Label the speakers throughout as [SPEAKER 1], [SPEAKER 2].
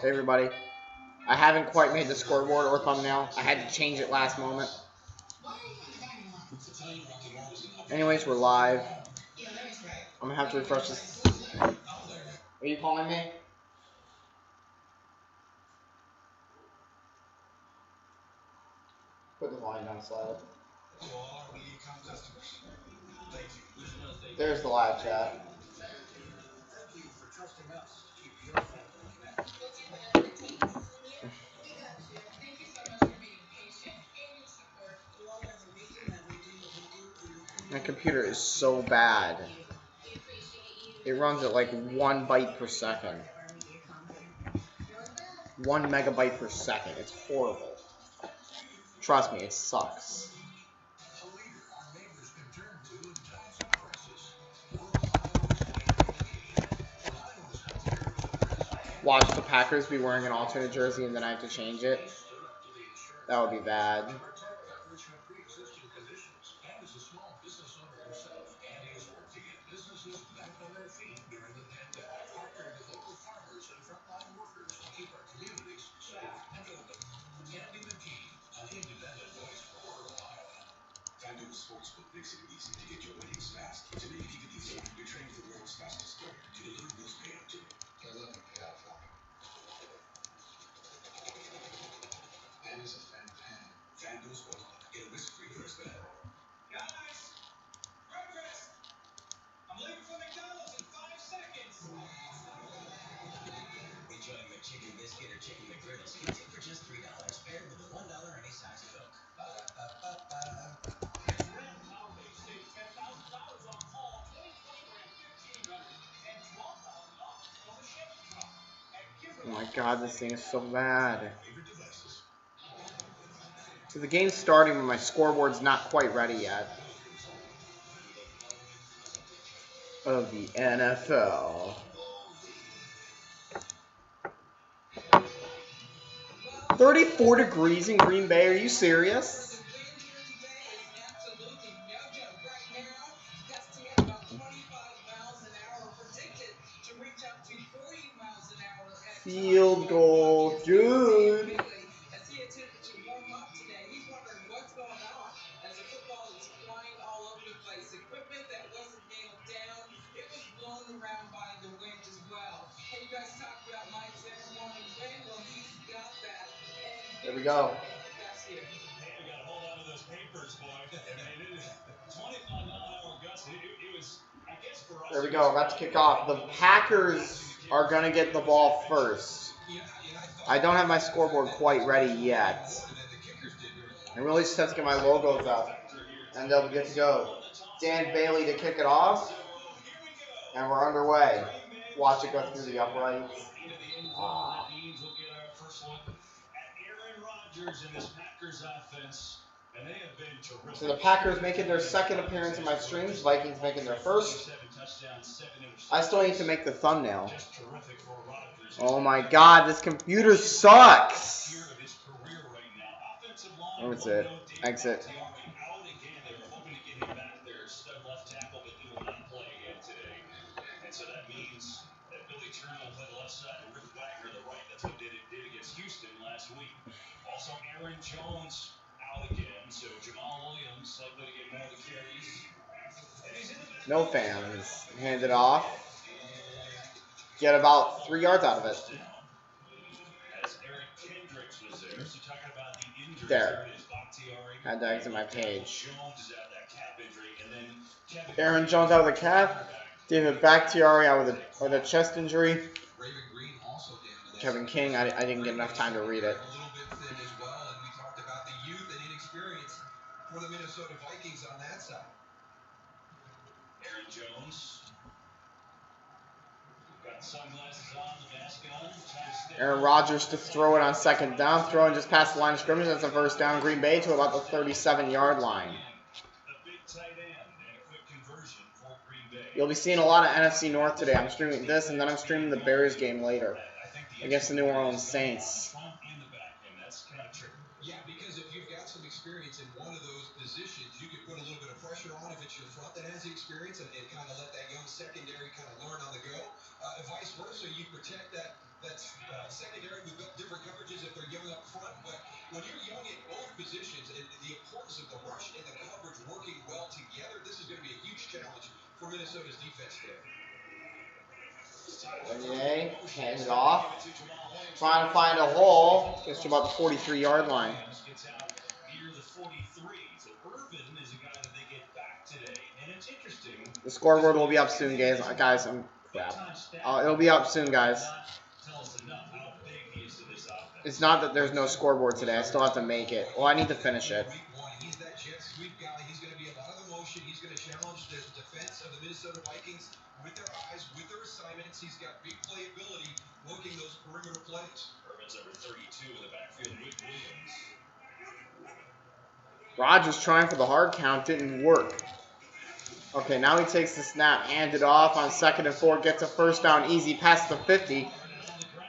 [SPEAKER 1] Hey everybody, I haven't quite made the scoreboard or thumbnail. I had to change it last moment. Anyways, we're live. I'm gonna have to refresh this. Are you calling me? Put the volume down slightly. There's the live chat. My computer is so bad. It runs at like 1 byte per second. 1 megabyte per second. It's horrible. Trust me, it sucks. Watch the Packers be wearing an alternate jersey and then I have to change it. That would be bad. Oh my god, this thing is so bad. So the game's starting when my scoreboard's not quite ready yet. Of the NFL. 34 degrees in Green Bay, are you serious? Field goal, dude. There we go. There we go. About to kick off. The Packers are going to get the ball first. I don't have my scoreboard quite ready yet. I'm really just have to get my logos up. And they'll be good to go. Dan Bailey to kick it off. And we're underway. Watch it go through the uprights. So the Packers making their second appearance in my streams. Vikings making their first. I still need to make the thumbnail. Oh my god, this computer sucks. What's it? Exit. No fans. Hand it off. Get about 3 yards out of it. There. Had to exit my page. Aaron Jones out with a calf. David Bakhtiari out with a chest injury. Kevin King, I didn't get enough time to read it. For the Minnesota Vikings on that side. Aaron Jones. Got sunglasses on, the mask on. Aaron Rodgers to throw it on second down. Throwing just past the line of scrimmage. That's a first down. Green Bay to about the 37-yard line. You'll be seeing a lot of NFC North today. I'm streaming this, and then I'm streaming the Bears game later against the New Orleans Saints. Yeah, because if you've got some experience in one of those positions, you can put a little bit of pressure on if it's your front that has the experience and kind of let that young secondary kind of learn on the go. Vice versa, you protect that Okay, hands it off. Trying to find a hole. Gets to about the 43-yard line. The scoreboard will be up soon, guys. Guys, crap. It'll be up soon, guys. It's not that there's no scoreboard today. I still have to make it. Well, I need to finish it.
[SPEAKER 2] He's that jet sweep guy. He's going to be a lot of the motion. He's going to challenge the defense of the Minnesota Vikings with their eyes, with their assignments. He's got big playability working those perimeter plays. Urban's number 32 in the backfield with Williams.
[SPEAKER 1] Rodgers trying for the hard count. Didn't work. Okay, now he takes the snap. Hand it off on 2nd and 4. Gets a first down easy past the 50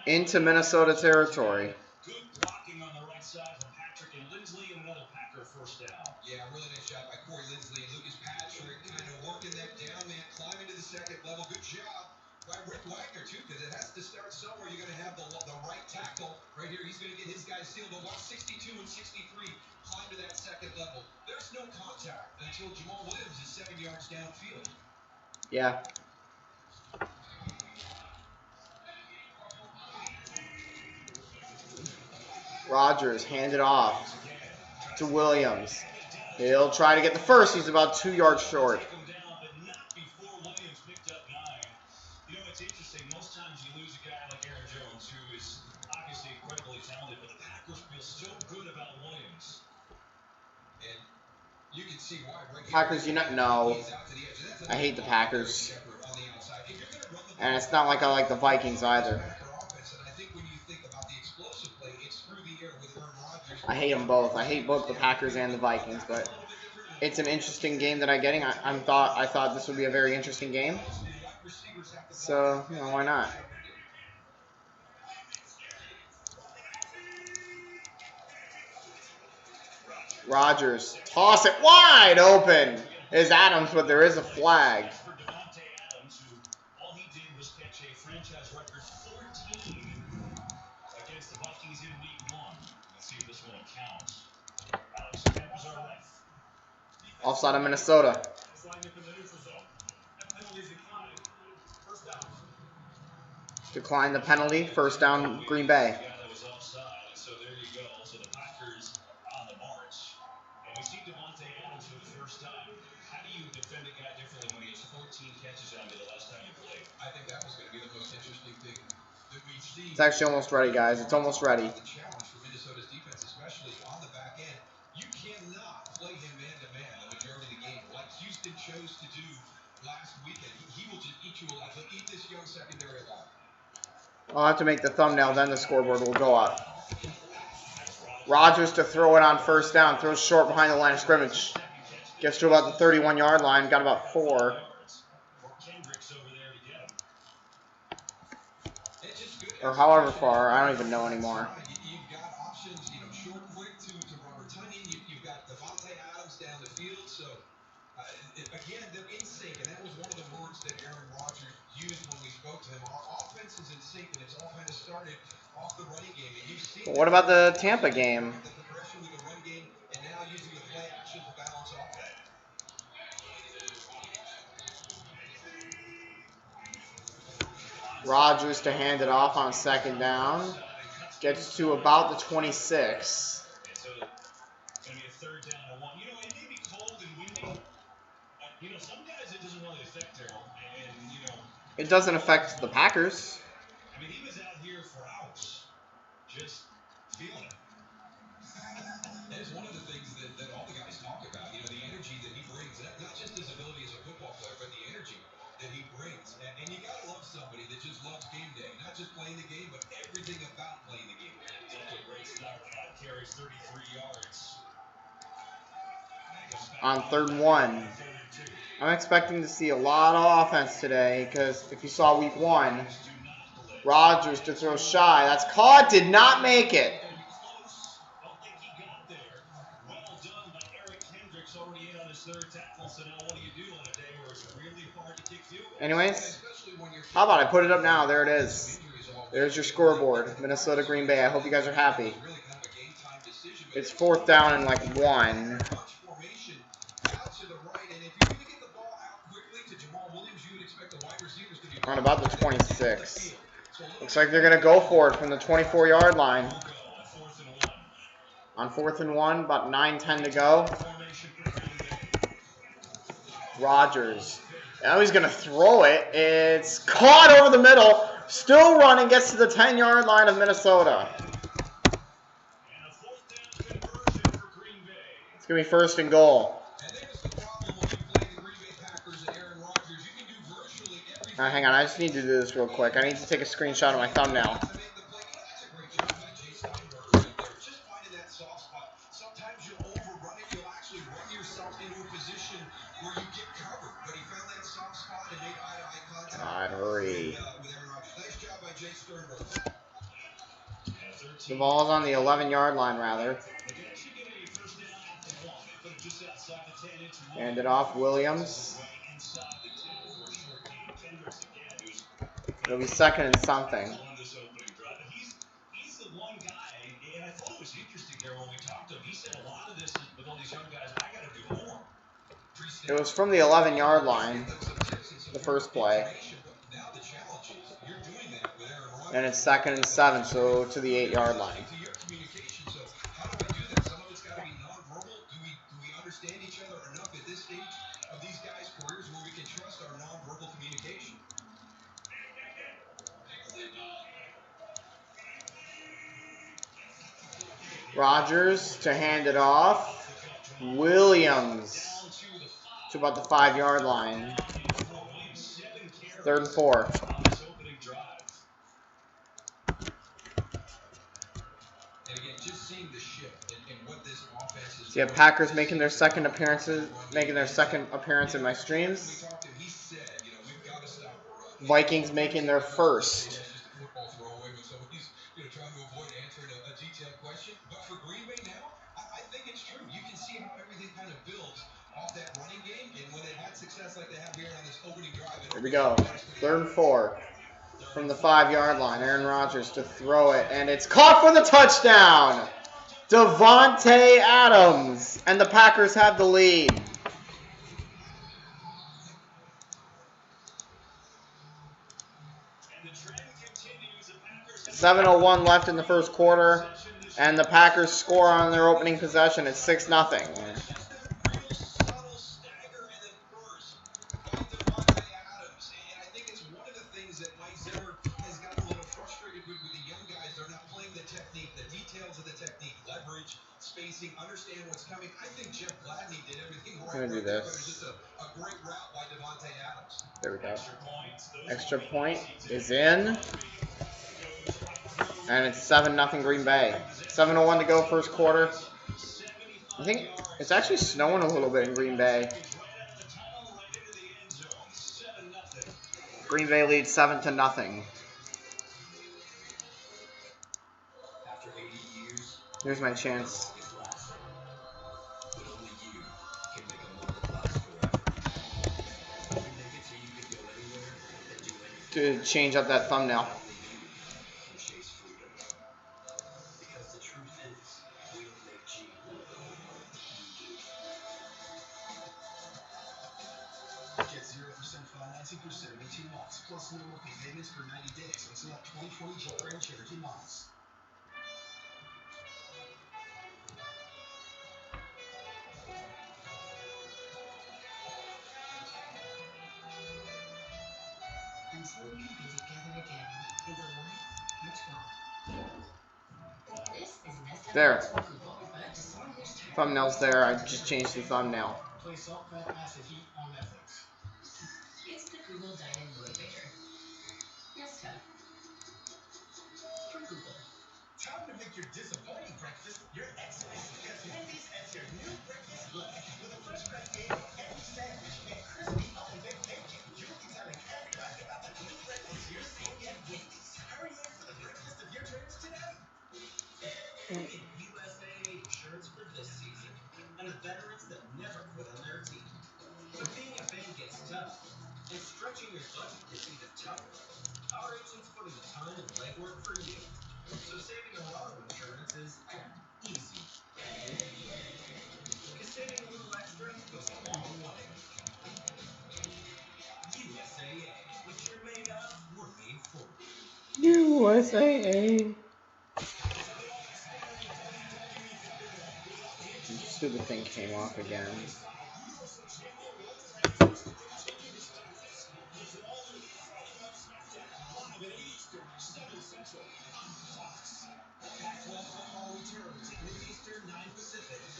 [SPEAKER 1] into Minnesota territory.
[SPEAKER 2] Good blocking on the right side from Patrick and Lindsley, and another Packer first down. Yeah, really nice shot by Corey Lindsley and Lucas Patrick, kind of working that down, man, climbing to the second level. Good job by Rick Wagner, too, because it has to start somewhere. You're going to have the right tackle right here. He's going to get his guys sealed. But 162 and 63 climb to that second level. There's no contact until Jamal Williams is 7 yards downfield.
[SPEAKER 1] Yeah. Rodgers hand it off to Williams. He'll try to get the first. He's about 2 yards short.
[SPEAKER 2] You know, it's interesting. Most times you lose a guy like Aaron Jones, who is obviously incredibly talented, but the Packers feel so good about Williams. And you can see why.
[SPEAKER 1] Packers, no. I hate the Packers. And it's not like I like the Vikings either. I hate them both. I hate both the Packers and the Vikings, but it's an interesting game that I'm getting. I thought this would be a very interesting game. So, you know, why not? Rodgers, toss it wide open. Is Adams, but there is a flag.
[SPEAKER 2] All he did was catch a franchise record 14 against the Vikings in week 1. Let's see if this one counts. Alex Smith was our ref.
[SPEAKER 1] Offside of Minnesota. Decline the penalty. First down, Green Bay.
[SPEAKER 2] Yeah, that was offside. So there you go. So the Packers on the march. And we see Devontae Adams for the first time. How do you defend a guy differently when he has 14 catches on you the last time you played? I think that was going to be the most interesting thing that we've seen.
[SPEAKER 1] It's actually almost ready, guys. It's almost ready.
[SPEAKER 2] The challenge for Minnesota's defense, especially on the back end. You cannot play him man-to-man the majority of the game like Houston chose to do last weekend. He will just eat you alive. He'll eat this young secondary alive.
[SPEAKER 1] I'll have to make the thumbnail, then the scoreboard will go up. Rodgers to throw it on first down. Throws short behind the line of scrimmage. Gets to about the 31-yard line. Got about 4. Or however far. I don't even know anymore.
[SPEAKER 2] You've got options, short, quick to Robert Tonyan. You've got Devontae Adams down the field. So, again, they're in sync. And that was one of the words that Aaron Rodgers used when we spoke to him. Our offense is in sync, and it's all kind of started off the running game. And you've seen
[SPEAKER 1] But what about the Tampa game?
[SPEAKER 2] the progression with the run game, and now using the play action to balance off that.
[SPEAKER 1] Rodgers to hand it off on second down. Gets to about the 26.
[SPEAKER 2] And so it's going to be a third down and 1. It may be cold and windy. Some guys it doesn't really affect them. And,
[SPEAKER 1] It doesn't affect the Packers.
[SPEAKER 2] I mean, he was out here for hours just feeling it. That is one of the things that all the guys talk about, the energy that he brings. Not just his ability as a football player, but the energy that he brings. And you got to love somebody that just loves game day. Not just playing the game, but everything about playing the game. It's a great start. 5 carries, 33 yards.
[SPEAKER 1] On 3rd and 1. I'm expecting to see a lot of offense today because if you saw week 1, Rodgers to throw shy. That's caught. Did not make it. Anyways, how about I put it up now? There it is. There's your scoreboard. Minnesota, Green Bay. I hope you guys are happy. It's 4th down and like 1. On about the 26. Looks like they're going to go for it from the 24-yard line. On 4th and 1, about 9-10 to go. Rodgers. Now he's going to throw it. It's caught over the middle. Still running. Gets to the 10-yard line of Minnesota. It's going to be 1st and goal. Hang on. I just need to do this real quick. I need to take a screenshot of my thumbnail. God, hurry. The ball's on the 11-yard line, rather. Hand it off, Williams. It'll be 2nd and something.
[SPEAKER 2] He's the one guy, and I thought it was interesting there when we talked to him. He said a lot of this is with all these young guys, I got to do more.
[SPEAKER 1] It was from the 11-yard line, the first play. And it's 2nd and 7, so to the 8-yard line. Rodgers to hand it off. Williams to about the 5-yard line. 3rd and 4. So yeah, Packers making their second appearance in my streams. Vikings making their first. Here we go. 3rd and 4 from the 5-yard line. Aaron Rodgers to throw it, and it's caught for the touchdown. Davante Adams, and the Packers have the lead. .7:01 left in the first quarter, and the Packers score on their opening possession at 6-0. I'm going to do this. There we go. Extra point is in. And it's 7-0 Green Bay. 7:01 to go, first quarter. I think it's actually snowing a little bit in Green Bay. Green Bay leads 7-0. Here's my chance to change up that thumbnail.
[SPEAKER 2] Get 0% financing for 72 months, plus normal payments for 90 days on select 2020 Joker and Cherokee models. Until we can be together again in the life much longer.
[SPEAKER 1] There. Thumbnail's there. I just changed the thumbnail.
[SPEAKER 2] Play Salt, Fat, Acid, Heat on Netflix.
[SPEAKER 3] It's the Google Dining Motivator. Yes, Ted. From Google.
[SPEAKER 2] Time to make your disappointing breakfast your excellent. Because Wendy's has your new breakfast lunch with a fresh cracked egg, egg sandwich, and crispy oven baked bacon. You'll be telling everybody about the new breakfast you're seeing at Wendy's. Hurry in for the breakfast of your dreams today. USA insurance for this season, and the veterans that never quit on their team. When being a fan gets tough, and stretching your budget gets even tougher, Our agents put in a ton of legwork for you. So saving on auto insurance is easy. Because saving a little extra goes a long way. USAA. What you're made of, we're made for.
[SPEAKER 1] USAA. Stupid thing came off again.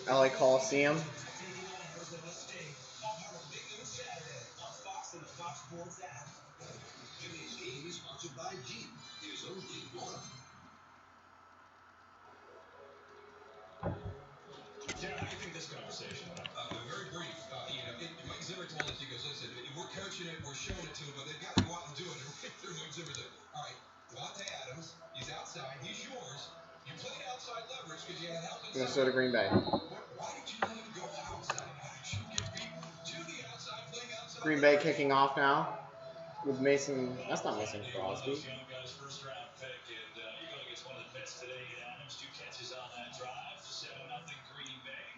[SPEAKER 1] LA Coliseum.
[SPEAKER 2] Jared, how do you think this conversation went? Very brief. Mike Zimmer told us, he goes, listen, we're coaching it, we're showing it to him, but they've got to go out and do it. And Mike Zimmer said, all right, Devontae Adams, he's outside, he's yours. You played outside leverage because you had help inside.
[SPEAKER 1] Minnesota Green Bay.
[SPEAKER 2] Why did you not go outside? Why did you give me to the outside, playing outside?
[SPEAKER 1] Green Bay kicking off now with Mason. That's not Mason Crosby.
[SPEAKER 2] First round pick, and you're going against one of the best today. Adams, 2 catches on that drive, 7-0 Green Bay.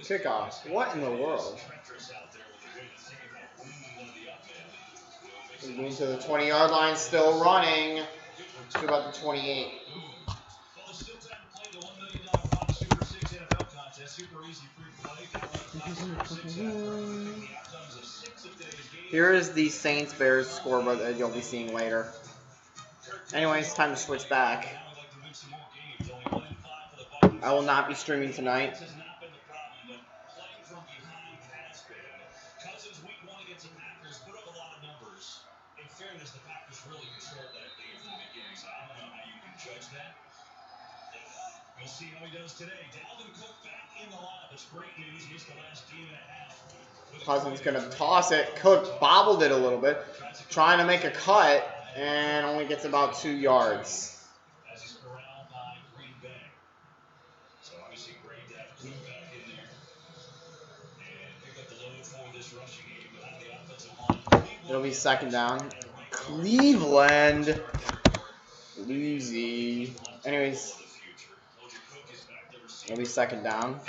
[SPEAKER 1] Kickoff. What in the world? We're going to the 20-yard line, still running. To about the 28. Here is the Saints-Bears scoreboard that you'll be seeing later. Anyways, time to switch back. I will not be streaming tonight.
[SPEAKER 2] The Packers really controlled that game from the beginning, so I don't know how you can judge that. We'll see how he does today. Dalvin Cook back in the lineup. It's great news. Missed the last game and a half.
[SPEAKER 1] Cousins going to toss it. Cook bobbled it a little bit, trying to make a cut, and only gets about 2 yards.
[SPEAKER 2] As he's corralled by Green Bay. So obviously great to have Cook back in there. And pick up the load for this rushing game behind the offensive line.
[SPEAKER 1] It'll be second down. Cleveland. Losey. Anyways, it'll be second down.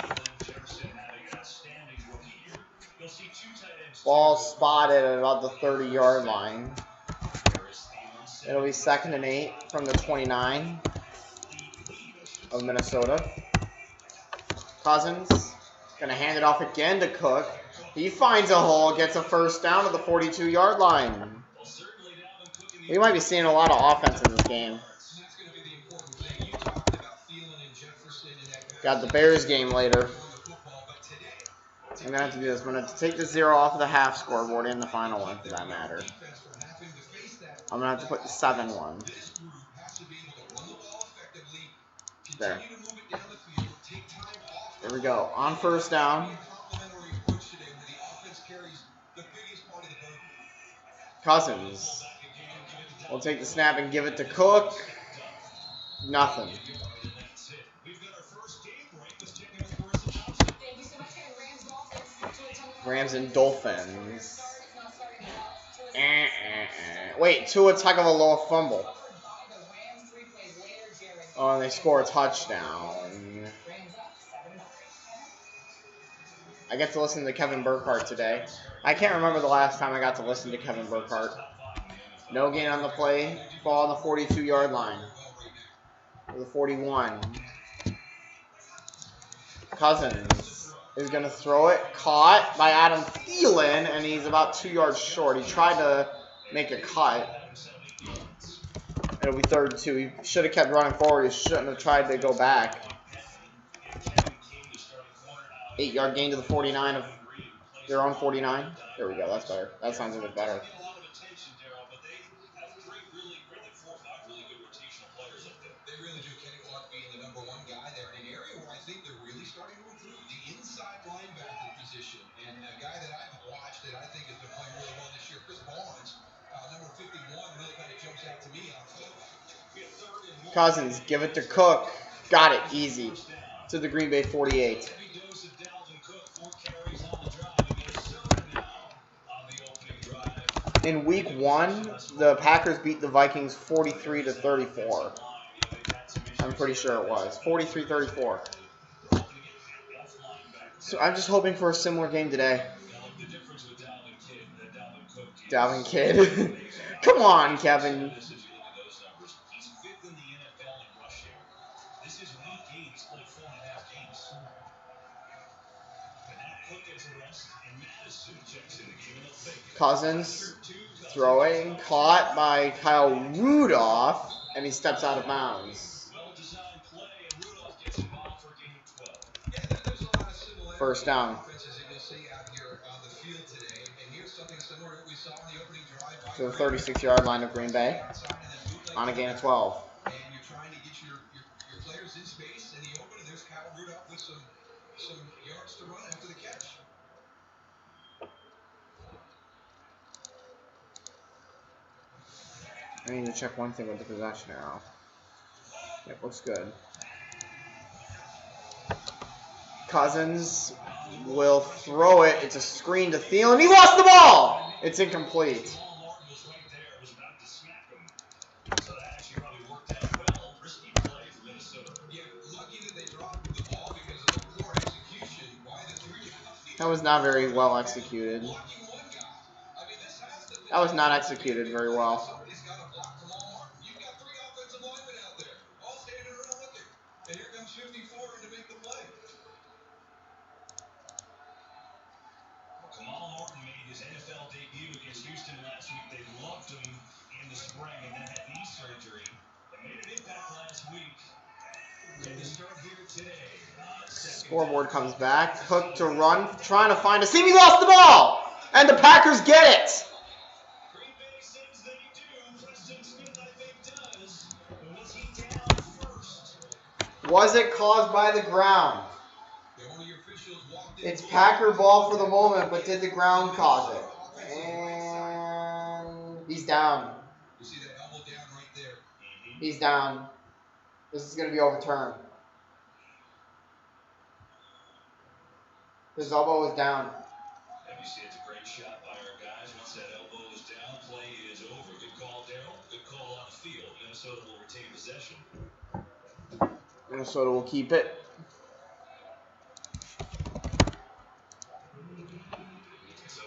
[SPEAKER 1] Ball spotted at about the 30-yard line. It'll be 2nd and 8 from the 29 of Minnesota. Cousins gonna hand it off again to Cook. He finds a hole, gets a first down to the 42-yard line. We might be seeing a lot of offense in this game. Got the Bears game later. I'm going to have to do this. I'm going to take the 0 off of the half scoreboard and the final one for that matter. I'm going to have to put the 7-1. There. There we go. On first down. Cousins will take the snap and give it to Cook. Nothing. Rams and Dolphins. Wait, Tua Tagovailoa fumble. Oh, and they score a touchdown. I get to listen to Kevin Burkhardt today. I can't remember the last time I got to listen to Kevin Burkhardt. No gain on the play. Ball on the 42-yard line. Or the 41. Cousins is going to throw it. Caught by Adam Thielen, and he's about 2 yards short. He tried to make a cut. It'll be 3rd and 2. He should have kept running forward. He shouldn't have tried to go back. 8-yard gain to the 49 of their own 49. There we go. That's better. That sounds a bit better.
[SPEAKER 2] They really do. Kenny Clark being the #1 guy there in an area where I think they're really starting to improve the inside linebacker position. And a guy that I've watched that I think has been playing really well this year, Chris Barnes, number 51, really kind of jumps out to me on film.
[SPEAKER 1] Cousins, give it to Cook. Got it. Easy. To the Green Bay 48. In week 1, the Packers beat the Vikings 43-34. I'm pretty sure it was 43-34. So I'm just hoping for a similar game today. Dalvin Kidd. Come on, Kevin. Cousins throwing, caught by Kyle Rudolph, and he steps out of bounds. First down. To the 36-yard line of Green Bay on a gain of 12.
[SPEAKER 2] And you're trying to get your players in space in the open, and there's Kyle Rudolph with some yards to run after the catch.
[SPEAKER 1] I need to check one thing with the possession arrow. Yep, looks good. Cousins will throw it. It's a screen to Thielen. He lost the ball! It's incomplete. That was not very well executed. That was not executed very well.
[SPEAKER 2] And here comes 54 to make the play. Kamal Norton made his NFL debut against Houston last week. They loved him in the spring and then had knee surgery. They made an impact last week. Ready to start here today.
[SPEAKER 1] Scoreboard comes back. Cook to run, trying to find a seam. He lost the ball! And the Packers get it!
[SPEAKER 2] Green Bay says they do. Preston Smith, I think, does. But was he down first?
[SPEAKER 1] Was it caused by the ground? It's Packer ball for the moment, but did the ground cause it? And he's down.
[SPEAKER 2] You see that elbow down right there.
[SPEAKER 1] He's down. This is going to be overturned. His elbow is down.
[SPEAKER 2] You see it's a great shot by our guys. Once that elbow is down, play is over. Good call, Darryl. Good call on the field. Minnesota will retain possession.
[SPEAKER 1] Minnesota will keep it.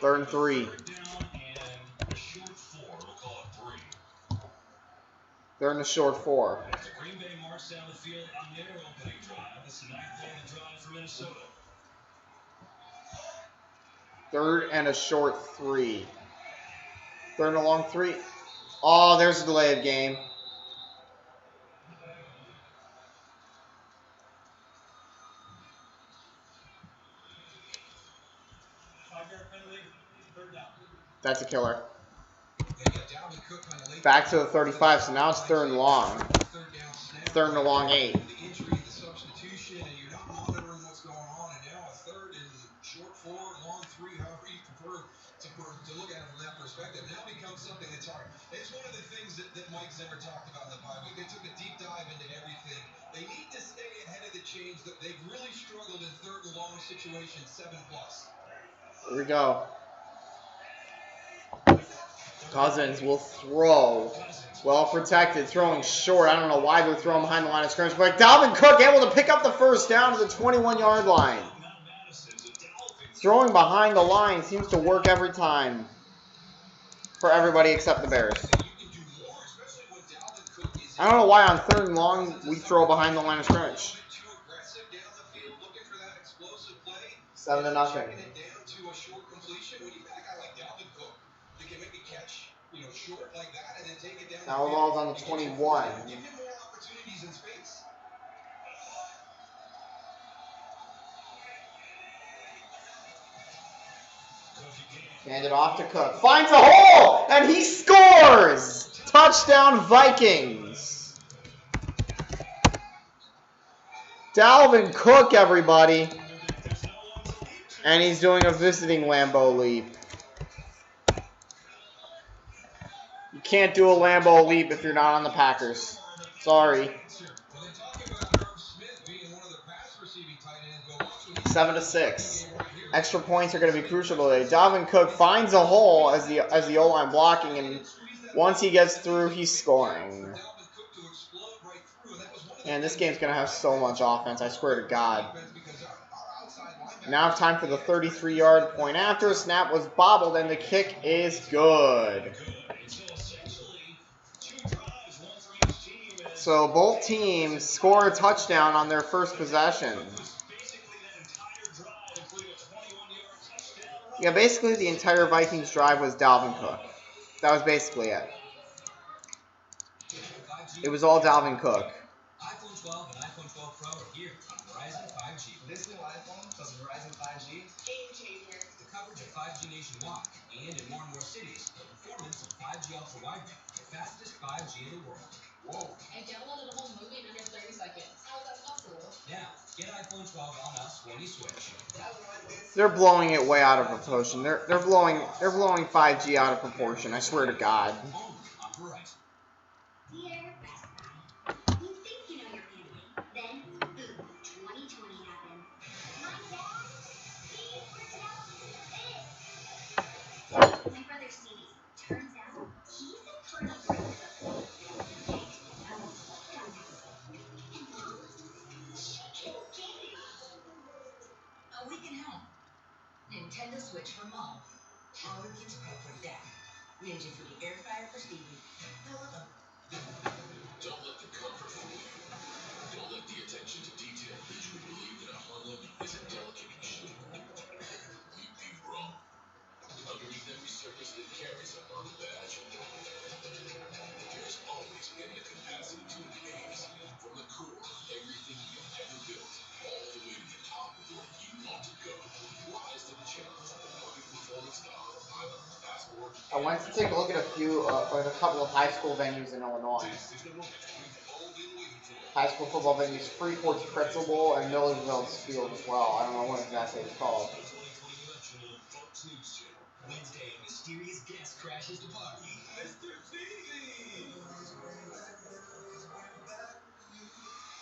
[SPEAKER 1] Third and 3. They're in the short 4.
[SPEAKER 2] Green Bay marched down the field on their opening drive. It's the 9th play of the drive for Minnesota.
[SPEAKER 1] Third and a short 3. Third and a long 3. Oh, there's a delay of game. That's a killer. Back to the 35, so now it's third and long. Third and a long 8.
[SPEAKER 2] The injury, the substitution, and you're not monitoring what's going on. And now a third and short 4, long 3, however you prefer to look at it from that perspective. Now becomes something that's hard. It's one of the things that Mike Zimmer talked about in the bye week. They took a deep dive into everything. They need to stay ahead of the change. They've really struggled in third and long situations, 7+.
[SPEAKER 1] Here we go. Cousins will throw. Well protected, throwing short. I don't know why they're throwing behind the line of scrimmage, but Dalvin Cook able to pick up the first down to the 21-yard line. Throwing behind the line seems to work every time for everybody except the Bears. I don't know why on third and long we throw behind the line of scrimmage. 7-0. Now the ball's on the 21. Hand it off to Cook. Finds a hole! And he scores! Touchdown Vikings. Dalvin Cook, everybody. And he's doing a visiting Lambeau leap. You can't do a Lambeau leap if you're not on the Packers. Sorry. 7-6. Extra points are going to be crucial today. Dalvin Cook finds a hole as the O-line blocking, and once he gets through, he's scoring. And this game's going to have so much offense, I swear to God. Now time for the 33-yard point after. Snap was bobbled, and the kick is good. So both teams score a touchdown on their first possession. Yeah, basically the entire Vikings drive was Dalvin Cook. That was basically it. It was all Dalvin Cook.
[SPEAKER 2] iPhone 12 and iPhone 12 Pro are here on Verizon 5G. This new iPhone plus Verizon 5G. Game changer. The coverage of 5G nationwide and in more cities. The performance of 5G ultra wideband, the fastest 5G in the world. Whoa. I downloaded a whole movie in under 30 seconds. How is that possible? Now, get iPhone 12 on us when you switch.
[SPEAKER 1] They're blowing it way out of proportion. They're blowing 5G out of proportion. I swear to God.
[SPEAKER 3] Dear Best Buy, you think you know your family, then boom, 2020 happened. My dad, he printed out this. My brother Stevie, turns out he's in part of the and mom, she can game. A week at home. Nintendo Switch for mom. Power Kids Pro for dad. Ninja Foodie Air Fryer for Stevie.
[SPEAKER 2] Don't let the comfort fool you. Don't let the attention to detail lead you to believe that a Harlem is a delicate machine. You'd be wrong. Underneath every surface that carries a Harlem badge, there's always been the capacity to amaze. From the core of everything you've ever built, all the way to the top of where you want to go. Rise to the challenge of the rugged performance that Harlem Pilot Passport.
[SPEAKER 1] I wanted to take a look at a couple of high school venues in Illinois. High school football venues: Freeport's Pretzel Bowl and Millersville's Field as well. I don't know what exactly it's called.
[SPEAKER 2] Wednesday, a mysterious guest crashes the party. Mr. Stevie!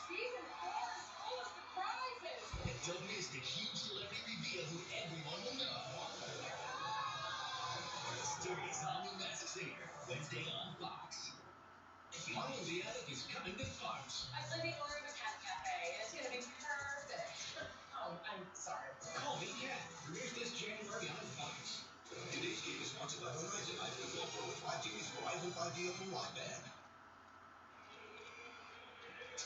[SPEAKER 3] Season 4 is full of surprises.
[SPEAKER 2] And don't miss the huge celebrity reveal who everyone will know. Mysterious all-new Masked Singer, Wednesday on Fox. Mom the Attic is coming to Fox.
[SPEAKER 3] I'm living room a cat cafe, and it's going to be perfect. Oh, I'm sorry.
[SPEAKER 2] Call me Cat. Premieres this January on Fox. Today's game is sponsored by Verizon. iPhone 12 Pro with 5G is Verizon 5G ultra wideband.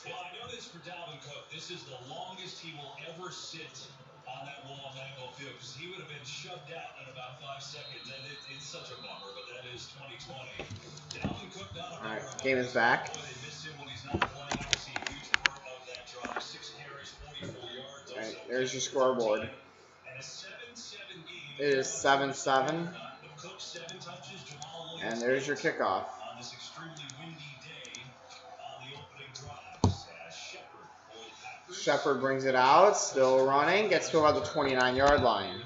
[SPEAKER 4] Well, I know this for Dalvin Cook. This is the longest he will ever sit on that wall of Lambeau Field because he would have been shoved out in about 5 seconds. And it's such a bummer, but that is 2020. Dalvin Cook not a
[SPEAKER 1] All right, game is back.
[SPEAKER 4] Boy, they missed him when he's not playing. Obviously, a huge part of that drive. 6 carries, 44 yards.
[SPEAKER 1] All right, there's your scoreboard.
[SPEAKER 4] And a 7-7 game.
[SPEAKER 1] It is 7-7.
[SPEAKER 4] Cook 7 touches, Jamal Williams.
[SPEAKER 1] And there's your kickoff.
[SPEAKER 4] On this extremely windy day on the opening drive.
[SPEAKER 1] Shepard brings it out, still running, gets to about the 29-yard line.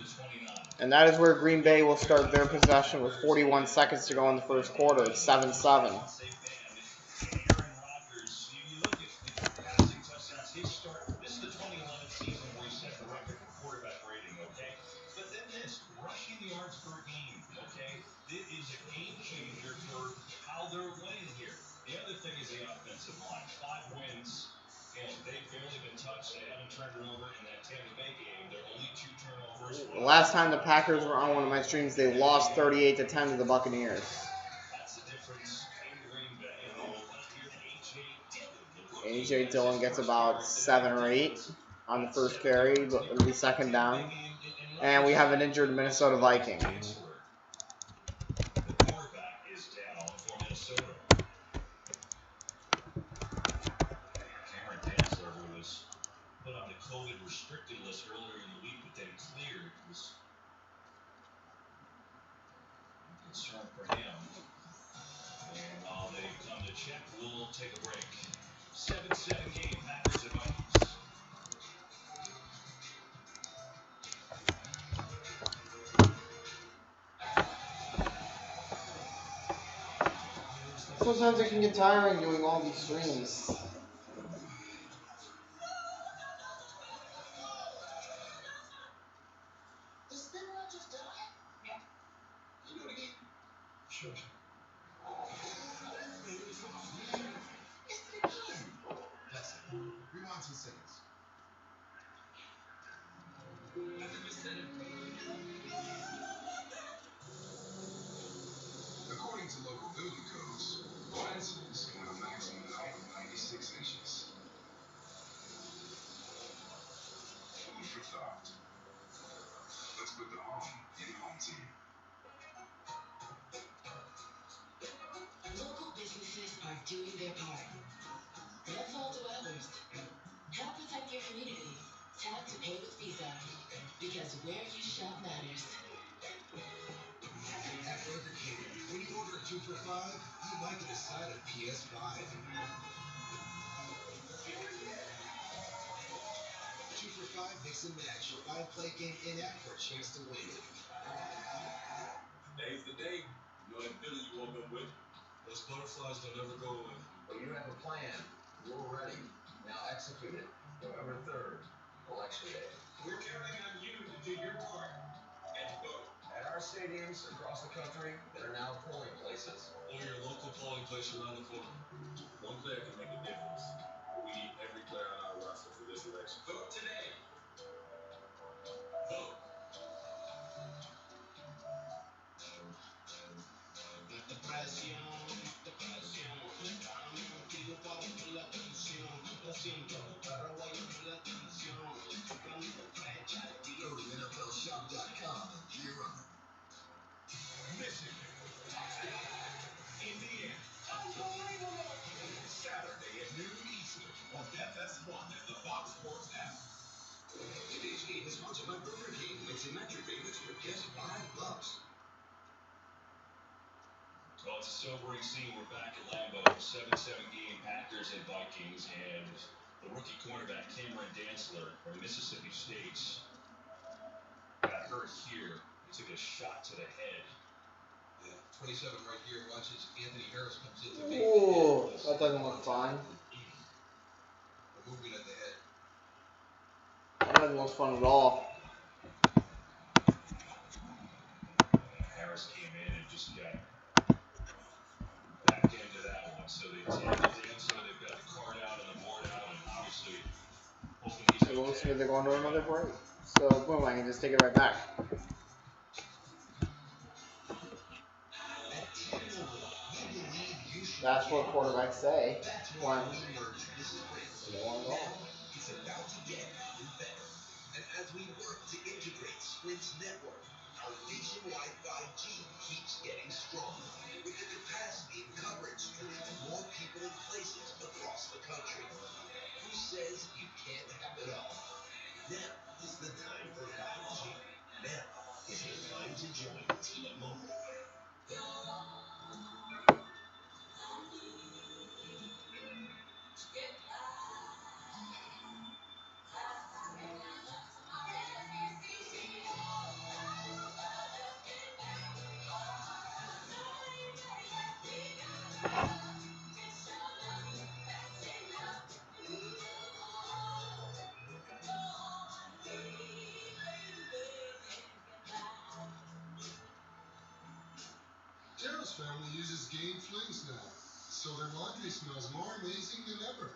[SPEAKER 1] And that is where Green Bay will start their possession with 41 seconds to go in the first quarter. It's 7-7.
[SPEAKER 4] The other thing is the offensive line. 5 wins. And they've barely been touched. They haven't turned it over in that Tampa Bay game. They're only 2 turnovers.
[SPEAKER 1] The last time the Packers were on one of my streams, they lost 38-10 to the Buccaneers.
[SPEAKER 4] That's the difference in Green Bay. And we'll hear A.J. Dillon.
[SPEAKER 1] A.J. Dillon gets about 7 or 8 on the first carry. It'll be second down. And we have an injured Minnesota Viking.
[SPEAKER 4] The quarterback is down for Minnesota. Put on the COVID restricted list earlier in the week, but then cleared. It was a concern for him. And while they come to check, we'll take a break. 7-7 game, Packers and Vikings.
[SPEAKER 1] Sometimes it can get tiring doing all these streams.
[SPEAKER 2] Saints. According to local building codes, fences can have a maximum height of 96 inches. Food for thought. Let's put the home in home team.
[SPEAKER 3] Local businesses are doing their part. Let's all do ours. Help protect your community. Tap to pay with Visa. Because where you shop matters.
[SPEAKER 2] At Burger King, when you order a 2 for $5, you might get a side of PS5. 2 for $5 mix and match your 5-play game in-app for a chance to win.
[SPEAKER 4] Today's the day. You know that feeling you woke up with? Those butterflies don't ever go away.
[SPEAKER 5] But you have a plan. You're ready. Now execute it. November 3rd, Election Day.
[SPEAKER 4] We're counting on you to do your part and vote.
[SPEAKER 5] At our stadiums across the country, there are now polling places.
[SPEAKER 4] Or your local polling place around the corner. One player can make a difference. We need every player on our roster for this election. Vote today. Vote.
[SPEAKER 2] Go to NFLShop.com. Gear up.
[SPEAKER 4] Michigan. Indiana. Saturday at noon Eastern on FS1 and the Fox Sports app.
[SPEAKER 2] Today's game is sponsored by Burger King. Mixing match your favorites for just $5.
[SPEAKER 4] Well, it's a sobering scene. We're back at Lambeau. 7-7 game Packers and Vikings, and the rookie cornerback Cameron Dantzler from Mississippi State got hurt here. He took a shot to the head.
[SPEAKER 2] Yeah, 27 right here. Watch as Anthony Harris comes in to make
[SPEAKER 1] Ooh, that doesn't look fun.
[SPEAKER 2] a movement at the head.
[SPEAKER 1] That doesn't look fun at all.
[SPEAKER 4] Harris came in and just got back into that one. So they tackled in, so they've got the card out and the board out, and obviously hoping he's
[SPEAKER 1] It looks
[SPEAKER 4] okay.
[SPEAKER 1] like they're going to another break. So boom, I can just take it right back.
[SPEAKER 2] At T-Mobile, we believe you should.
[SPEAKER 1] That's what quarterbacks say.
[SPEAKER 2] That's
[SPEAKER 1] When
[SPEAKER 2] why we merged with Sprint.
[SPEAKER 1] they want it all.
[SPEAKER 2] It's about to get even better. And as we work to integrate Sprint's network, our nationwide 5G keeps getting stronger. With the capacity and coverage to reach more people and places across the country. Who says you can't have it all? Now is the time for 5G. Now is the time to join T-Mobile. Daryl's family uses Gain Flings now, so their laundry smells more amazing than ever.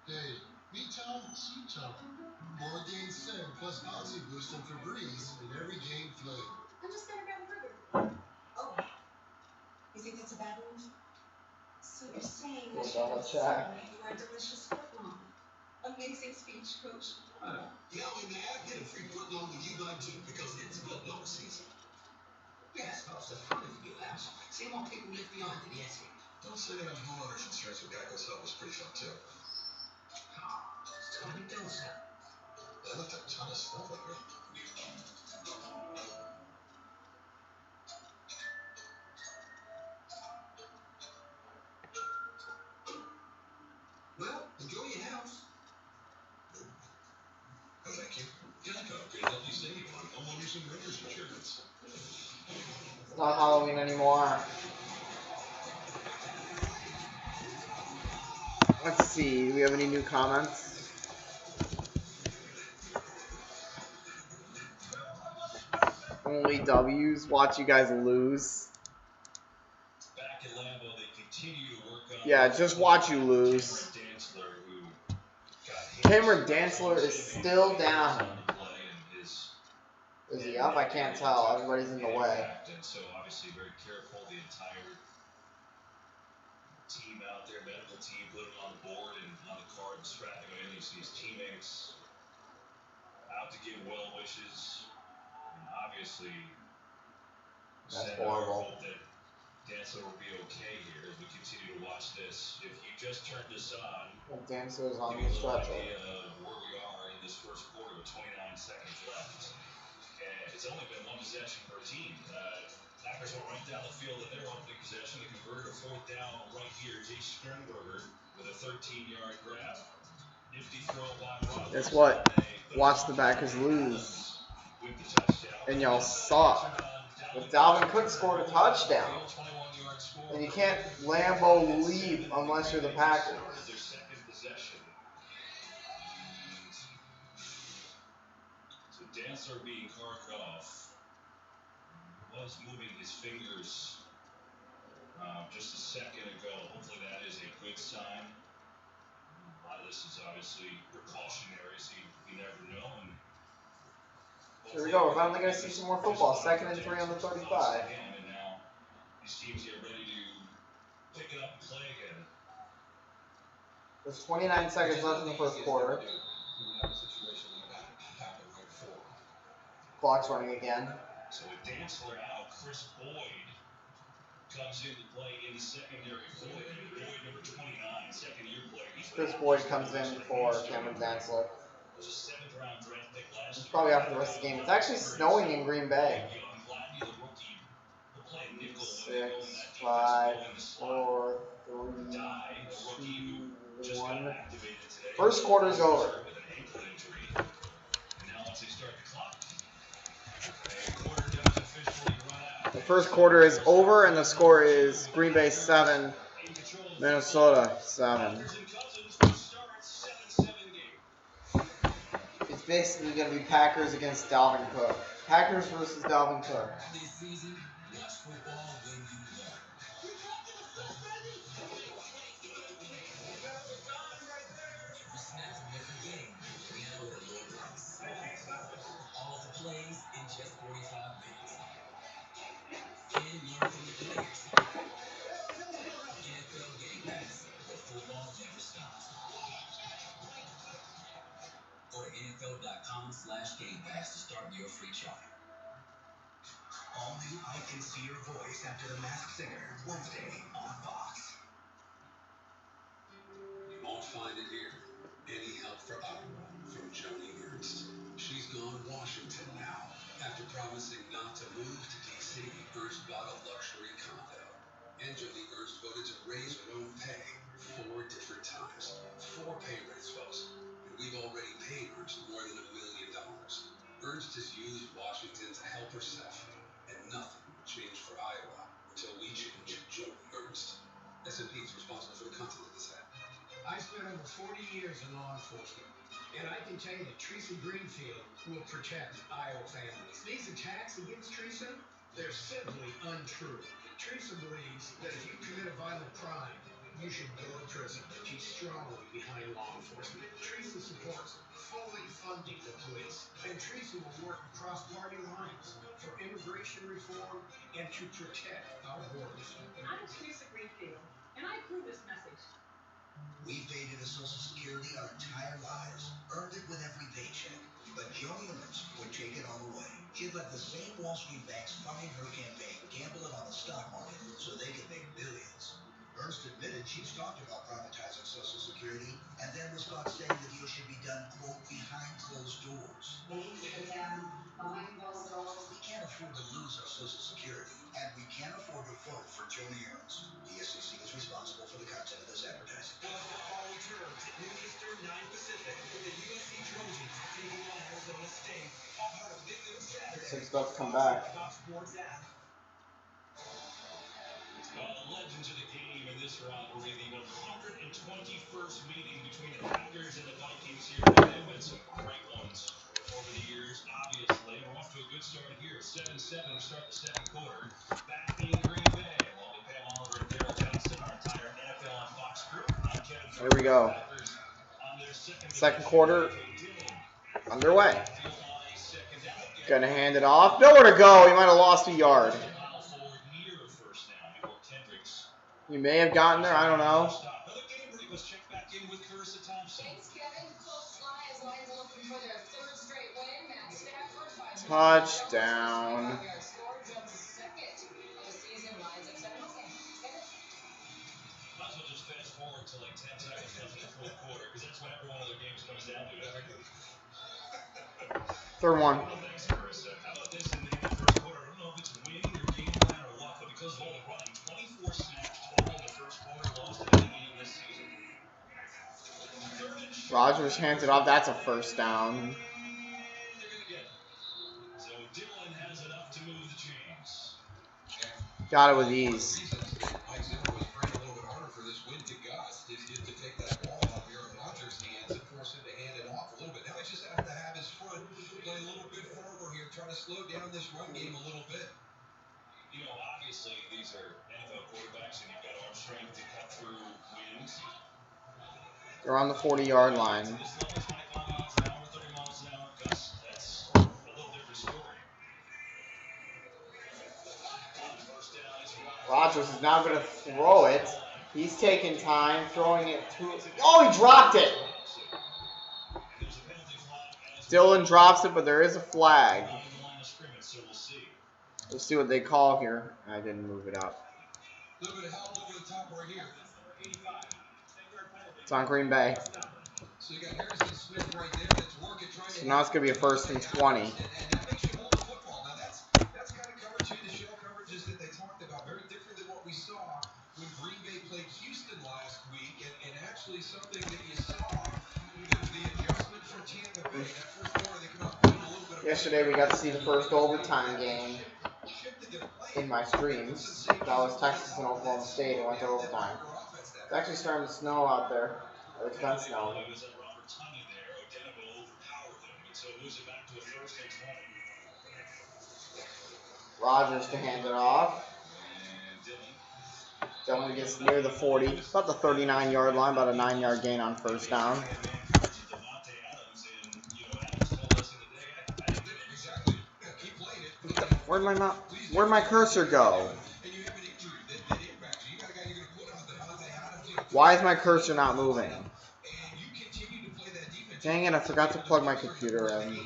[SPEAKER 2] Hey, me Tom, sweet Tom. More Gain Scent plus Oxy Boost and Febreze in every Gain Fling.
[SPEAKER 3] I'm just gonna grab a burger. Oh. You think that's a bad move? So you're saying
[SPEAKER 1] Well,
[SPEAKER 3] that
[SPEAKER 1] double
[SPEAKER 3] you
[SPEAKER 1] check.
[SPEAKER 3] were a delicious footlong. Amazing speech, coach.
[SPEAKER 2] Now in the app, get a free footlong when you buy two because it's footlong season.
[SPEAKER 5] Yeah, it's supposed to fun if you ask. See more people live beyond the yes.
[SPEAKER 2] Don't say that homeowners insurance with Geico's help was pretty fun too.
[SPEAKER 5] It's gonna be doing something.
[SPEAKER 2] I looked at a ton of stuff up here. Well, enjoy your house. Oh, thank you.
[SPEAKER 4] Geico can help you save on homeowners and renters insurance.
[SPEAKER 1] It's not Halloween anymore. Let's see, do we have any new comments? Only W's. Watch you guys lose.
[SPEAKER 4] Back at Lambeau, they continue to work on
[SPEAKER 1] Yeah, just watch you lose. Cameron Dantzler is still down. Is he up? I can't tell. Everybody's in the way.
[SPEAKER 4] And so obviously very careful. The entire team out there, medical team, put him on the board and on the card and strapping him in. You see his teammates out to give well wishes. And obviously,
[SPEAKER 1] That's horrible.
[SPEAKER 4] hope that Dantzler will be okay here as we continue to watch this. If you just turned this on,
[SPEAKER 1] Dantzler's on
[SPEAKER 4] give you
[SPEAKER 1] the
[SPEAKER 4] a little
[SPEAKER 1] stretcher.
[SPEAKER 4] idea of where we are in this first quarter with 29 seconds left. And it's only been one possession per team. Packers went right down the field in their opening possession. They converted a fourth down right here. Jay Sternberger with a 13-yard grab. Nifty throw by Rodgers.
[SPEAKER 1] Guess what? Watch the Packers lose. And y'all saw it. If Dalvin Cook scored a touchdown. And you can't Lambeau leave unless you're the Packers.
[SPEAKER 4] So Dantzler being carved off. Was moving his fingers just a second ago. Hopefully that is a good sign. A lot of this is obviously precautionary, so you never know. And
[SPEAKER 1] here we go. We're finally going to see some more football. 2nd and 3 on the 35.
[SPEAKER 4] And now these teams get ready to pick it up and play again.
[SPEAKER 1] There's 29 seconds left in the first quarter. Clock's running again.
[SPEAKER 4] So with Dantzler out, Chris Boyd comes into play in the secondary. Boyd number 29, second-year player.
[SPEAKER 1] Chris Boyd comes in for Cameron Dantzler.
[SPEAKER 4] Was a 7th-round draft pick last year.
[SPEAKER 1] It's probably after the rest of the game. It's actually snowing in Green Bay. 6, 5, 4, 3, 2, 1. First quarter's over. The first quarter is over, and the score is Green Bay 7, Minnesota 7. It's basically going to be Packers against Dalvin Cook. Packers versus Dalvin Cook.
[SPEAKER 3] This season, watch football when you learn. Every snap from every game, now at a low price. All the plays in just 45 minutes. And learn from the players. NFL Game Pass, where football never stops. Go to NFL.com/Game Pass to start your free trial. All new I Can See Your Voice After the Masked Singer, Wednesday on Fox.
[SPEAKER 2] You won't find it here. Any help for Iowa from Joni Ernst. She's gone Washington now. After promising not to move to D.C., Ernst bought a luxury condo. And Joni Ernst voted to raise her own pay 4 different times. 4 pay raise, folks. And we've already paid Ernst more than $1 million. Ernst has used Washington to help herself. And nothing will change for Iowa until we change Joni Ernst. S&P is responsible for the content of this ad.
[SPEAKER 6] I spent over 40 years in law enforcement, and I can tell you that Teresa Greenfield will protect Iowa families. These attacks against Teresa, they're simply untrue. Teresa believes that if you commit a violent crime, you should go to prison. She's strongly behind law enforcement. Teresa supports fully funding the police, and Teresa will work across party lines for immigration reform and to protect our borders.
[SPEAKER 7] I'm Teresa Greenfield, and I approve this message.
[SPEAKER 3] We've paid into Social Security our entire lives, earned it with every paycheck. But Joni Ernst would take it all away. She'd let the same Wall Street banks funding her campaign gamble it on the stock market so they could make billions. Ernst admitted she's talked about privatizing Social Security, and then was caught saying the deal should be done, quote, behind closed doors.
[SPEAKER 7] They keep it down behind closed doors.
[SPEAKER 3] We can't afford to lose our Social Security, and we can't afford to vote for Joni Ernst. The SEC is responsible for the content of this advertising.
[SPEAKER 6] Fall returns at noon Eastern, 9 Pacific, with the USC Trojans taking on Arizona State. All part of Big Noon Saturday.
[SPEAKER 1] Six about to come back.
[SPEAKER 6] Fox Sports app.
[SPEAKER 4] The legends of the game in this rivalry, the 121st meeting between the Packers and the Vikings here today. They've been some great ones over the years, obviously. We're off to a good start here. 7-7 to start the second quarter. Back in Green Bay, along with Pam Oliver and Daryl Johnston, our entire NFL on
[SPEAKER 1] Here we go. Second quarter underway. Gonna hand it off. Nowhere to go. He might have lost a yard. He may have gotten there. I don't know. Touchdown.
[SPEAKER 4] Might as well just fast forward to like 10 seconds left in the fourth quarter, because that's when every one of the games comes down to.
[SPEAKER 1] Third one.
[SPEAKER 4] Well, thanks, Chris. How about this in the first quarter? I don't know if it's winning or game plan or what, but because of all the running, 24 snaps total in the first quarter, lowest in any game this season.
[SPEAKER 1] Rogers hands it off. That's a first down.
[SPEAKER 4] They're going to get it. So Dillon has enough to move the chains.
[SPEAKER 1] Got it with ease.
[SPEAKER 2] To take that ball out of Aaron Rodgers' hands and force him to hand it off a little bit. Now he just has to have his foot play a little bit firmer here, try to slow down this run game a little bit.
[SPEAKER 4] You know, obviously these are NFL quarterbacks, and you've got arm strength to cut through winds.
[SPEAKER 1] They're on the 40-yard line.
[SPEAKER 4] As low as 25 miles an hour, 30 miles an hour gusts, that's a little different story. First down is
[SPEAKER 1] Rodgers is now going to throw it. He's taking time, throwing it to... Oh, he dropped it! Dillon drops it, but there is a flag. We'll see what they call here. I didn't move it up.
[SPEAKER 2] A little bit of help over the top right here.
[SPEAKER 1] It's on Green Bay.
[SPEAKER 2] So you got Harrison Smith right there that's working, trying to...
[SPEAKER 1] So now it's going to be a 1st and 20.
[SPEAKER 2] And that makes you hold the football. Now that's kind of coverage, the shell coverages that they talked about. Very different than what we saw when Green Bay played Houston last week, and actually something that you saw, the adjustment for Tampa Bay. That first quarter, they come out playing a little bit of...
[SPEAKER 1] Yesterday we got to see the first overtime game in my streams. That was Texas and Oklahoma State. It went to overtime. It's actually starting to snow out there. It's been snowing. Rodgers to hand it off. Dillon gets near the 40, about the 39-yard line, about a 9-yard gain on first down. Where'd my cursor go? Why is my cursor not moving? Dang it, I forgot to plug my computer in.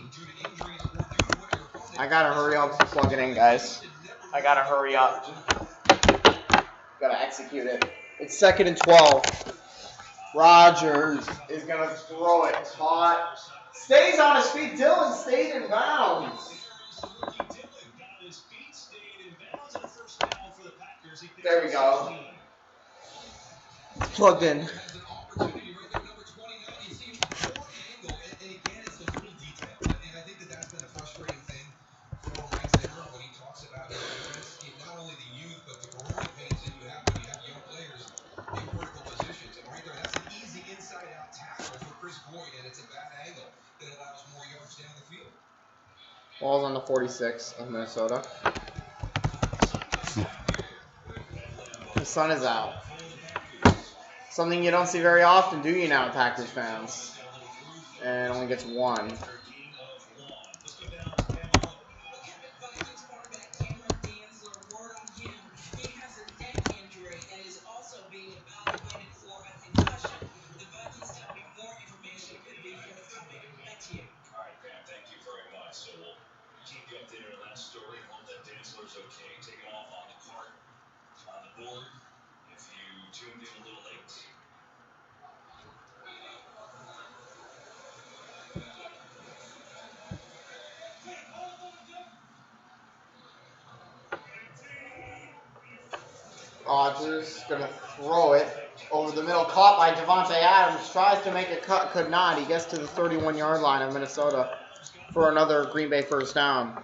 [SPEAKER 1] I gotta hurry up and plug it in, guys. I gotta hurry up. Gotta execute it. It's 2nd and 12. Rodgers is gonna throw it. Caught. Stays on his feet. Dillon stayed in bounds. There we go. It's plugged in. Ball's on the 46 of Minnesota. The sun is out. Something you don't see very often, do you now, Packers fans? And only gets one.
[SPEAKER 4] Okay, taking off on the cart, on the board, if you tuned in a little late.
[SPEAKER 1] Rodgers gonna throw it over the middle, caught by Davante Adams, tries to make a cut, could not. He gets to the 31-yard line of Minnesota for another Green Bay first down.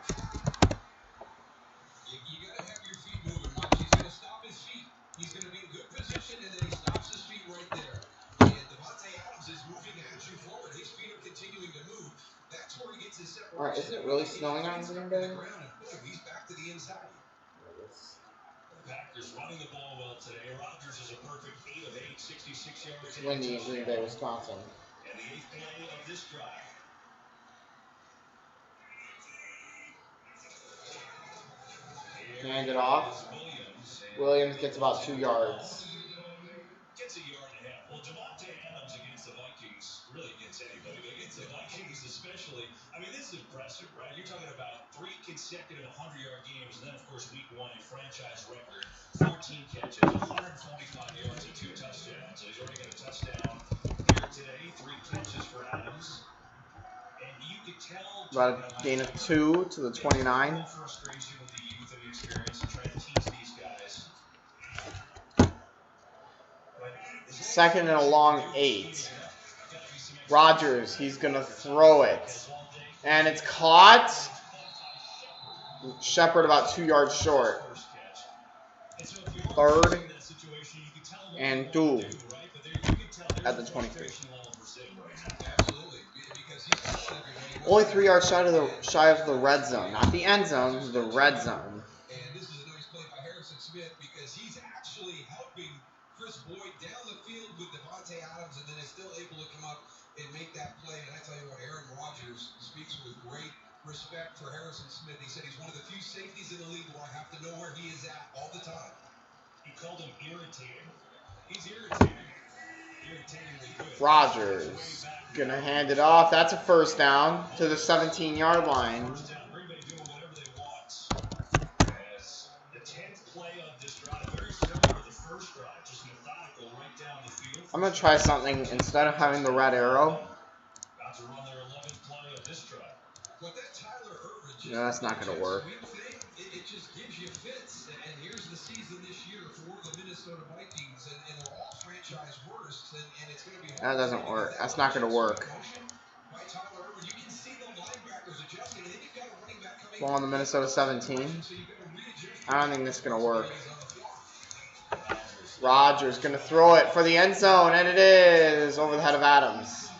[SPEAKER 1] Alright, isn't it really snowing out in Green Bay?
[SPEAKER 2] He's back to the inside.
[SPEAKER 4] Packers running the ball well today. Rodgers Rodgers is a perfect 8 of 8, 66 yards.
[SPEAKER 1] It's windy in Green Bay, Wisconsin.
[SPEAKER 4] And the 8th play of this drive.
[SPEAKER 1] Hand it off. Williams gets about 2 yards.
[SPEAKER 4] Gets a yard and a half. Well, Devontae Adams against the Vikings, really against anybody, but against the Vikings especially, I mean, this is impressive, right? You're talking about 3 consecutive 100-yard games, and then, of course, week 1, a franchise record, 14 catches, 145 yards, and 2 touchdowns. So he's already got a touchdown here today, 3 catches for Adams. And you could tell
[SPEAKER 1] About a gain of 2 to the 29.
[SPEAKER 4] Frustration with the youth and the experience and trying to teach these guys.
[SPEAKER 1] Second and a long 8. Rodgers, he's going to throw it. And it's caught. Shepard about 2 yards short. 3rd and 2 at the 23. Only 3 yards shy of the red zone. Not the end zone, the red zone.
[SPEAKER 2] And this is a nice play by Harrison Smith because he's actually helping Chris Boyd down the field with Devontae Adams and then is still able to come up and make that play. And I tell you what, Aaron Rodgers speaks with great respect for Harrison Smith. He said he's one of the few safeties in the league where I have to know where he is at all the time.
[SPEAKER 4] He called him irritating. He's irritating.
[SPEAKER 1] Rodgers gonna hand it off. That's a first down to the 17-yard line. I'm gonna try something instead of having the red arrow. No, that's not gonna work.
[SPEAKER 2] It just gives you fits, and here's the season this year for the Minnesota Vikings, and they're all franchise worst, and it's going to be
[SPEAKER 1] that doesn't work. That's not gonna work. Ball on the Minnesota 17. I don't think this is gonna work. Rodgers gonna throw it for the end zone, and it is over the head of Adams.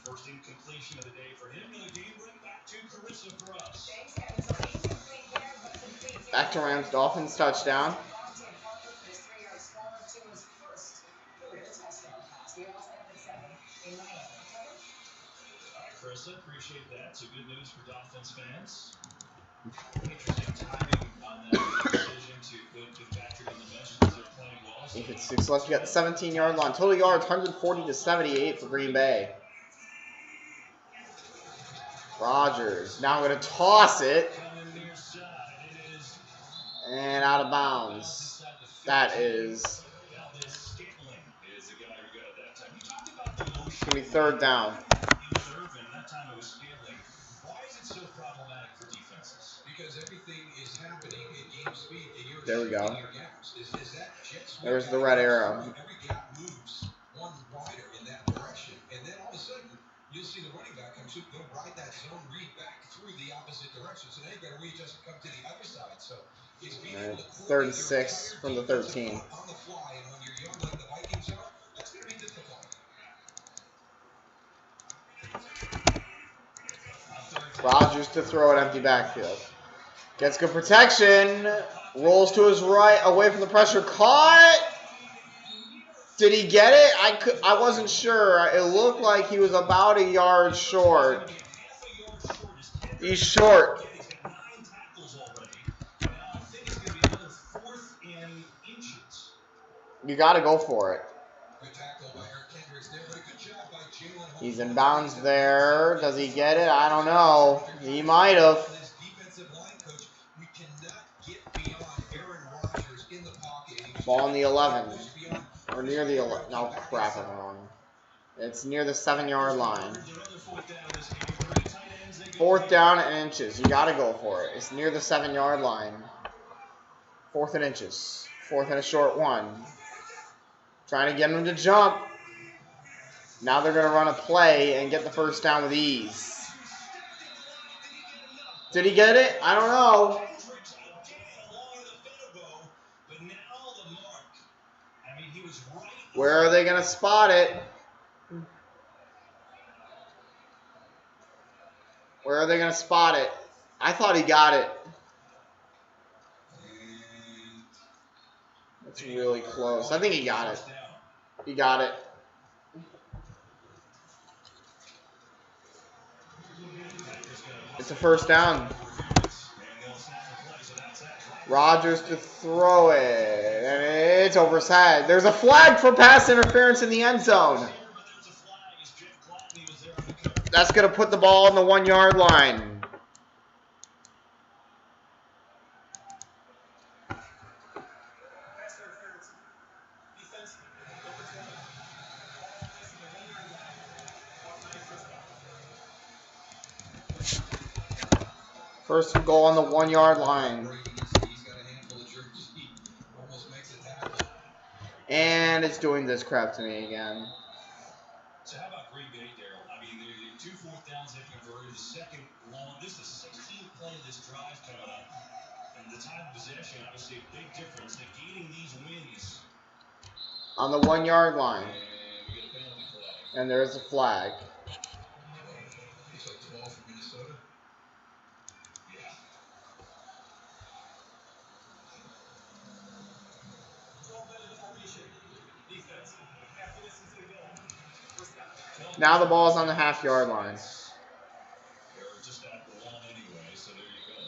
[SPEAKER 4] First incompletion of the day for him. And the game right back to Carissa for us.
[SPEAKER 1] Back to Rams Dolphins touchdown.
[SPEAKER 4] All right, Carissa, appreciate that. So good news for Dolphins fans. Interesting timing on that decision to put Fitzpatrick on the bench because they're playing well.
[SPEAKER 1] 8:56 left. You got the 17-yard line. Total yards 140 to 78 for Green Bay. Rodgers now going to toss it. And out of bounds. That is going to be 3rd down.
[SPEAKER 2] Because everything is happening at game speed.
[SPEAKER 1] There we go. There's the red arrow.
[SPEAKER 2] Every gap moves one wider in that direction. And then all of a sudden, you'll see the running back come through. They'll ride that zone read back through the opposite direction. So now you've got to readjust and come to the other side. So it's being able to
[SPEAKER 1] 3rd and 6 from the 13.
[SPEAKER 2] on the fly. And when you're young like the Vikings are, that's going to be difficult.
[SPEAKER 1] Rodgers to throw an empty backfield. Gets good protection. Rolls to his right, away from the pressure. Caught. Did he get it? I wasn't sure. It looked like he was about a yard short. He's short. You got to go for it. He's in bounds there. Does he get it? I don't know. He might have. Ball on the 11. Or near the 11. No, crap, I'm wrong. It's near the 7-yard line. 4th down and inches. You got to go for it. It's near the 7-yard line. 4th and inches. 4th and a short 1. Trying to get him to jump. Now they're going to run a play and get the first down with ease. Did he get it? I don't know. Where are they going to spot it? Where are they going to spot it? I thought he got it. That's really close. I think he got it. He got it. It's a first down. Rodgers to throw it, and it's over his head. There's a flag for pass interference in the end zone. That's going to put the ball on the 1 yard line. First goal on the 1 yard line. And it's doing this crap to me again.
[SPEAKER 4] So how about Green Bay, Daryl? I mean, the 2 4th downs they've converted. The second long. This is the 16th play of this drive coming up. And the time of possession, obviously, a big difference. Negating these wins.
[SPEAKER 1] On the 1 yard line.
[SPEAKER 4] And we get a penalty flag.
[SPEAKER 1] And there's a flag.
[SPEAKER 2] Looks like the ball from Minnesota.
[SPEAKER 4] Yeah.
[SPEAKER 1] Now the ball's on the half yard line.
[SPEAKER 4] They're just at the one anyway, so there you go.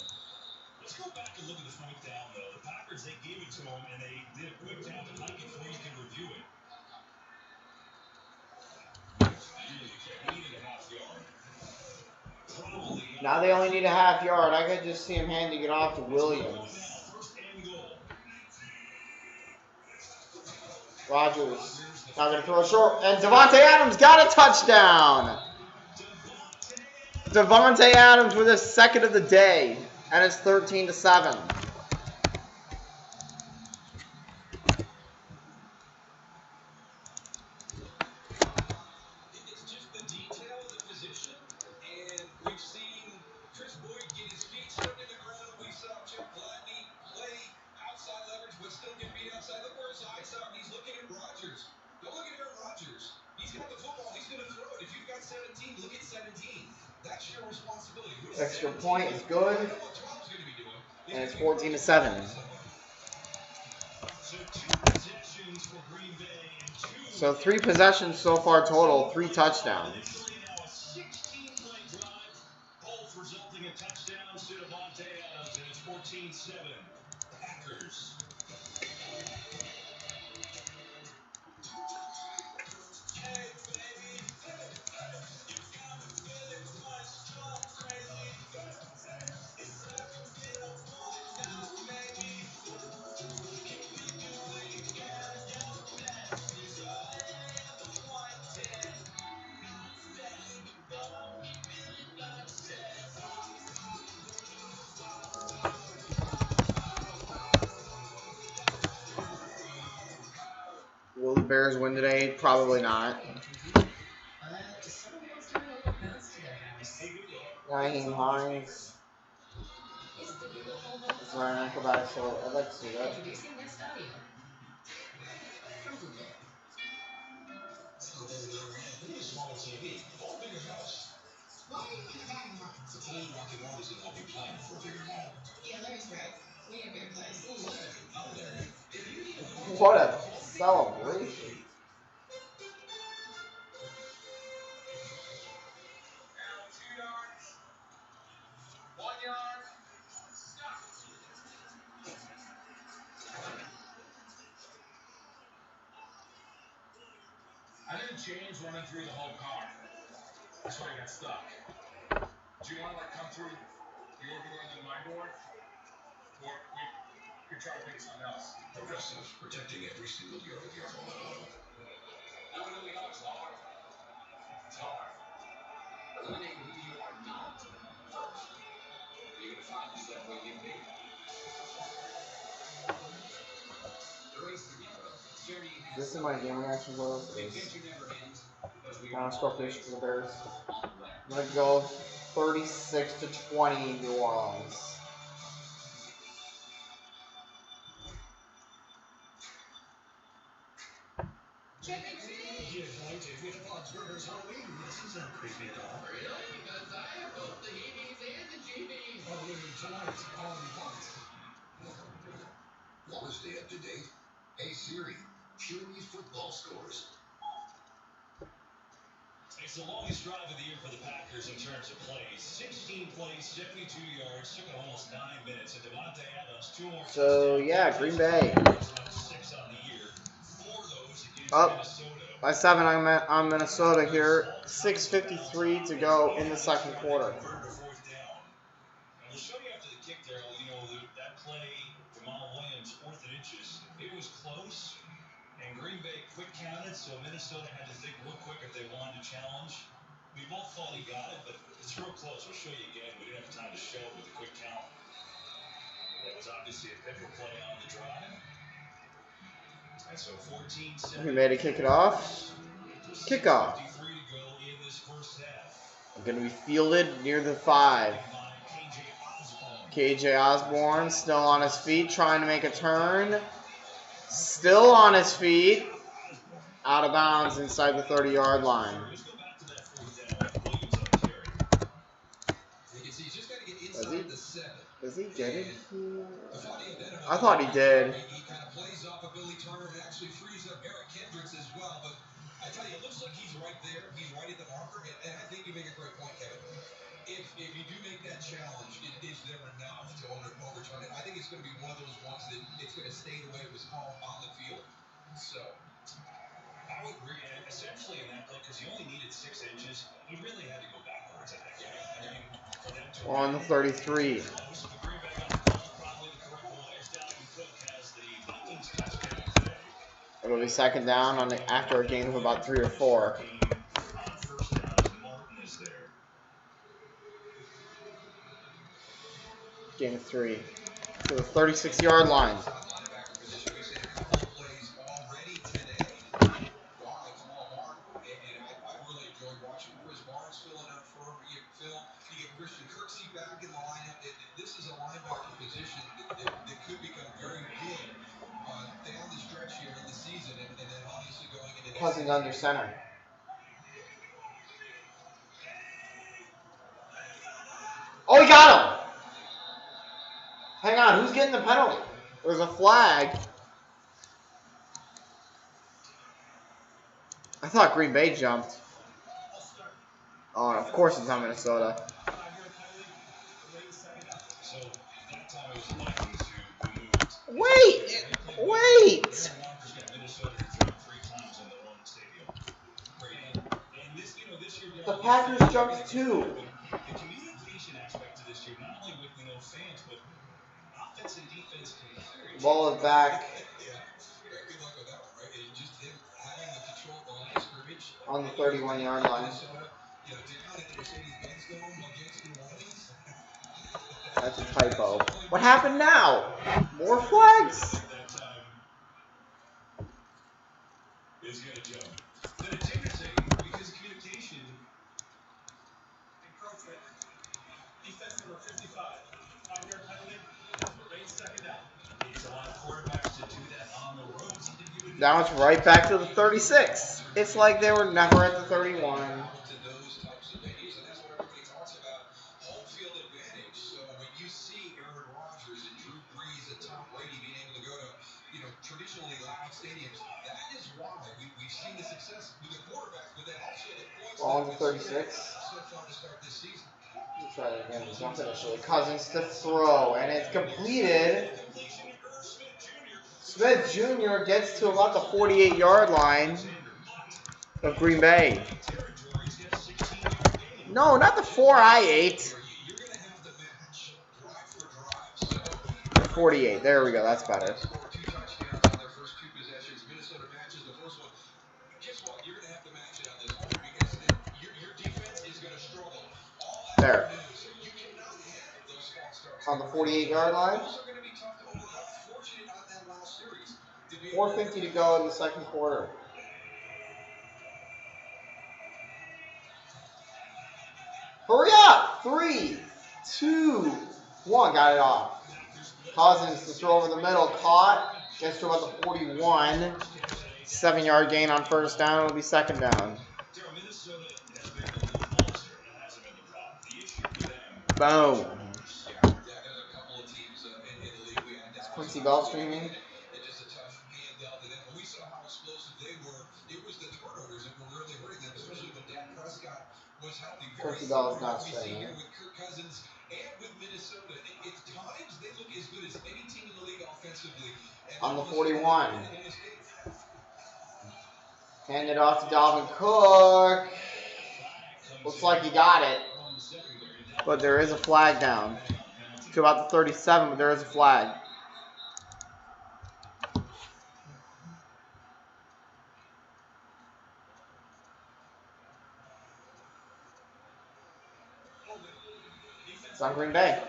[SPEAKER 4] Let's go back and look at the 4th down, though. The Packers, they gave it to them, and they did a quick down to Mike before you can review it. They needed a half yard. Probably.
[SPEAKER 1] Now they only need a half yard. I could just see him handing it off to Williams.
[SPEAKER 4] First and goal.
[SPEAKER 1] Rodgers now going to throw short. And Devontae Adams got a touchdown. Devontae Adams with his second of the day. And it's 13-7.
[SPEAKER 2] It's just the detail of the position, and we've seen Chris Boyd get his feet stuck in the ground. We saw Jeff Gladney play outside leverage, but still get beat outside. Look where his eyes are. He's looking at Rodgers. Don't look at Aaron Rodgers. He's got the football. He's going to throw it. If you've got 17, look at 17. That's your responsibility.
[SPEAKER 1] Extra point is good. And it's 14-7.
[SPEAKER 4] So 2 possessions for Green Bay and 2.
[SPEAKER 1] So 3 possessions so far total, 3 touchdowns.
[SPEAKER 4] Initially now a 16-play drive, both resulting in touchdowns to Devontae Adams, and it's 14-7. Packers.
[SPEAKER 1] Will the Bears win today? Probably not. Raheem Hines. It's Ryan acrobatic, so I'd like to see that.
[SPEAKER 3] Introducing next audio. From Google.
[SPEAKER 4] Small TV, or bigger house.
[SPEAKER 3] Why are you in the back of
[SPEAKER 4] So today, Rocky Mountain is going to help you plan for a bigger home.
[SPEAKER 3] Yeah, Larry's right. We need a bigger place.
[SPEAKER 4] Out there, if you need a
[SPEAKER 1] What a celebration.
[SPEAKER 2] Now 2 yards, 1 yard, stop.
[SPEAKER 4] I didn't change running through the whole car. That's why I got stuck. Do you want to come through your door and then my door? Or we could try to pick something else.
[SPEAKER 2] Progressive, protecting every single year of your home.
[SPEAKER 4] I don't really know. It's hard. It's hard. Eliminate who you are not first. You're going to find yourself where you be. The race to Nero.
[SPEAKER 1] This is my game reaction goals. Final score prediction for the Bears. I'm going to go 36-20 New Orleans.
[SPEAKER 6] Delighted with Bob's Burgers Halloween. This isn't creepy at all.
[SPEAKER 5] Really? Because I have both the heebies and the jeebies.
[SPEAKER 6] Only tonight on what?
[SPEAKER 2] Want to stay up to date? Hey Siri, show me football scores.
[SPEAKER 4] It's the longest drive of the year for the Packers in terms of plays. 16 plays, 72 yards, took almost 9 minutes. And Devontae Adams, 2 more.
[SPEAKER 1] So, yeah, Green Bay.
[SPEAKER 4] 6 on the year. 4 of those against
[SPEAKER 1] Up
[SPEAKER 4] Minnesota.
[SPEAKER 1] by 7 on Minnesota here. 6:53 to go in the second quarter.
[SPEAKER 4] We'll show you after the kick there, you know, that play, Jamal Williams, 4th and inches, it was close, and Green Bay quick counted, so Minnesota had to think real quick if they wanted to challenge. We both thought he got it, but it's real close. We'll show you again. We didn't have time to show it with the quick count. That was obviously a pivotal play on the drive. And so 14-7.
[SPEAKER 1] We made it kick it off. Kickoff.
[SPEAKER 4] 53 to go in this first half.
[SPEAKER 1] Going to be fielded near the 5. KJ Osborne still on his feet, trying to make a turn. Still on his feet. Out of bounds inside the 30-yard line. Does he get it? I thought he did.
[SPEAKER 2] He kind of plays off of Billy Turner and actually frees up Eric Kendricks as well. But I tell you, it looks like he's right there. He's right at the marker. And I think you make a great point, Kevin. If you do make that challenge, is there enough to overturn it? I think it's going to be one of those ones that it's going to stay the way it was called on the field. So
[SPEAKER 4] I would agree. Essentially in that play, because he only needed 6 inches, he really had to go backwards in that game. I mean, for them to
[SPEAKER 1] On the 33.
[SPEAKER 4] close, the Green Bay got the ball, probably the correct way. Dalvin Cook has the Vikings touchdown today.
[SPEAKER 1] It'll be second down after a gain of about 3 or 4.
[SPEAKER 4] On first down, Martin is there.
[SPEAKER 1] Gain of 3 to the 36-yard line.
[SPEAKER 2] linebacker position, we've seen a couple of plays already today. Gone like Jamal Martin, and I really enjoyed watching Chris Barnes filling out for Phil. You get Christian Kirksey back in the lineup. This is a linebacker position that could become very good down the stretch here in the season, and then obviously going into
[SPEAKER 1] Cousins under center. Oh, he got him! Hang on, who's getting the penalty? There's a flag. I thought Green Bay jumped. Oh, of course it's on Minnesota.
[SPEAKER 4] So that time it was the Vikings who moved.
[SPEAKER 1] Wait! Wait!
[SPEAKER 4] Walker's got Minnesota to jump 3 times in their own stadium. And this, you know, this year
[SPEAKER 1] The Packers jumped too.
[SPEAKER 4] the communication aspect of this year, not only with fans, but offense and defense can
[SPEAKER 1] Ball is back
[SPEAKER 2] yeah, good luck with that one, right? And just him having the control of the line of scrimmage.
[SPEAKER 1] on the 31-yard line.
[SPEAKER 2] Minnesota, you know, down at the Mercedes-Benz Dome against New Orleans.
[SPEAKER 1] That's a typo. What happened now? More flags?
[SPEAKER 4] that time is going to jump. Then it's interesting because communication.
[SPEAKER 6] Encroachment. Defense number 55. 5-yard penalty. Remains second down.
[SPEAKER 4] It's a lot of quarterbacks to do that on the road. Something you would
[SPEAKER 1] Now it's right back to the 36. It's like they were never at the 31.
[SPEAKER 2] To those types of venues, and that's what everybody talks about, home field advantage. So when you see Aaron Rodgers and Drew Brees and Tom Brady being able to go to, you know, traditionally loud stadiums, that is why we've seen the success with the quarterbacks, but then also the points.
[SPEAKER 1] Ball on
[SPEAKER 2] that
[SPEAKER 1] the
[SPEAKER 2] we've seen
[SPEAKER 1] 36.
[SPEAKER 2] so far to start this season.
[SPEAKER 1] Let's try that again. Jump initially. Cousins to throw, and it's completed. Smith Jr. gets to about the 48-yard line of Green Bay. No, not the 4 I ate.
[SPEAKER 2] You're going to have to match drive for drive. So
[SPEAKER 1] The 48. There we go. That's better.
[SPEAKER 2] scored 2 touchdowns on their first 2 possessions. Minnesota matches the first one. Guess what? You're going to have to match it on this one because your defense is going to struggle all
[SPEAKER 1] There.
[SPEAKER 2] afternoon. So you cannot have those false starts.
[SPEAKER 1] On the 48-yard line.
[SPEAKER 2] Those are going to be tough to overcome. Fortunate on that last series.
[SPEAKER 1] 4:50 to go in the second quarter. Hurry up! 3, 2, 1. Got it off. Cousins to throw over the middle. Caught. Gets to about the 41. 7-yard gain on first down will be second down.
[SPEAKER 4] Minnesota has been the little balls here, and that hasn't been the problem. The issue with them.
[SPEAKER 1] Boom.
[SPEAKER 2] There's a couple of teams in the league. We had Dallas.
[SPEAKER 1] Quincy Bell streaming.
[SPEAKER 2] And just a tough hand dealt to them. When we saw how explosive they were, it was the turnovers that were really hurting them, especially when Dak Prescott was healthy.
[SPEAKER 1] Quincy Bell is not streaming.
[SPEAKER 2] With Kirk Cousins and with Minnesota, at times they look as good as any team in the league offensively.
[SPEAKER 1] On the 41. Hand it off to Dalvin Cook. Looks like he got it. But there is a flag down. To about the 37, but there is a flag. It's on Green Bay.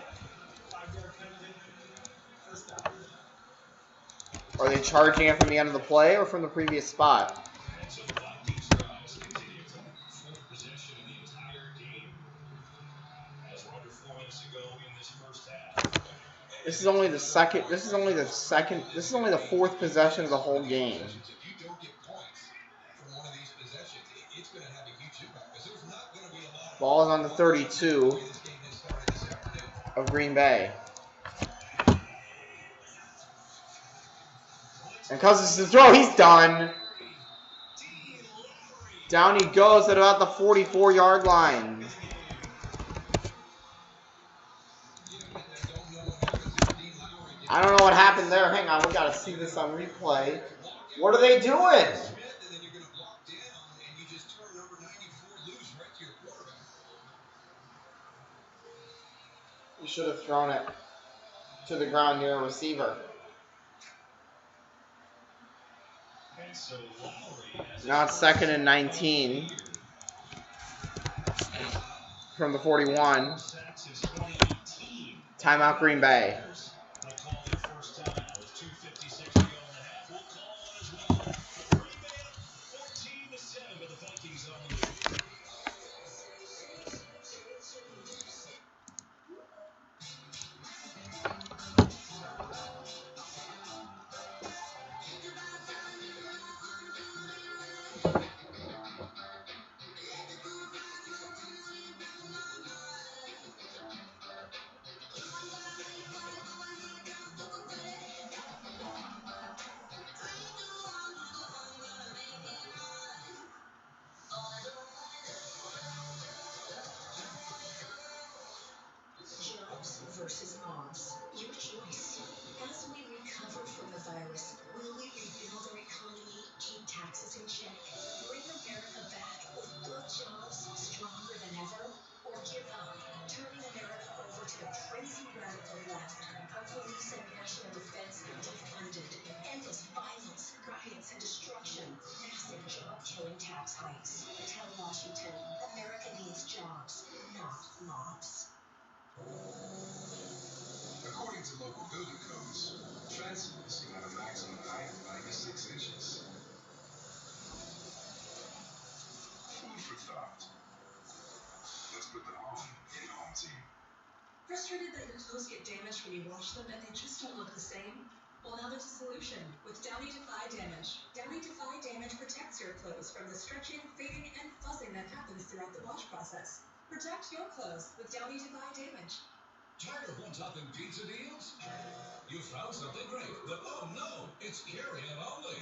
[SPEAKER 1] Are they charging it from the end of the play or from the previous spot?
[SPEAKER 4] And so the Vikings drives continue. Fourth possession of the entire game. As we're under 4 minutes to go in this first half.
[SPEAKER 1] This is only the second. This is only the fourth possession of the whole game.
[SPEAKER 2] If you don't get points from one of these possessions, it's going to have a huge impact because there's not going to be a lot of
[SPEAKER 1] Ball is on the 32
[SPEAKER 2] this game has started this afternoon.
[SPEAKER 1] of Green Bay. And Cousins to throw, he's done. Down he goes at about the 44-yard line. I don't know what happened there. Hang on, we got to see this on replay. What are they doing? You should have thrown it to the ground near a receiver. Now it's 2nd and 19 from the 41. Timeout Green Bay.
[SPEAKER 3] Versus moms. Your choice. As we recover from the virus, will we rebuild our economy, keep taxes in check, bring America back with good jobs, stronger than ever, or give up, turning America over to the crazy radical left, a police and national defense defunded, endless violence, riots and destruction, massive job-killing tax hikes. Tell Washington, America needs jobs, not mobs.
[SPEAKER 2] According to local building codes, fences can have a maximum height of 96 inches. Food for thought. Let's put the home in home team.
[SPEAKER 3] Frustrated that your clothes get damaged when you wash them and they just don't look the same? Well, now there's a solution with Downy Defy Damage. Downy Defy Damage protects your clothes from the stretching, fading, and fuzzing that happens throughout the wash process. Protect your clothes with Downy Defy Damage.
[SPEAKER 4] Tired of one-topping pizza deals? You found something great, but oh no, it's carry-in only.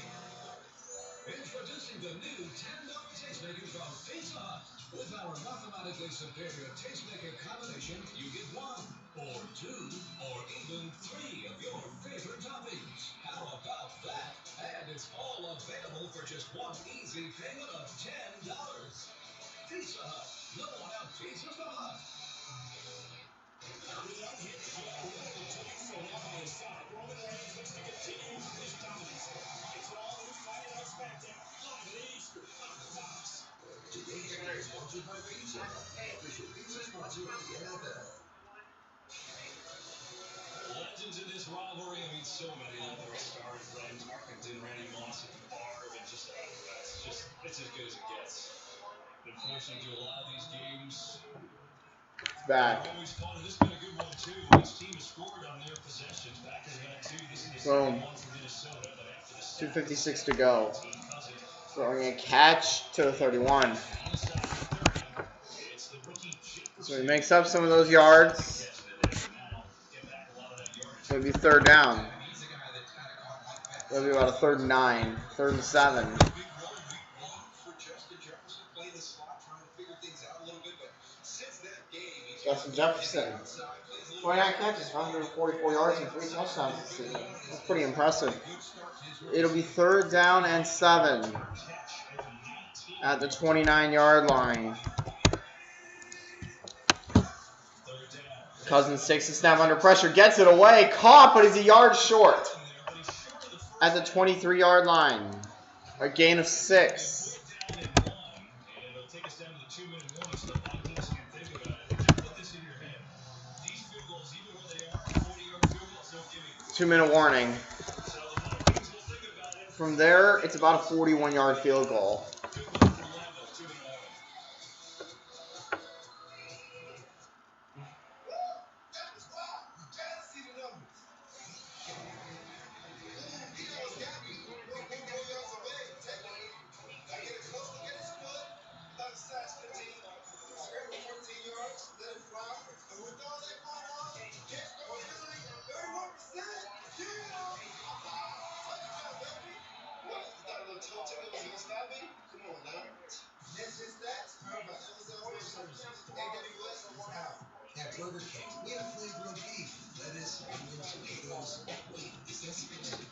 [SPEAKER 4] Introducing the new $10 tastemaker from Pizza Hut. With our mathematically superior tastemaker combination, you get 1, or 2, or even 3 of your favorite toppings. How about that? And it's all available for just one easy payment of $10. Pizza Hut. No one else pizzas the Hut.
[SPEAKER 2] Today's game is sponsored by Pizza Hut, official pizza sponsor of the NFL.
[SPEAKER 4] Legends in this rivalry. I mean, so many of them started. Ryan Tarkenton, Randy Moss, and Favre, and just it's as good as it gets. Unfortunately, to a lot of these games,
[SPEAKER 1] It's back.
[SPEAKER 4] always fun. This has been a good one too. Each team has scored on their possessions. Packers got 2. This is the
[SPEAKER 1] Boom.
[SPEAKER 4] second one for Minnesota, but after the
[SPEAKER 1] 2:56 to go. Throwing a catch to the 31. So he makes up some of those yards. So it'll be third down. It'll be about a 3rd and 9, 3rd and 7. Justin Jefferson, 29 catches, 144 yards, and 3 touchdowns this season. That's pretty impressive. It'll be 3rd down and 7 at the 29-yard line. Cousins takes the snap under pressure, gets it away, caught, but he's a yard short at the 23-yard line. A gain of 6. 2-minute warning. From there, it's about a 41-yard field goal.
[SPEAKER 2] At Burger King, we have flavor of beef, lettuce, onions, tomatoes. Wait, is that spaghetti?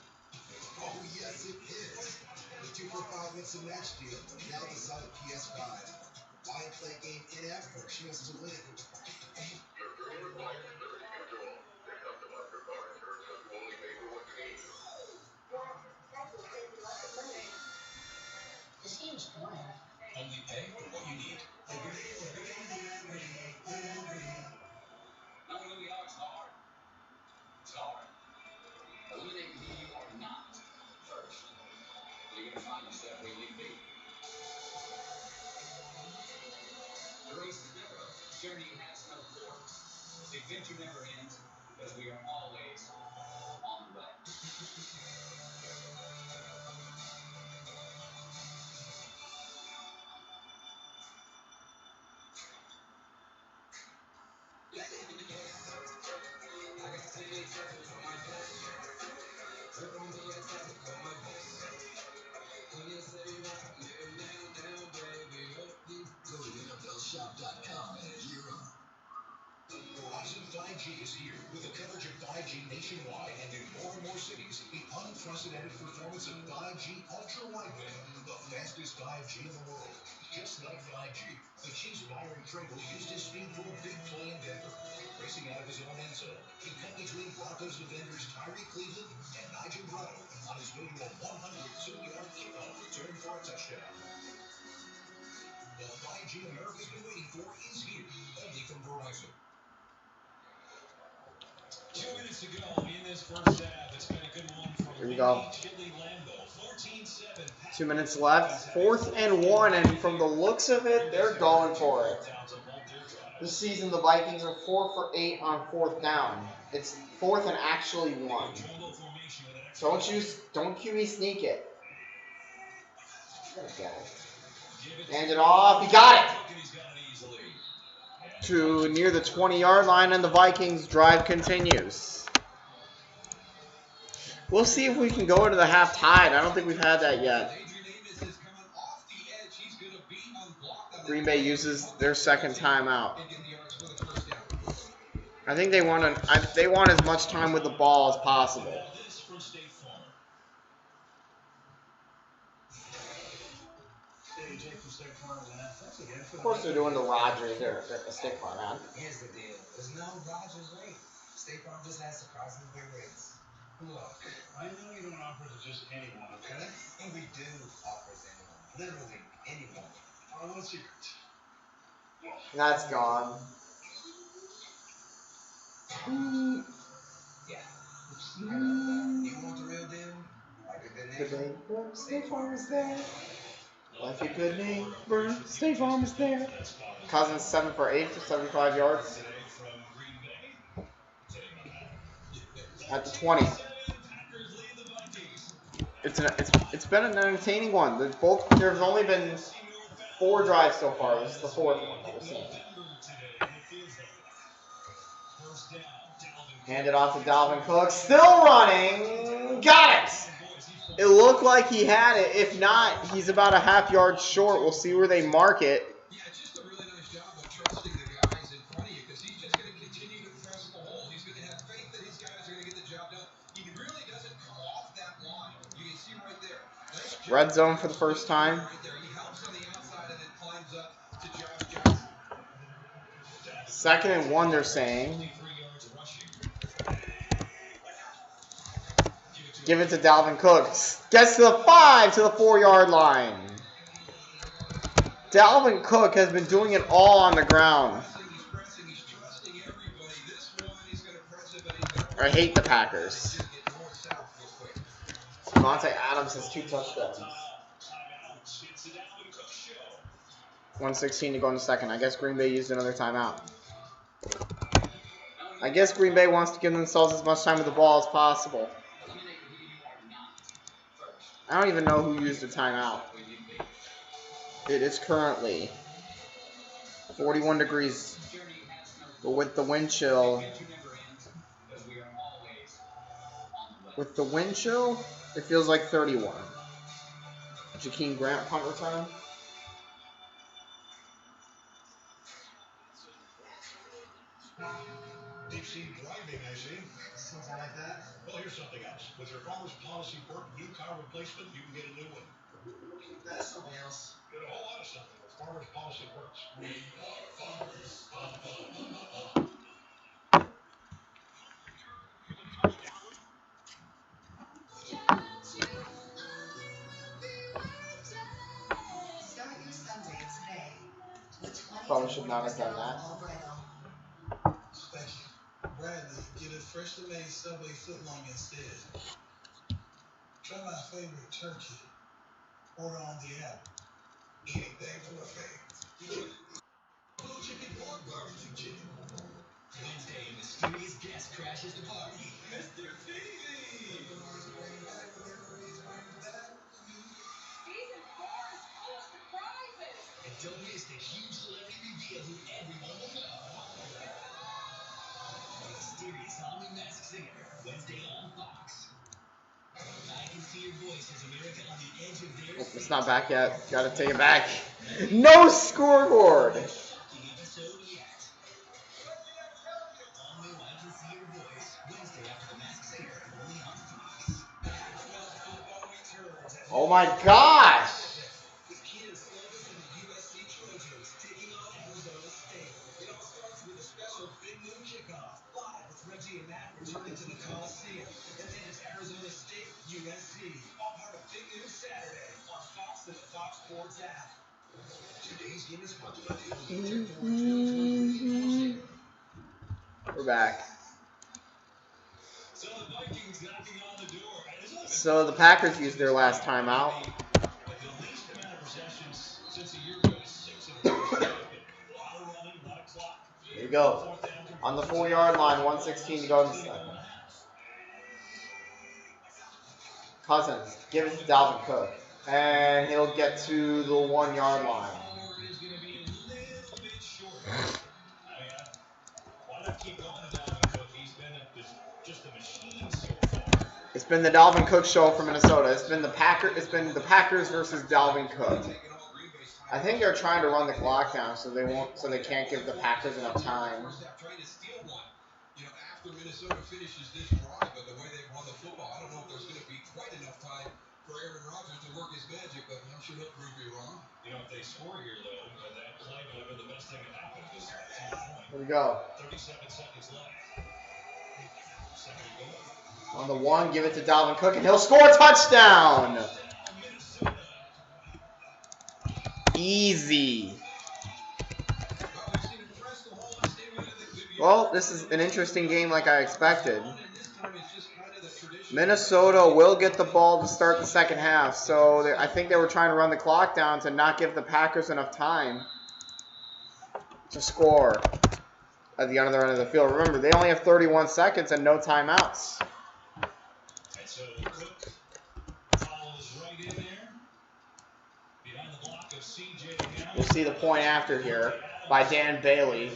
[SPEAKER 2] Oh, yes, it is. The 2 for $5 Mix and Match deal. Now decide PS5. Buy and play game in-app for a chance to win.
[SPEAKER 3] The seems bland.
[SPEAKER 4] Only pay for what you need.
[SPEAKER 5] Knowing who we are is hard. It's hard. Eliminating who you are not first. You're going to find yourself where you need to be. The race is never over. The journey has no course. The adventure never ends because we are always on the way.
[SPEAKER 2] Go to NFLshop.com and gear up. Verizon 5G is here with the coverage of 5G nationwide and in more and more cities. The unprecedented performance of 5G ultra wideband, the fastest 5G in the world. Just like 5G, the Chiefs' Byron Pringle used his speed for a big play in Denver. Racing out of his own end zone, he cut between Broncos defenders Tyree Cleveland and Nigel Braddock on his way to a 102-yard kickoff return for a touchdown. The 5G America's been waiting for is here, only from Verizon.
[SPEAKER 4] 2 minutes to go in this first half. It's been a good one from
[SPEAKER 1] Here we go.
[SPEAKER 4] Chili Lambeau. 14-7.
[SPEAKER 1] 2 minutes left. 4th and 1, and from the looks of it, they're going for it. This season, the Vikings are 4 for 8 on 4th down. It's 4th and actually 1. Don't QB sneak it. Gotta get it. Hand it off. He got it. To near the 20-yard line, and the Vikings drive continues. We'll see if we can go into the half tied. I don't think we've had that yet. Green Bay uses their second timeout. I think they want as much time with the ball as possible. Of course, they're doing the Rodgers. They're the State Farm, man.
[SPEAKER 6] Here's the deal. There's no Rodgers rate. State Farm just has surprisingly good rates.
[SPEAKER 4] Look, I know you don't offer to just anyone, okay?
[SPEAKER 6] And we do offer to anyone. Literally anyone.
[SPEAKER 4] Oh, let's hear it.
[SPEAKER 1] That's gone.
[SPEAKER 6] Yeah. I know that. You want the real deal? Like a good neighbor?
[SPEAKER 1] State Farm is there. Like a good neighbor, State Farm is there. Cousins 7 for 8 for 75 yards. At the 20. It's been an entertaining one. There's only been 4 drives so far. This is the 4th one that we're seeing. Hand it off to Dalvin Cook. Still running. Got it. It looked like he had it. If not, he's about a half yard short. We'll see where they mark it.
[SPEAKER 2] Yeah, just a really nice job of trusting the guys in front of you because he's just going to continue to press the hole. He's going to have faith that his guys are going to get the job done. He really doesn't come off that line. You can see right there. Nice job.
[SPEAKER 1] Red zone for the first time.
[SPEAKER 2] Right there. He helps on the outside and then climbs up to Josh Johnson.
[SPEAKER 1] 2nd and 1, they're saying. Give it to Dalvin Cook. Gets to the 5 to the 4-yard line. Dalvin Cook has been doing it all on the ground. I hate the Packers. Devontae Adams has 2 touchdowns. 1:16 to go in the second. I guess Green Bay used another timeout. I guess Green Bay wants to give themselves as much time with the ball as possible. I don't even know who used a timeout. It is currently 41 degrees, but with the wind chill, it feels like 31. Jakeem Grant punt return.
[SPEAKER 4] Deep sea driving, I see.
[SPEAKER 6] Something like that.
[SPEAKER 4] Well, here's something else. With your Farmers Policy Perk new car replacement, you can get a new one.
[SPEAKER 6] That's something else.
[SPEAKER 4] Get a whole lot of something with Farmers Policy Perks. We are farmers.
[SPEAKER 3] Start your Sunday today with 20
[SPEAKER 1] Probably should not have done that.
[SPEAKER 6] Thank you. Bradley, get a freshly made Subway footlong instead. Try my favorite turkey. Order on the app. Anything for my favorite. Blue chicken or barbecue chicken.
[SPEAKER 5] Wednesday, a mysterious guest crashes the party.
[SPEAKER 6] Mr. Stevie!
[SPEAKER 7] Season 4 is full of surprises.
[SPEAKER 5] And don't miss the huge celebrity reveal who everyone will know. The mysterious all-new Masked Singer, Wednesday on Fox. I Can See Your Voice has America on the edge of their seat.
[SPEAKER 1] It's not back yet. Gotta take it back. No scoreboard.
[SPEAKER 5] Shocking episode yet. All new I Can See Your Voice, Wednesday after the Masked Singer, only on Fox.
[SPEAKER 1] Oh my gosh.
[SPEAKER 6] With Keenan Slovis and the USC Trojans taking on Arizona State. It all starts with a special Big Noon kickoff. Live with Reggie and Matt returning to the Coliseum. And then it's Arizona State, USC. All part of Big Noon Saturday on Fox and the Fox Sports app. Today's game is sponsored by the
[SPEAKER 1] We're back.
[SPEAKER 4] So the Vikings knocking on the door.
[SPEAKER 1] So the Packers used their last timeout.
[SPEAKER 4] The least amount of possessions since a year ago is 6 of them. A lot of running, a lot of clock.
[SPEAKER 1] Here we go. On the 4-yard line, 1:16 to go in the second. Cousins, give it to Dalvin Cook. And he'll get to the 1-yard line.
[SPEAKER 4] Is going to be a little bit short. Why not keep going to Dalvin Cook? He's been just a machine so far.
[SPEAKER 1] It's been the Dalvin Cook show for Minnesota. It's been the Packers versus Dalvin Cook. I think they're trying to run the clock down so they can't give the Packers enough time.
[SPEAKER 2] Trying to steal one, after Minnesota finishes this drive, but the way they run the football, I don't know if there's going to be quite enough time for Aaron Rodgers to work his magic, but I'm sure he'll prove you wrong.
[SPEAKER 4] If they score here, though, that play would have been the best thing that happened. This point.
[SPEAKER 1] Here we go.
[SPEAKER 4] 37 seconds left. Second and goal.
[SPEAKER 1] On the 1, give it to Dalvin Cook, and he'll score a touchdown. Easy. Well, this is an interesting game like I expected. Minnesota will get the ball to start the second half, so I think they were trying to run the clock down to not give the Packers enough time to score at the other end of the field. Remember, they only have 31 seconds and no timeouts.
[SPEAKER 4] And so Cook
[SPEAKER 1] We'll see the point after here by Dan Bailey.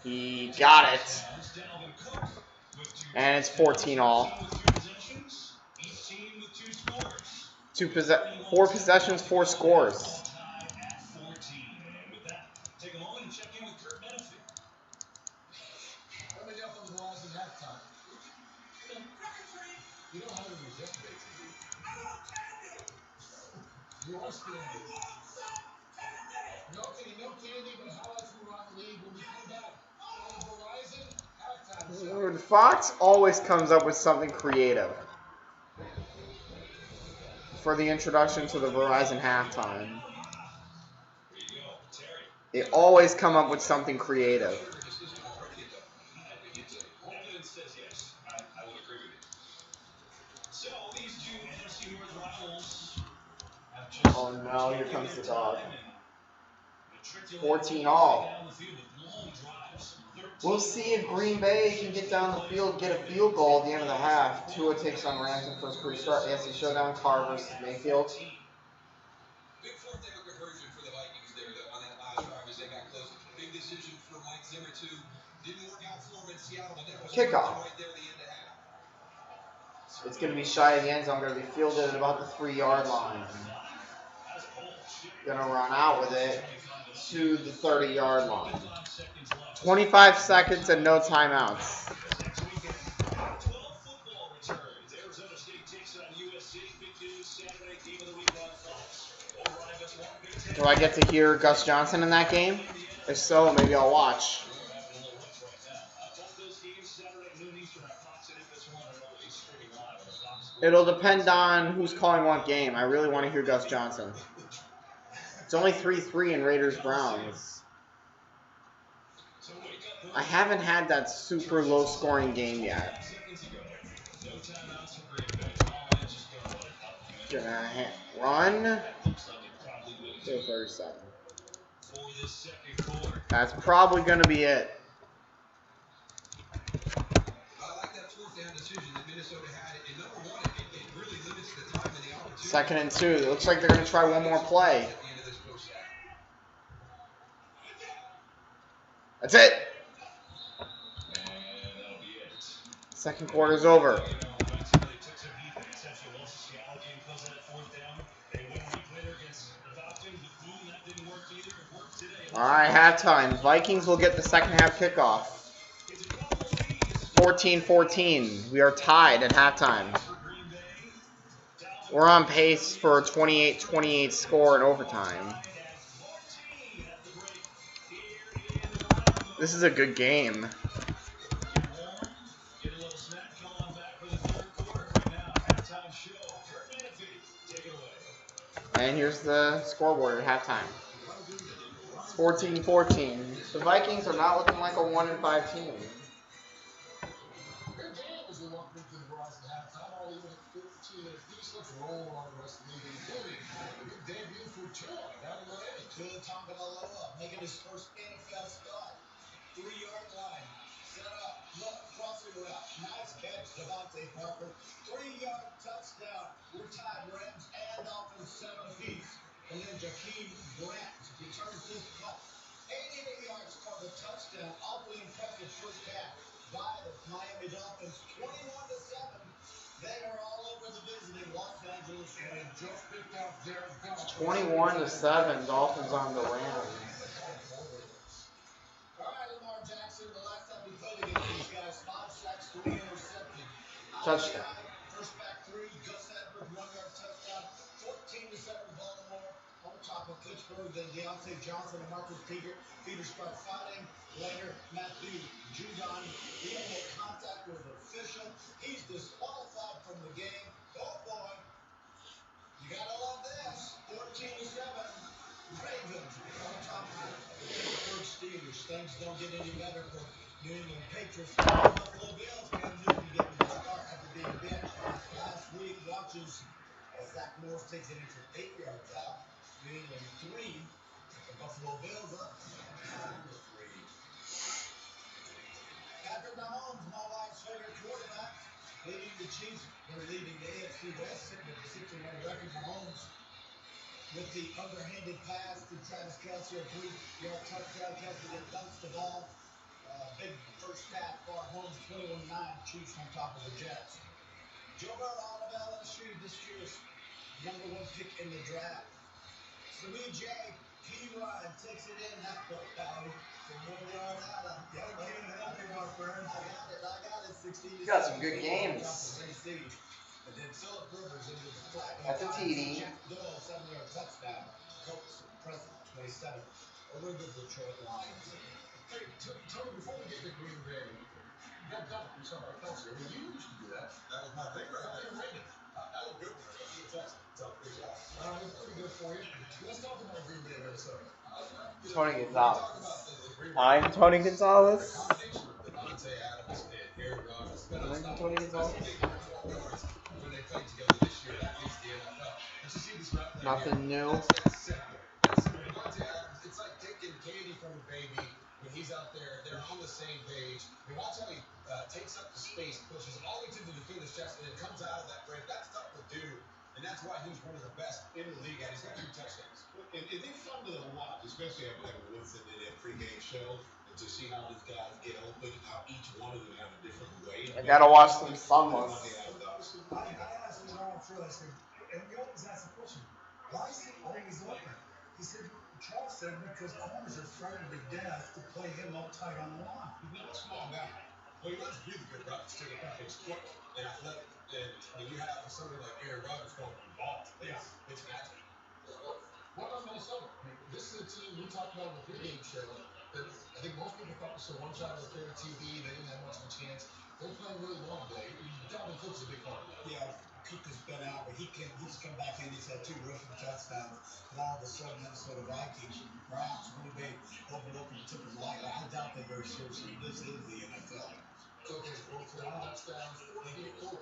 [SPEAKER 1] He got it. And it's 14 all. 4 possessions, 4 scores.
[SPEAKER 4] Take a moment and check in with Kurt Menefee.
[SPEAKER 6] Let me know from the Verizon halftime. You know how to use yesterday, TV. You are standing. No candy, but highlights from around the league when we come back on the Verizon halftime show.
[SPEAKER 1] Fox always comes up with something creative for the introduction to the Verizon halftime. They always come up with something creative.
[SPEAKER 4] Evidence says yes. I would agree with you. So these two NFC North rivals have just
[SPEAKER 1] Oh no, here comes the dog. 14 all. We'll see if Green Bay can get down the field, get a field goal at the end of the half. Tua takes on Rams in first pre-start. AFC Showdown, Carr versus Mayfield.
[SPEAKER 2] Big fourth down conversion for the Vikings there, though, on that last drive as they got close. Big decision for Mike Zimmer, too. Didn't work out for him in Seattle, but that was
[SPEAKER 1] Kickoff.
[SPEAKER 2] right there at the end of half.
[SPEAKER 1] It's going to be shy of the end zone. Going to be fielded at about the 3-yard line. Going to run out with it to the 30-yard line. 25 seconds and no timeouts. Do I get to hear Gus Johnson in that game? If so, maybe I'll watch. It'll depend on who's calling what game. I really want to hear Gus Johnson. It's only 3-3 in Raiders-Browns. I haven't had that super low-scoring game yet. Gonna run. 37. That's probably going to be it. Second and 2. It looks like they're going to try one more play. That's it. Second quarter's over. All right, halftime. Vikings will get the second half kickoff. 14-14. We are tied at halftime. We're on pace for a 28-28 score in overtime. This is a good game. And here's the scoreboard at halftime. It's 14-14. The Vikings are not looking like a 1-5 team.
[SPEAKER 6] Good game as we walk into the Verizon halftime. All even at 14 apiece. Let's roll on the rest of the league, including a good debut for Tua down in Miami.
[SPEAKER 2] Tua Tagovailoa making his first NFL start. 3-yard line. Set up. Look, crossing route. Nice catch, Devontae Parker. 3-yard touchdown. We're tied, Rams and Dolphins 7 apiece. And then Jakeem Grant returns this punt. 88 yards for the touchdown. Awfully impressive first half by the Miami Dolphins. 21-7. They are all over the visiting Los Angeles Rams.
[SPEAKER 6] Just picked out Derek Goff.
[SPEAKER 1] 21-7. Dolphins on the Rams.
[SPEAKER 2] All right, Lamar Jackson, the last time we played against these guys, 5 sacks, 3 interceptions.
[SPEAKER 1] Touchdown.
[SPEAKER 2] First back 3, Gus Edwards, 1-yard touchdown. 14-7 Baltimore. On top of Pittsburgh, then Deontay Johnson and Marcus Peters start fighting. Later, Matt B. Judon, the only contact was official. He's disqualified from the game. Oh boy, you gotta love this. 14-7. Ravens on top of the Pittsburgh Steelers. Things don't get any better for New England Patriots. Buffalo Bills, Cam Newton getting the start after being benched last week. Watches as Zach Morris takes it in from 8 yards out. New England 3. The Buffalo Bills up 7-3. Patrick Mahomes, my wife's favorite quarterback. leading the Chiefs. They're leading the AFC West, sitting at the 6-1 record. Mahomes with the underhanded pass to Travis Kelce, a 3-yard touchdown. Kelce then dumps the ball. Big first half for Mahomes, 21-9. Chiefs on top of the Jets. Joe Burrow out of LSU, this year's #1 pick in the draft. Sammy J. P. Ryan takes it in. That from 1 yard out. Can't help you, my friend. I got it. 16 to 17.
[SPEAKER 1] Got some good games.
[SPEAKER 2] And then Philip Rivers into the flat.
[SPEAKER 1] That's a TD.
[SPEAKER 2] Jack Doyle, 7-yard touchdown. Colts present 27 over the Detroit Lions.
[SPEAKER 6] Hey, Tony, before we get to Green Bay, that double, you saw about Kelsey. I mean, you used to do that.
[SPEAKER 2] That was my favorite.
[SPEAKER 6] How you rate it?
[SPEAKER 2] That was good. Good job.
[SPEAKER 6] It's pretty good for you. Let's talk about Green Bay, Minnesota.
[SPEAKER 1] Tony Gonzalez. I'm Tony Gonzalez.
[SPEAKER 2] Devontae Adams and Aaron Rodgers.
[SPEAKER 1] I'm Tony Gonzalez.
[SPEAKER 2] When they played together this year, that leads the NFL. Did you see this route there?
[SPEAKER 1] Nothing new.
[SPEAKER 2] That's simple. Devontae Adams, it's like taking candy from a baby when he's out there. They're on the same page. And watch how he takes up the space, pushes all the way to the defender's chest, and then comes out of that break. That's tough to do. And that's why he's one of the best in the league. And he's got 2 touchdowns.
[SPEAKER 6] And they fun to watch, especially after Winston in that pregame show, and to see how these guys get open, how each one of them have a different way.
[SPEAKER 1] I gotta watch some Sunless.
[SPEAKER 2] I asked him around for this, and we always ask the question, why is he always open? He said, Charles said, because corners are frightened to death to play him all tight on the line.
[SPEAKER 6] He's not a small guy. Well, he runs really good routes too. He's quick and athletic. And when you have somebody like Aaron Rodgers going from ball, it's magic. What about Minnesota? I mean, this is a team we talked about in the pregame show that I think most people thought was so one-sided with their TV. They didn't have much of a chance. They're playing really well today. Dalvin Cook's a big part of that.
[SPEAKER 2] Yeah, Cook has been out, but he's come back in. He's had 2 rushing touchdowns. And all of a sudden, Minnesota Vikings, perhaps Green Bay overlooking took his life. I doubt they very seriously. This is the NFL.
[SPEAKER 6] Cook has 4 touchdowns, 14.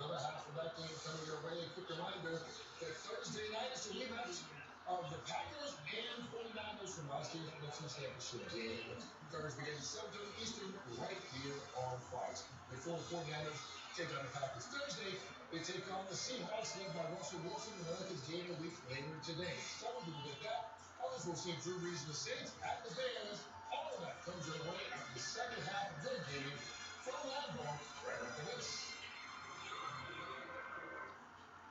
[SPEAKER 6] Another half of that game coming your way. A quick reminder that Thursday night is the rematch of the Packers and 49ers from last year's NFC Championship game. Thursday at 7:30 Eastern, right here on Fox. Before the 49ers take on the Packers Thursday, they take on the Seahawks led by Russell Wilson. America's game a week later today. Some people get that. Others will see Drew Brees and the Saints at the Bears. All of that comes your way in the second half of their game from Lambeau right after this.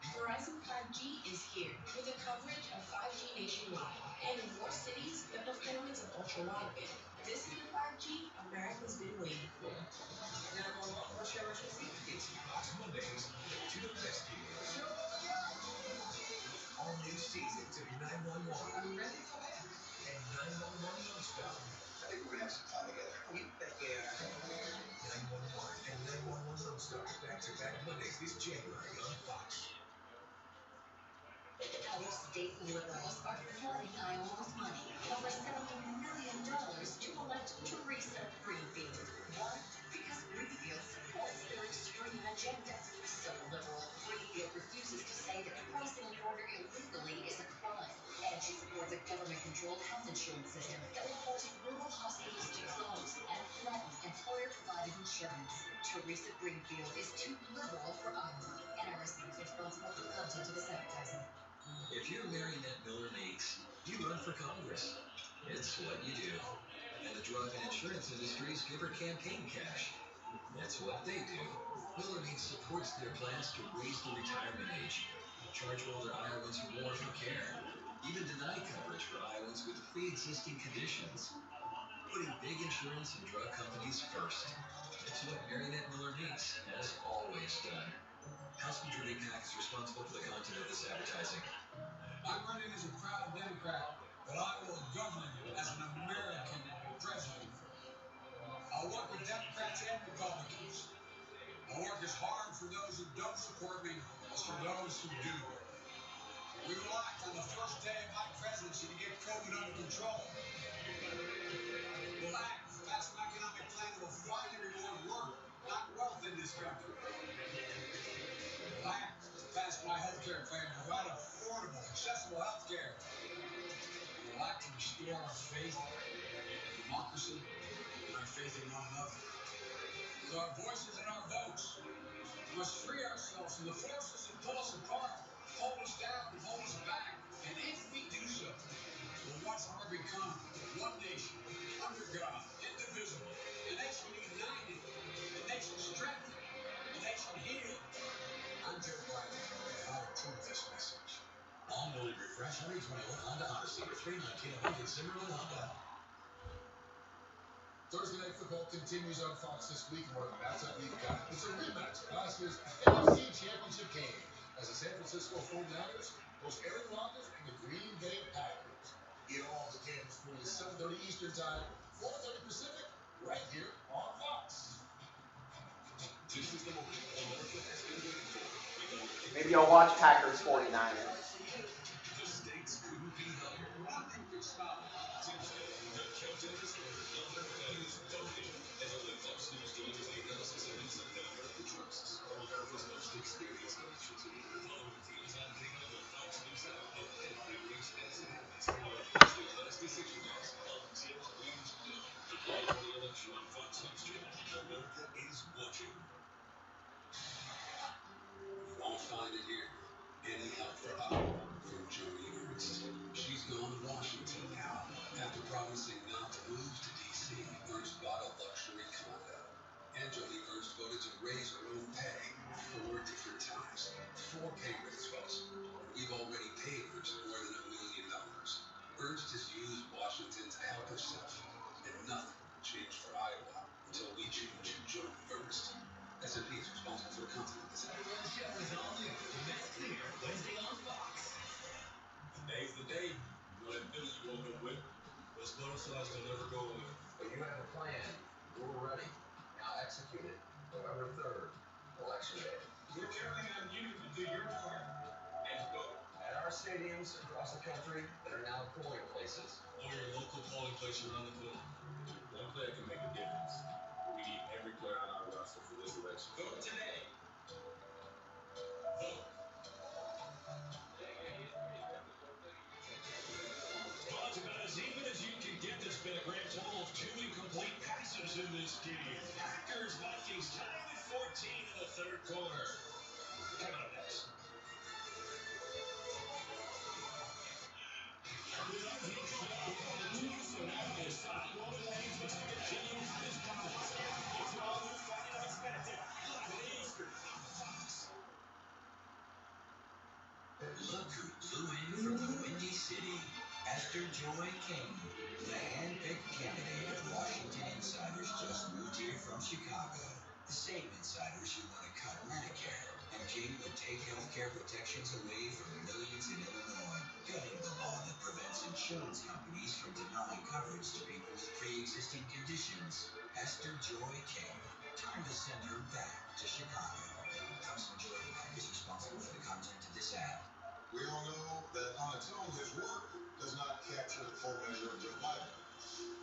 [SPEAKER 3] Verizon 5G is here with a coverage of 5G nationwide and in more cities than performance of ultra-wideband. This new 5G America's been waiting for. Now, what's your emergency?
[SPEAKER 6] It's Fox Mondays to the rescue. All new seasons of 911
[SPEAKER 3] I'm ready for that.
[SPEAKER 6] and 911 Nonstop.
[SPEAKER 2] I think we're going to have some fun together. Yeah.
[SPEAKER 6] 911 and 911 Nonstop back-to-back Mondays this January on Fox.
[SPEAKER 3] Other state liberals are flooding Iowa's money. Over $70 million to elect Teresa Greenfield. Why? Because Greenfield supports their extreme agenda. So liberal Greenfield refuses to say that crossing a border illegally is a crime. And she supports a government-controlled health insurance system that will force rural hospitals to close and threaten employer-provided insurance. Teresa Greenfield is too liberal for Iowa. NRSC is responsible for content of this advertising.
[SPEAKER 8] If you're Marionette Miller Meeks, you run for Congress. It's what you do. And the drug and insurance industries give her campaign cash. That's what they do. Miller Meeks supports their plans to raise the retirement age, charge older Iowans more for care, even deny coverage for Iowans with pre-existing conditions, putting big insurance and drug companies first. It's what Marionette Miller Meeks has always done. House Majority PAC is responsible for the content of this advertising.
[SPEAKER 2] I'm running as a proud Democrat, but I will govern as an American president. I'll work with Democrats and Republicans. I'll work as hard for those who don't support me as for those who do. We will act on the first day of my presidency to get COVID under control. We'll act to pass an economic plan that will find and reward work, not wealth in this country. We'll act to pass my health care plan to provide affordable, accessible health care. We'll act to restore our faith in democracy and our faith in one another. With our voices and our votes,
[SPEAKER 5] We must free ourselves from the forces that pull us apart, hold us down, and hold us back. And if we do so, we'll watch our become one nation, under God, indivisible, a nation united, a nation strengthened, a nation healed. I'm Joe Biden, and I approve this message. All-new refresh 2021 Honda Odyssey for $319 a month in Cimarron Honda.
[SPEAKER 2] Thursday Night Football continues on Fox this week, and one of the matchups we've got is a rematch of last year's NFC Championship game as the San Francisco 49ers host Aaron Rodgers and the Green Bay Packers. It all begins for 7:30 Eastern Time, 4:30 Pacific, right here on Fox. This is the moment America has been waiting for.
[SPEAKER 1] Maybe I'll watch Packers 49ers.
[SPEAKER 8] The stakes couldn't be higher. Nothing could stop it. Tuesday, the countdown is started. America is voting. And only Fox News delivers the analysis and insight that America trusts. From America's most experienced election team. Follow the teams on day on the Fox News app and every race as it happens. Watch the last decision mass until we know. The 2020 election on Fox News Channel. America is watching.
[SPEAKER 5] Won't find it here. Any help for Iowa from Joni Ernst. She's gone to Washington now. After promising not to move to D.C., Ernst bought a luxury condo. And Joni Ernst voted to raise her own pay 4 different times. 4 pay raise, folks. We've already paid Ernst more than $1 million. Ernst has used Washington to help herself. And nothing will change for Iowa until we change Joni Ernst. S&P is responsible for the content of this act.
[SPEAKER 4] The show is all new. That's clear. Wednesday on Fox.
[SPEAKER 2] Today's the day. You know that feeling you won't go with. Those butterflies will never go away.
[SPEAKER 5] But you have a plan. You were ready. Now execute it. November 3rd, Election Day.
[SPEAKER 2] We're counting on you to do your part and vote.
[SPEAKER 5] At our stadiums across the country, there are now polling places.
[SPEAKER 2] Or your local polling place around the corner. One player can make a difference. We need every player on our roster for this election. Vote today. Vote.
[SPEAKER 4] About as even as you can get, there's been a grand total of 2 incomplete passes in this game. Packers, Vikings tied at 14 in the third quarter. Coming up next.
[SPEAKER 8] Look who flew in from the Windy City. Esther Joy King, the hand-picked candidate of Washington insiders just moved here from Chicago. The same insiders who want to cut Medicare. And King would take health care protections away from millions in Illinois, gutting the law that prevents insurance companies from denying coverage to people with pre-existing conditions. Esther Joy King. Time to send her back to Chicago. House Majority PAC is responsible for the content of this ad.
[SPEAKER 2] We all know that on its own, his work does not capture the full measure of Joe Biden.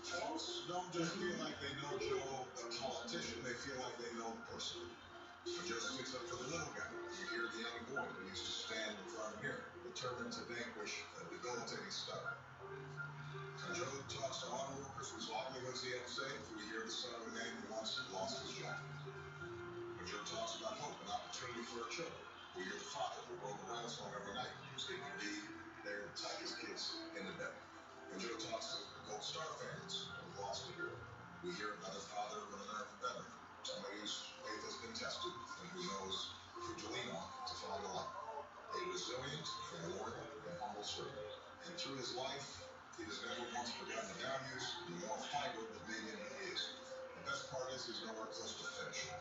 [SPEAKER 2] Folks don't just feel like they know Joe, the politician, they feel like they know the person. When Joe speaks up for the little guy, you hear the young boy who used to stand in front of him, determined to vanquish a debilitating stubborn. When Joe talks to auto workers whose livelihoods he helped save, we hear the son of a man who once lost his job. When Joe talks about hope and opportunity for our children, we hear the father who rode the rails home every night, so he could be there to tuck his kids into bed. When Joe talks to Gold Star fans who lost a hero, we hear another father of an American veteran, somebody whose faith has been tested and who knows who to lean on to find a light. A resilient, loyal, and humble servant. And through his life, he has never once forgotten the values and the moral fiber that made him who he is. The best part is he's nowhere close to finish.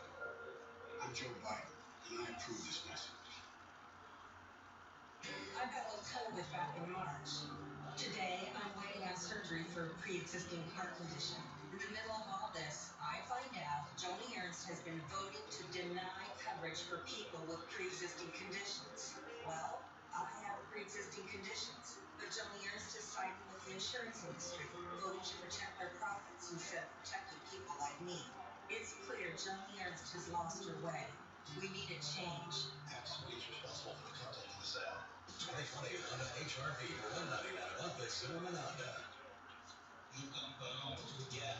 [SPEAKER 2] I'm Joe Biden, and I approve this message.
[SPEAKER 3] I battled COVID back in March. Today, I'm waiting on surgery for a pre-existing heart condition. In the middle of all this, I find out Joni Ernst has been voting to deny coverage for people with pre-existing conditions. Well, I have pre-existing conditions, but Joni Ernst is siding with the insurance industry, voting to protect their profits instead of protecting people like me. It's clear Joni Ernst has lost her way. We need a change.
[SPEAKER 8] Absolutely responsible for the content of this ad. 2020 Honda HR-V for $199 a month at Cimarron Honda.
[SPEAKER 4] Yeah.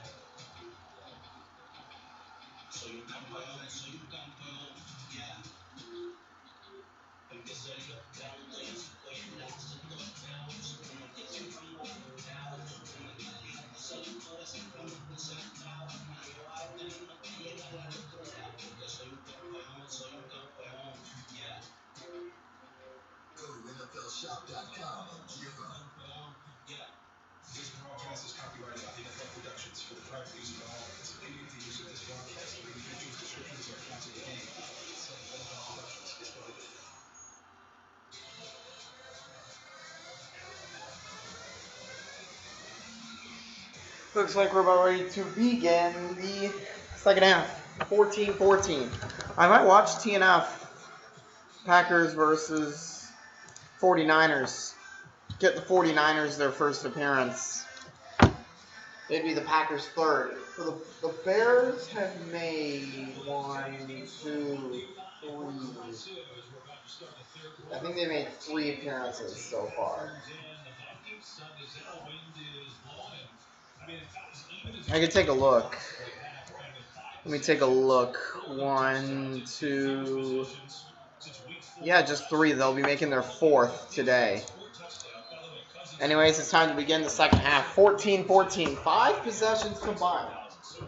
[SPEAKER 5] Go to NFLShop.com and gear up.
[SPEAKER 2] This broadcast is copyrighted by NFL Productions for the private use of all rights. Any of the use of this broadcast or any features, descriptions, or accounts of the game without the consent of NFL Productions is prohibited.
[SPEAKER 1] Looks like we're about ready to begin the second half. 14-14. I might watch TNF. Packers versus 49ers. Get the 49ers their first appearance. It'd be the Packers' third. So the Bears have made 1, 2, 3. I think they made 3 appearances so far. I could take a look. Let me take a look. 1, 2. Yeah, just 3. They'll be making their 4th today. Anyways, it's time to begin the second half. 14-14. 5 possessions combined.
[SPEAKER 4] It's a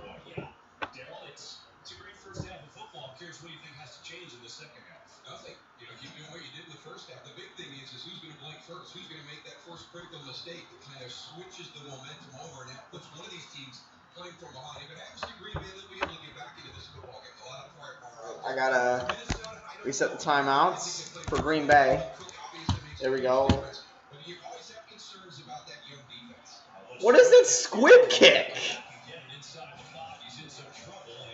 [SPEAKER 4] great first half of football. Curious, what do you think has to change in the second half?
[SPEAKER 2] Nothing. Keep doing what you did in the first half. The big thing is who's going to blink first? Who's going to make that first critical mistake that kind of switches the momentum over and that puts one of these teams playing from behind? If it happens to Green Bay, they'll be able to get back into this football game. A lot of firepower.
[SPEAKER 1] I gotta reset the timeouts for Green Bay. There we go.
[SPEAKER 2] But you always have concerns about that young defense.
[SPEAKER 1] What is that squib kick?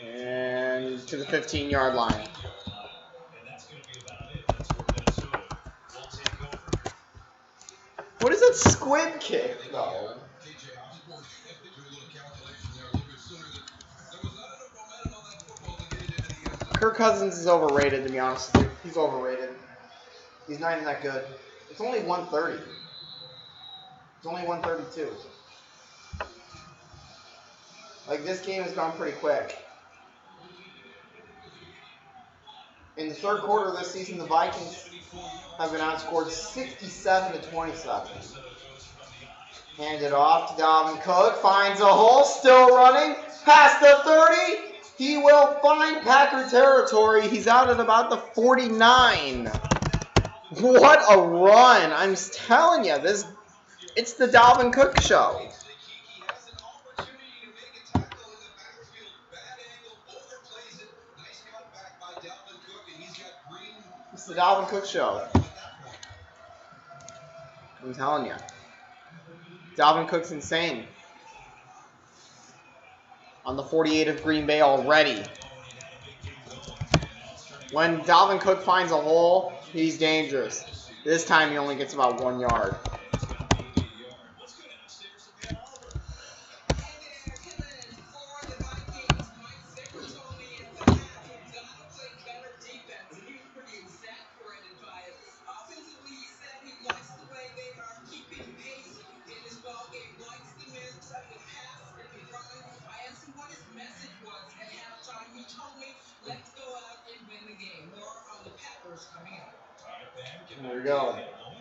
[SPEAKER 1] And to the 15-yard line. What is that squib kick, though? Kirk Cousins is overrated, to be honest with you. He's overrated. He's not even that good. It's only 130. It's only 132. Like, this game has gone pretty quick. In the third quarter of this season, the Vikings have been outscored 67-27. Hand it off to Dalvin Cook. Finds a hole. Still running. Past the 30. He will find Packer territory. He's out at about the 49. What a run. I'm telling you, it's the Dalvin Cook show. It's the Dalvin Cook show. I'm telling you. Dalvin Cook's insane. On the 48 of Green Bay already. When Dalvin Cook finds a hole, he's dangerous. This time he only gets about 1 yard. There we go.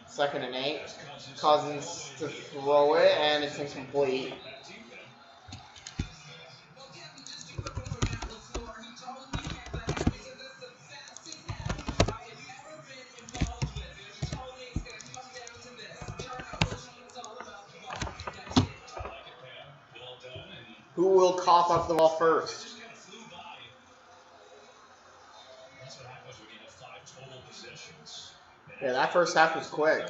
[SPEAKER 1] 2nd and 8. Cousins to throw it, and it's incomplete. Who will cough up the ball first? Yeah, that first half was quick.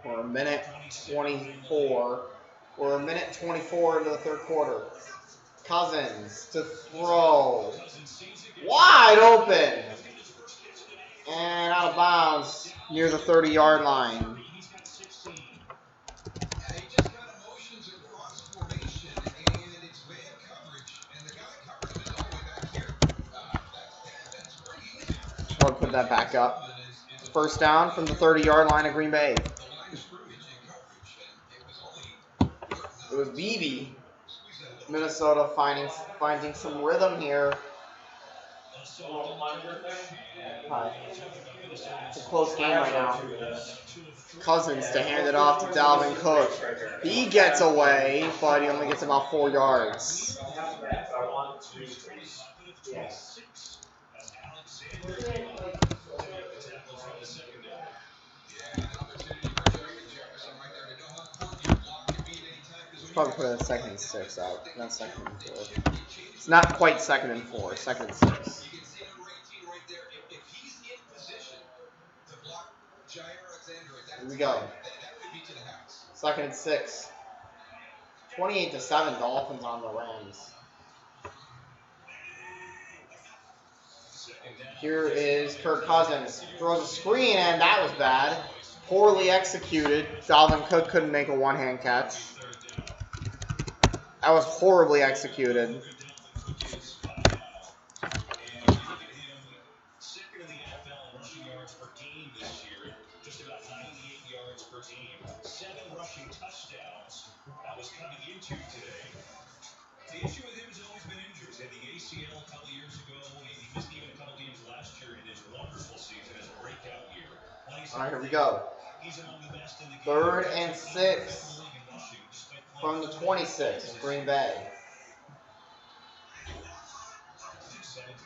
[SPEAKER 1] We're a minute 24. We're a minute 24 into the third quarter. Cousins to throw. Wide open. And out of bounds near the 30-yard line. I'll put that back up. First down from the 30-yard line of Green Bay. It was Beebe. Minnesota finding some rhythm here. Hi. It's a close game right now. Cousins to hand it off to Dalvin Cook. He gets away, but he only gets about 4 yards. Probably put it at 2nd and 6 out, not 2nd and 4. It's not quite 2nd and 4, 2nd and 6.
[SPEAKER 2] You can see number 18 right there. If he's in position to block Jair Alexander at that
[SPEAKER 1] Here we go.
[SPEAKER 2] that could be to the house.
[SPEAKER 1] 2nd and 6. 28-7, Dolphins on the Rams. Here is Kirk Cousins. Throws a screen, and that was bad. Poorly executed. Dalvin Cook couldn't make a one-hand catch. That was horribly executed.
[SPEAKER 4] Second in the NFL in rushing yards per game this year, just about 98 yards per team. 7 rushing touchdowns. That was coming into today. The issue with him has always been injuries. He had the ACL a couple years ago. He missed even a couple games last year in his wonderful season, his breakout year.
[SPEAKER 1] All right, here we go.
[SPEAKER 4] He's among the best in the game.
[SPEAKER 1] 3rd and 6 from the 26 of Green Bay.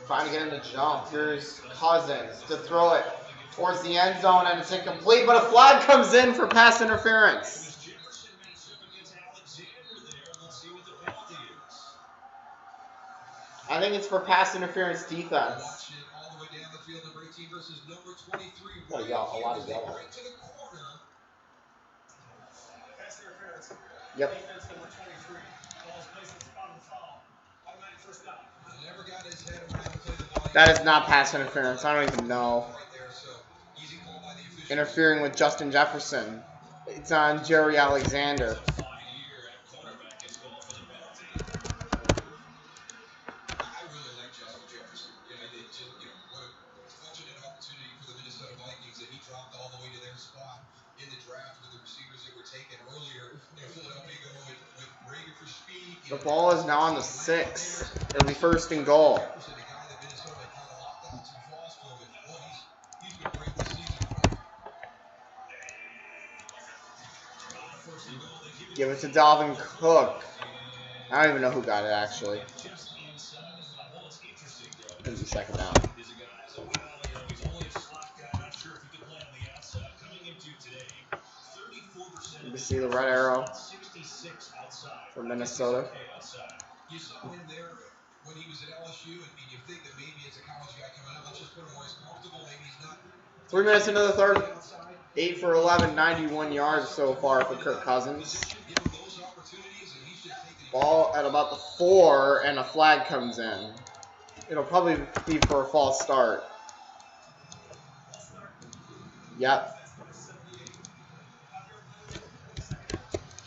[SPEAKER 1] Trying to get him to jump. Here's Cousins to throw it towards the end zone, and it's incomplete, but a flag comes in for pass interference. I think it's for pass interference defense. Oh, yeah, a lot of yellow. Yep. That is not pass interference. I don't even know. Interfering with Justin Jefferson. It's on Jerry Alexander. The ball is now on the 6. It'll be 1st and goal. Give it to Dalvin Cook. I don't even know who got it, actually. It'll be 2nd down. You can see the red arrow for Minnesota.
[SPEAKER 2] You saw him there when he was at LSU, and you think that maybe as a college guy coming up, let's just put him where he's comfortable. Maybe he's not.
[SPEAKER 1] 3 minutes into the 3rd. 8 for 11, 91 yards so far for Kirk Cousins. Ball at about the 4, and a flag comes in. It'll probably be for a false start. Yep.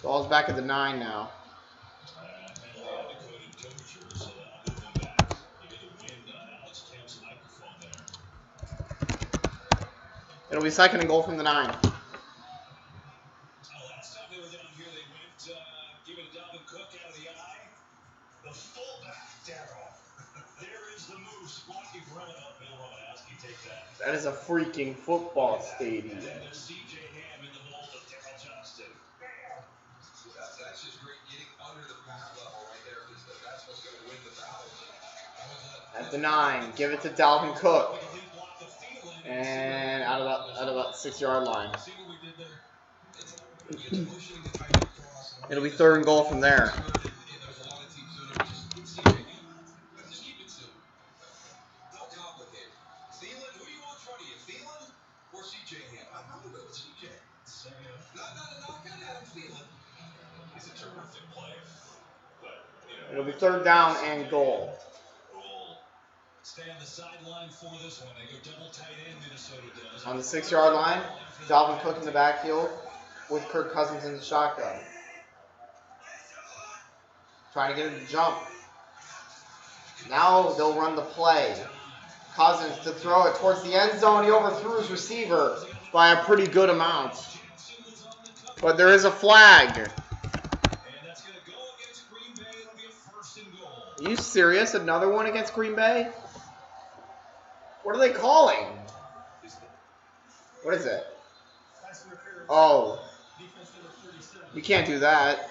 [SPEAKER 1] Ball's back at the 9 now. It'll be 2nd and goal from the 9.
[SPEAKER 4] Last time they were down here, they went giving Dalvin Cook out of the eye. The fullback, Darryl. There is the moose blocking for Bill Romanowski. Take that.
[SPEAKER 1] That is a freaking football stadium.
[SPEAKER 4] And then there's C.J. Ham in the mold of Darryl Johnston.
[SPEAKER 2] That's just great getting under the pass level right there. That's what's going to win the battle.
[SPEAKER 1] At the 9, give it to Dalvin Cook. And out of that 6-yard line. It'll be 3rd and goal from there. It'll be 3rd down and goal.
[SPEAKER 4] Stay on the sideline for this one. They go double tight end, Minnesota does.
[SPEAKER 1] On the 6-yard line, Dalvin Cook in the backfield with Kirk Cousins in the shotgun. Trying to get him to jump. Now they'll run the play. Cousins to throw it towards the end zone. He overthrew his receiver by a pretty good amount. But there is a flag.
[SPEAKER 4] And that's going to go against Green Bay. It'll be a
[SPEAKER 1] Are you serious? Another one against Green Bay? What are they calling? What is it? Oh. You can't do that.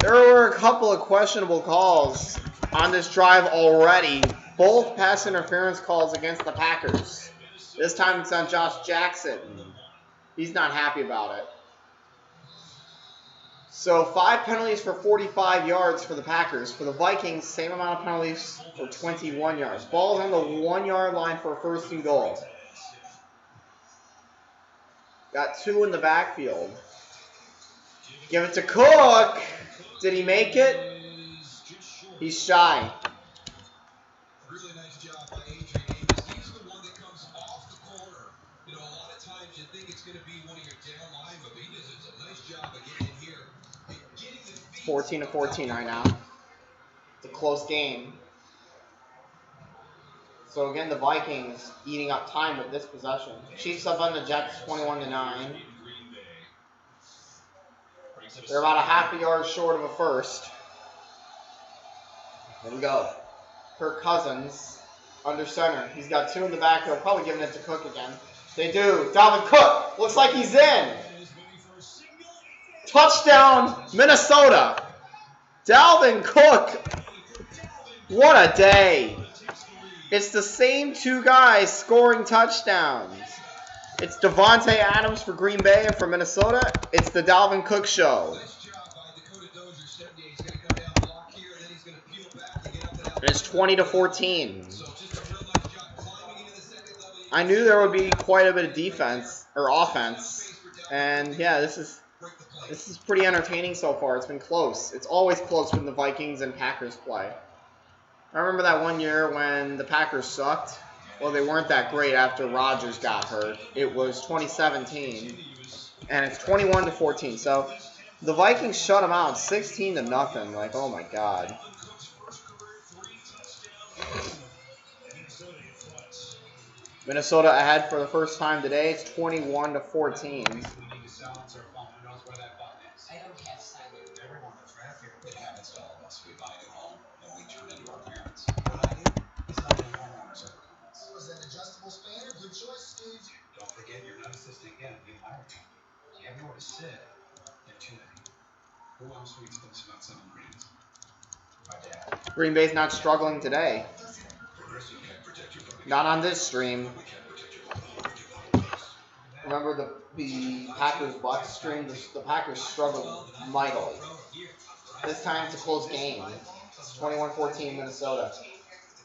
[SPEAKER 1] There were a couple of questionable calls on this drive already. Both pass interference calls against the Packers. This time it's on Josh Jackson. He's not happy about it. So 5 penalties for 45 yards for the Packers. For the Vikings, same amount of penalties for 21 yards. Ball's on the 1 yard line for a 1st and goal. Got 2 in the backfield. Give it to Cook. Did he make it? He's shy.
[SPEAKER 2] Really nice job by Adrian Amos. He's the one that comes off the corner. You know, a lot of times you think it's going to be one of your down line, but he does a nice job of getting in here.
[SPEAKER 1] It's 14-14 right now. It's a close game. So again, the Vikings eating up time with this possession. Chiefs up on the Jets 21-9. They're about a half a yard short of a first. Here we go. Kirk Cousins under center. He's got 2 in the backfield. Probably giving it to Cook again. They do. Dalvin Cook. Looks like he's in. Touchdown, Minnesota. Dalvin Cook. What a day. It's the same 2 guys scoring touchdowns. It's Devontae Adams for Green Bay, and for Minnesota, it's the Dalvin Cook show. And it's 20-14. I knew there would be quite a bit of defense or offense, and yeah, this is pretty entertaining so far. It's been close. It's always close when the Vikings and Packers play. I remember that one year when the Packers sucked. Well, they weren't that great after Rodgers got hurt. It was 2017, and it's 21-14. So the Vikings shut them out 16-0. Like, oh my God. Minnesota ahead for the first time today. It's 21-14.
[SPEAKER 3] I don't have silent.
[SPEAKER 5] Everyone knows right here. It happens to all of us. We buy a new home, and we turn into our parents. What I do is not any homeowners ever comments.
[SPEAKER 2] Was that adjustable spanner? Good choice, Steve.
[SPEAKER 5] Don't forget, you're not assisting him. You hired him. You have nowhere to sit. They're too many. Who else reads books about selling brands? My dad.
[SPEAKER 1] Green Bay's not struggling today.
[SPEAKER 5] Progressive can't protect you from
[SPEAKER 1] Not on this stream.
[SPEAKER 5] We can't protect you from the
[SPEAKER 1] Remember the Packers Bucks stream? The Packers struggled mightily. This time it's a close game. It's 21-14 Minnesota.
[SPEAKER 8] The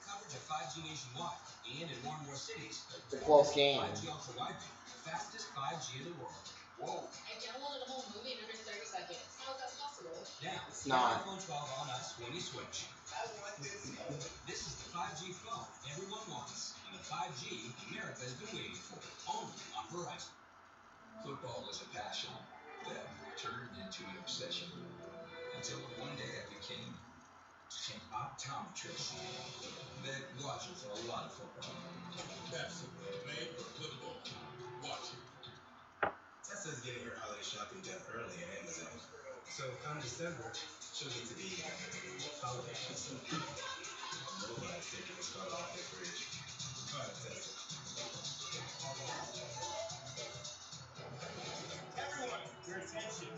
[SPEAKER 8] coverage of 5G nationwide and in more and more cities.
[SPEAKER 1] It's a close game.
[SPEAKER 8] 5G ultra wideband, fastest 5G in the world. Whoa.
[SPEAKER 7] I downloaded a whole movie in under 30 seconds. How is that possible?
[SPEAKER 8] Now,
[SPEAKER 1] It's not.
[SPEAKER 8] iPhone 12 on us when you switch. This is the 5G phone everyone wants, and the 5G America has been waiting for, only on Verizon.
[SPEAKER 5] Football was a passion, then turned into an obsession. Until one day I became an optometrist. Then watching for a lot of football. Absolutely. Made for football. Watching. Tessa's getting her holiday shopping done early at Amazon. So come December, she'll get to be holiday shopping. Nobody's taking this car off their fridge. All right, Tessa.
[SPEAKER 2] Everyone, your attention.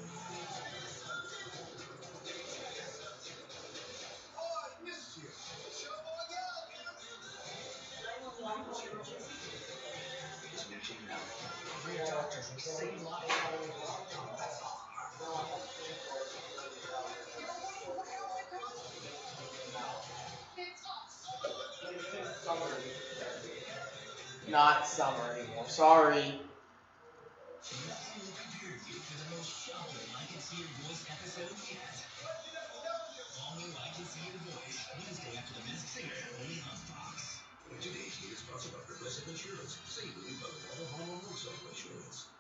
[SPEAKER 2] Oh, I missed you. Showboy out.
[SPEAKER 1] Not summer anymore. Sorry.
[SPEAKER 8] For the most shocking I Can See Your Voice episode yet. All new I Can See Your Voice, Wednesday after The Masked Singer, only on Fox.
[SPEAKER 5] Today's news sponsored by Progressive Insurance. Save money by all home motorcycle insurance.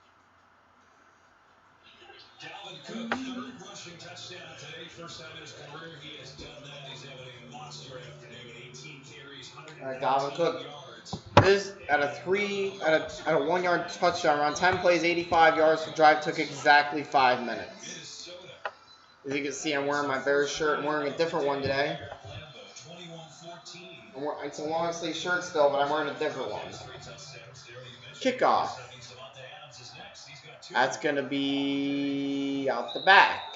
[SPEAKER 4] Dalvin Cook, 3rd rushing touchdown today. First time in his career he has done that. He's having a monster afternoon. 18 carries,
[SPEAKER 1] Dalvin
[SPEAKER 4] 114
[SPEAKER 1] Cook.
[SPEAKER 4] yards.
[SPEAKER 1] This at a 1 yard touchdown run, 10 plays, 85 yards. The drive took exactly 5 minutes.
[SPEAKER 4] Minnesota
[SPEAKER 1] As you can see, I'm wearing my Bears shirt. I'm wearing a different one today. It's a long sleeve shirt still, but I'm wearing a different one. Kickoff. That's going to be out the back.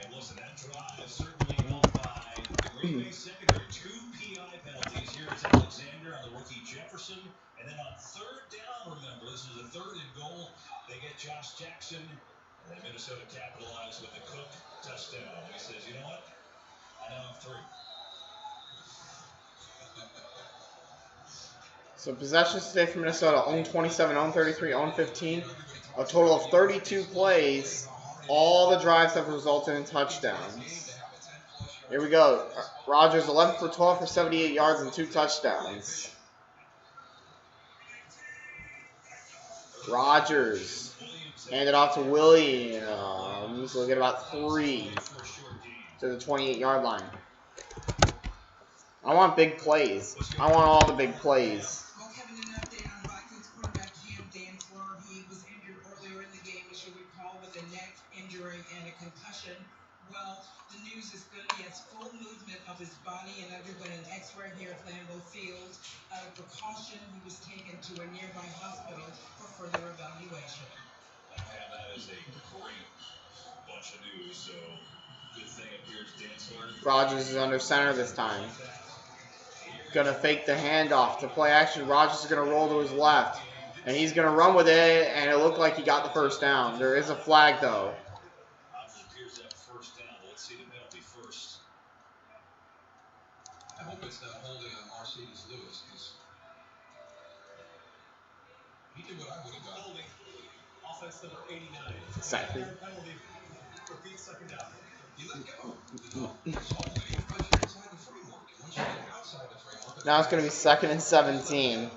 [SPEAKER 4] And listen, that drive certainly helped by the Green Bay secondary. 2 PI penalties. Here is Alexander on the rookie Jefferson. And then on third down, remember, this is a 3rd and goal. They get Josh Jackson. And then Minnesota capitalized with the Cook touchdown. He says, you know what? I now have 3.
[SPEAKER 1] So possessions today for Minnesota, own 27, own 33, own 15. A total of 32 plays. All the drives have resulted in touchdowns. Here we go. Rodgers 11 for 12 for 78 yards and 2 touchdowns. Rodgers handed off to Williams. We'll get about 3 to the 28-yard line. I want big plays. I want all the big plays.
[SPEAKER 9] Well, Kevin, an update on Vikings quarterback Cam Dantzler. He was injured earlier in the game, as you recall, with a neck injury and a concussion. Well, the news is good. He has full movement of his body and underwent an X-ray here at Lambeau Field. Out of precaution, he was taken to a nearby hospital for further evaluation.
[SPEAKER 4] And that is a great bunch of news. So, good thing appears Dantzler.
[SPEAKER 1] Rodgers is under center this time. Gonna fake the handoff to play action. Rodgers is gonna roll to his left, and he's gonna run with it. And it looked like he got the first down. There is a flag though.
[SPEAKER 4] Rodgers appears to have first down. Let's see the penalty first.
[SPEAKER 5] I hope it's not holding on Mercedes Lewis, because he did what I would have done.
[SPEAKER 4] Holding. Offense number 89.
[SPEAKER 1] Exactly.
[SPEAKER 4] Penalty. Repeat second down.
[SPEAKER 5] You let go. It's holding because you're inside the framework. And once you get outside the framework,
[SPEAKER 1] Now it's gonna be 2nd and 17.
[SPEAKER 5] I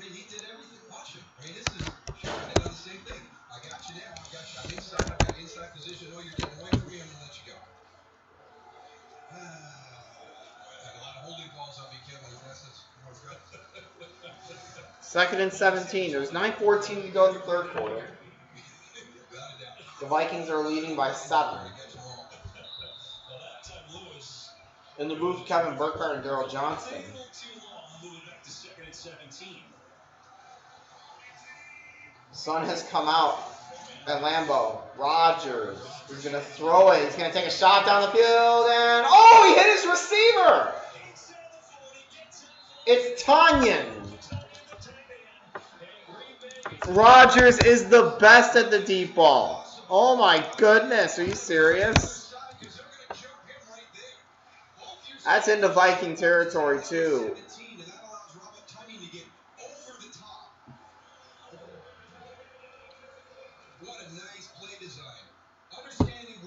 [SPEAKER 5] mean, he did everything. Watch him. I mean, this is trying to do the same thing. I got you now. I got you. I'm inside. I got inside position. Oh, you're getting away from me. I'm going to let you go. I had a lot of holding calls on me, Kevin. That's
[SPEAKER 1] 2nd and 17. There's 9:14 to go in the 3rd quarter. The Vikings are leading by 7. In the booth, Kevin Burkhardt and Daryl Johnston. Sun has come out at Lambeau. Rodgers is going to throw it. He's going to take a shot down the field, and oh, he hit his receiver. It's Tanyan. Rodgers is the best at the deep ball. Oh my goodness, are you serious? That's into Viking territory too.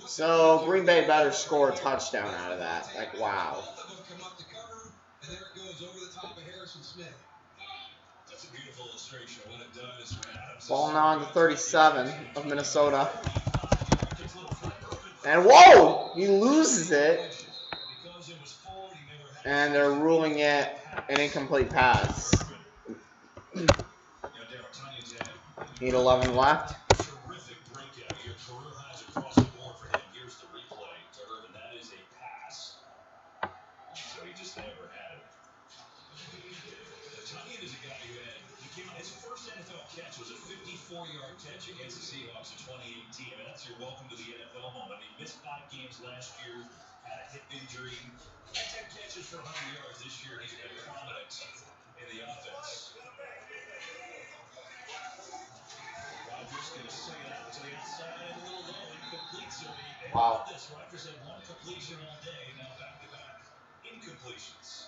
[SPEAKER 1] So Green Bay better score a touchdown out of that. Like, wow. Ball now on to 37 of Minnesota. And whoa! He loses it. And they're ruling it an incomplete pass. Need 11 left.
[SPEAKER 4] Terrific breakout. Your career highs across the board for him. Here's the replay to Irvin. That is a pass. So he just never had it. Tanyan is a guy who came on his first NFL catch was a 54-yard catch against the Seahawks in 2018. And that's your welcome to the NFL moment. He missed 5 games last year, had a hip injury. 10 catches for 100 yards this year. He's been prominent in the offense. Rodgers going to sing it out to the outside, a little low, incomplete. So
[SPEAKER 1] Wow.
[SPEAKER 4] this Rodgers had 1 completion all day, now back-to-back incompletions.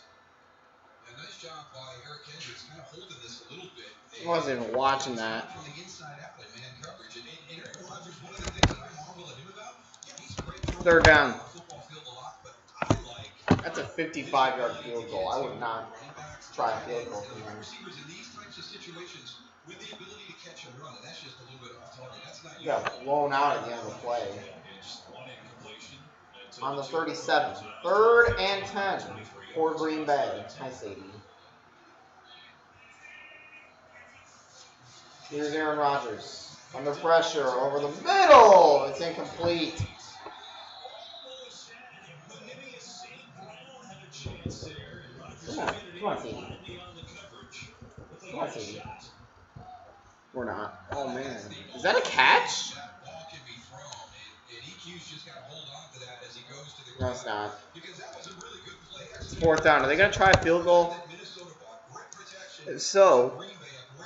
[SPEAKER 5] A nice job by Eric Hendricks, kind of holding this a little bit.
[SPEAKER 1] I wasn't even watching that.
[SPEAKER 5] From the inside out, like man coverage. And Aaron Rodgers, one of the things that I marvel at him about, he's great.
[SPEAKER 1] 3rd down.
[SPEAKER 5] Football field a lot, but I like.
[SPEAKER 1] That's a 55-yard field goal. I would not try a field goal from him.
[SPEAKER 5] Receivers in these types of situations with the ability to catch and run, and that's just a little bit off target. That's not.
[SPEAKER 1] You got blown out at the end of the play. On the 37. 3rd and 10 for Green Bay. Hi, Sadie. Here's Aaron Rodgers. Under pressure, over the middle. It's incomplete. Come on, team. Come on, team. We're not. Oh, man. Is that a catch? No, it's not. It's 4th down. Are they going to try a field goal? So,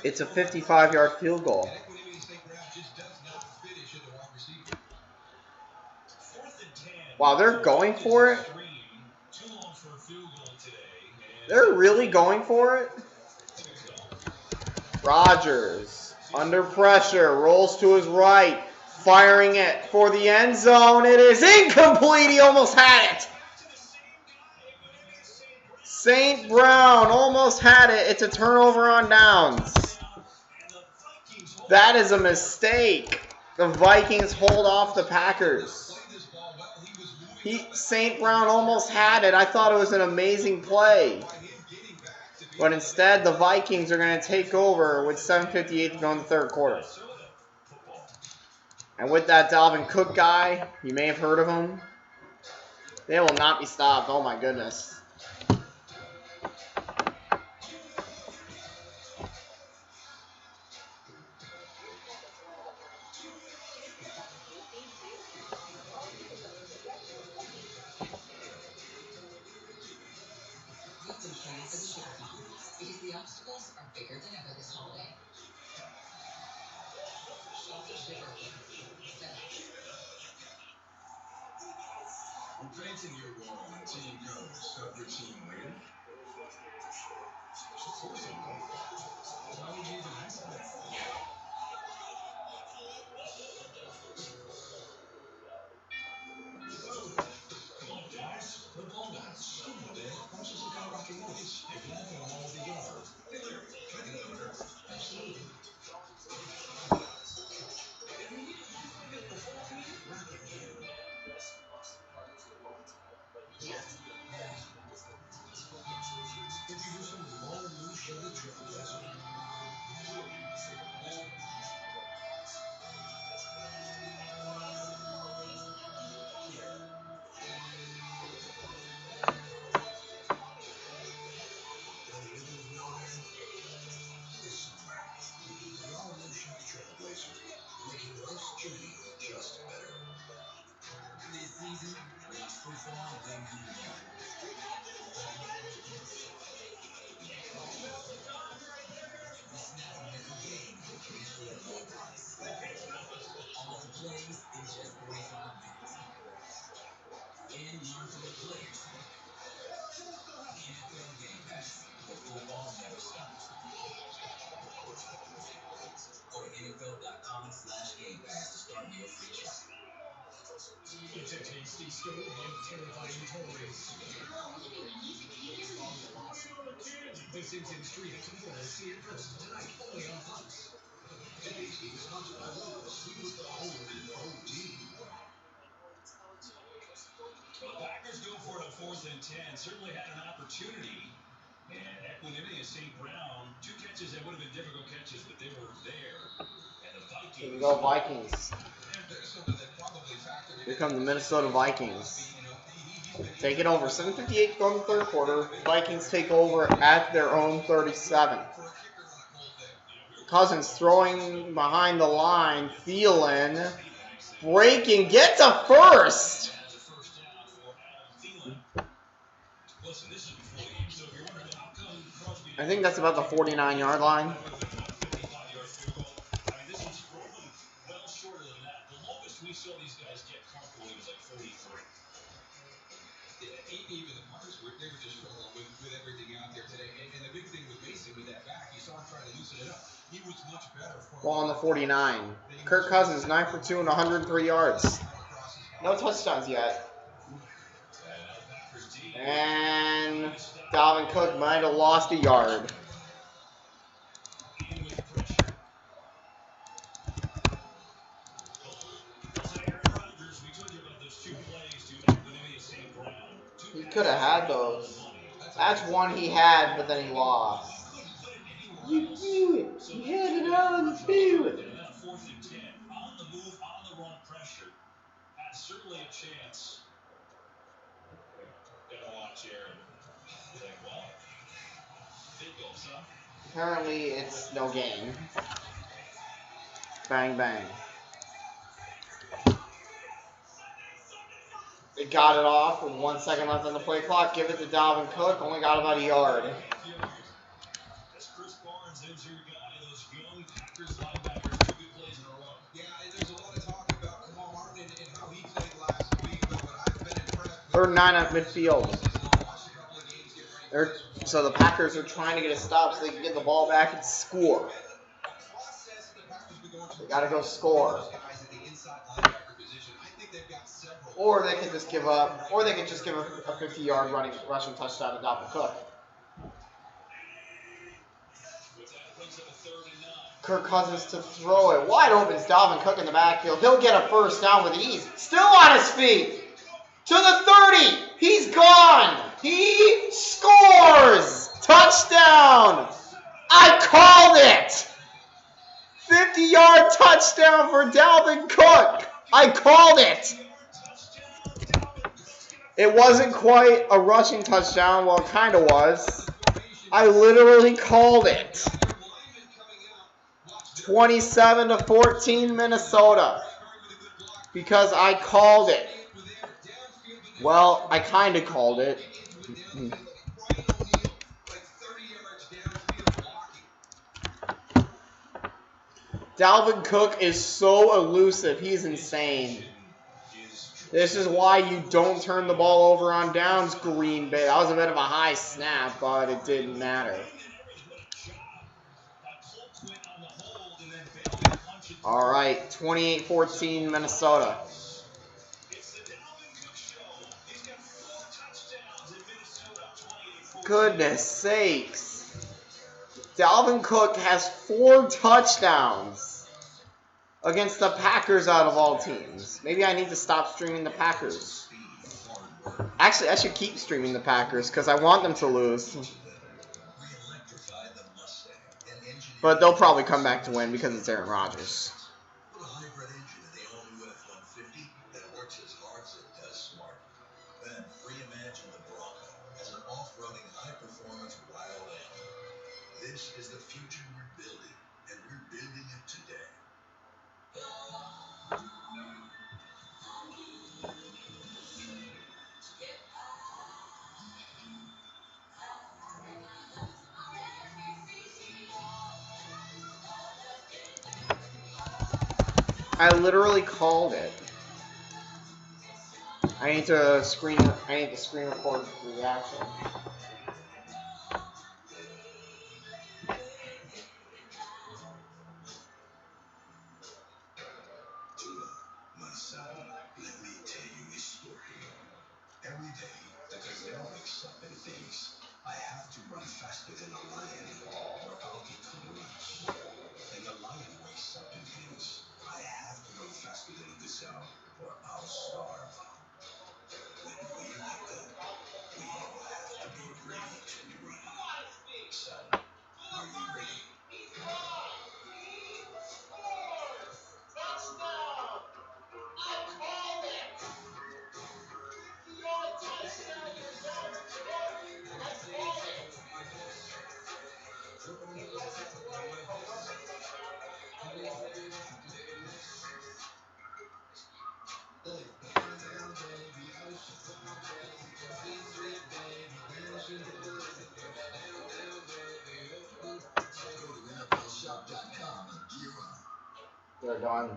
[SPEAKER 1] it's a 55-yard field goal. Wow, they're going for it? They're really going for it? Rodgers, under pressure, rolls to his right, firing it for the end zone. It is incomplete. He almost had it. St. Brown almost had it. It's a turnover on downs. That is a mistake. The Vikings hold off the Packers. St. Brown almost had it. I thought it was an amazing play. But instead, the Vikings are going to take over with 7:58 to go in the 3rd quarter. And with that Dalvin Cook guy, you may have heard of him. They will not be stopped. Oh my goodness.
[SPEAKER 3] Because the obstacles are bigger than ever this holiday. Shop the bigger FedEx.
[SPEAKER 5] I'm painting your wall in team colors. Help your team win. Of course I will. Why would you even ask that?
[SPEAKER 4] Come on, guys. We're ball guys. Come on, man. Why don't you some kind of rock and rolls? If you have them all over the yard. Hey, Larry, can I get an order? Absolutely.
[SPEAKER 5] Introducing the all-new Chevy Trailblazer. This summer, the all-new Chevy Trailblazer, making life's journey just better. This season, reach for fall when you want. Every snap of every game, reach for the low price. All the plays in just 45 minutes. And learn from the players. NFL Game Pass, where football never stops. Go to NFL.com/Game Pass to start your free trial.
[SPEAKER 6] It's a tasty story of terrifying toys. Listen to Street People see it first tonight, only on Fox.
[SPEAKER 5] Today's game is sponsored by Lowe's. We put the whole in the whole team.
[SPEAKER 4] Well, the Packers go for it on 4th and 10. Certainly had an opportunity. And equanimity of St. Brown. 2 catches that would have been difficult catches, but they were there. And the Vikings.
[SPEAKER 1] Here we go, Vikings. Here come the Minnesota Vikings. Take it over. 7:58 to go in the 3rd quarter. Vikings take over at their own 37. Cousins throwing behind the line. Thielen breaking. Get to first. I think that's about the 49-yard line.
[SPEAKER 2] Even the punters they were just struggling with everything out there today. And the big thing with Mason with that back, you saw him trying to loosen it up. He was much better.
[SPEAKER 1] Ball on the 49. Kirk Cousins 9 for 2 and 103 yards. No touchdowns yet. And Dalvin Cook might have lost a yard. He could have had those. That's one he had, but then he lost. You blew it. You had it on the field.
[SPEAKER 4] barely a chance. Gotta watch Aaron. Like, well, field goals, huh?
[SPEAKER 1] Apparently, it's no game. Bang, bang. They got it off with 1 second left on the play clock. Give it to Dalvin Cook. Only got about a yard.
[SPEAKER 4] As Chris Barnes is your guy, those young Packers linebackers, 2 good plays in a row.
[SPEAKER 2] Yeah, there's a lot of talk about Kamal Martin and how he played last week, but I've been impressed with
[SPEAKER 1] 3rd and 9 at midfield. So the Packers are trying to get a stop so they can get the ball back and score. They got to go score. Or they could just give up. Or they could just give a 50-yard rushing touchdown to Dalvin Cook. Kirk Cousins to throw it. Wide open is Dalvin Cook in the backfield. He'll get a first down with ease. Still on his feet. To the 30. He's gone. He scores. Touchdown. I called it. 50-yard touchdown for Dalvin Cook. I called it. It wasn't quite a rushing touchdown. Well, it kind of was. I literally called it. 27-14 Minnesota. Because I called it. Well, I kind of called it. Dalvin Cook is so elusive. He's insane. This is why you don't turn the ball over on downs, Green Bay. That was a bit of a high snap, but it didn't matter. All right, 28-14 Minnesota. Goodness sakes. Dalvin Cook has 4 touchdowns against the Packers out of all teams. Maybe I need to stop streaming the Packers. Actually, I should keep streaming the Packers because I want them to lose. But they'll probably come back to win because it's Aaron Rodgers.
[SPEAKER 5] This is the future we're building, and we're building it today.
[SPEAKER 1] I literally called it. I need to screen record the reaction.
[SPEAKER 5] My son, let me tell you a story. Every day, the gazelle wakes up and thinks, I have to run faster than a lion, or I'll become rich. And the lion wakes up and thinks, I have to run faster than a gazelle, or I'll starve. When we wake up, we all have to be ready to run. Son, are you ready?
[SPEAKER 1] They're done.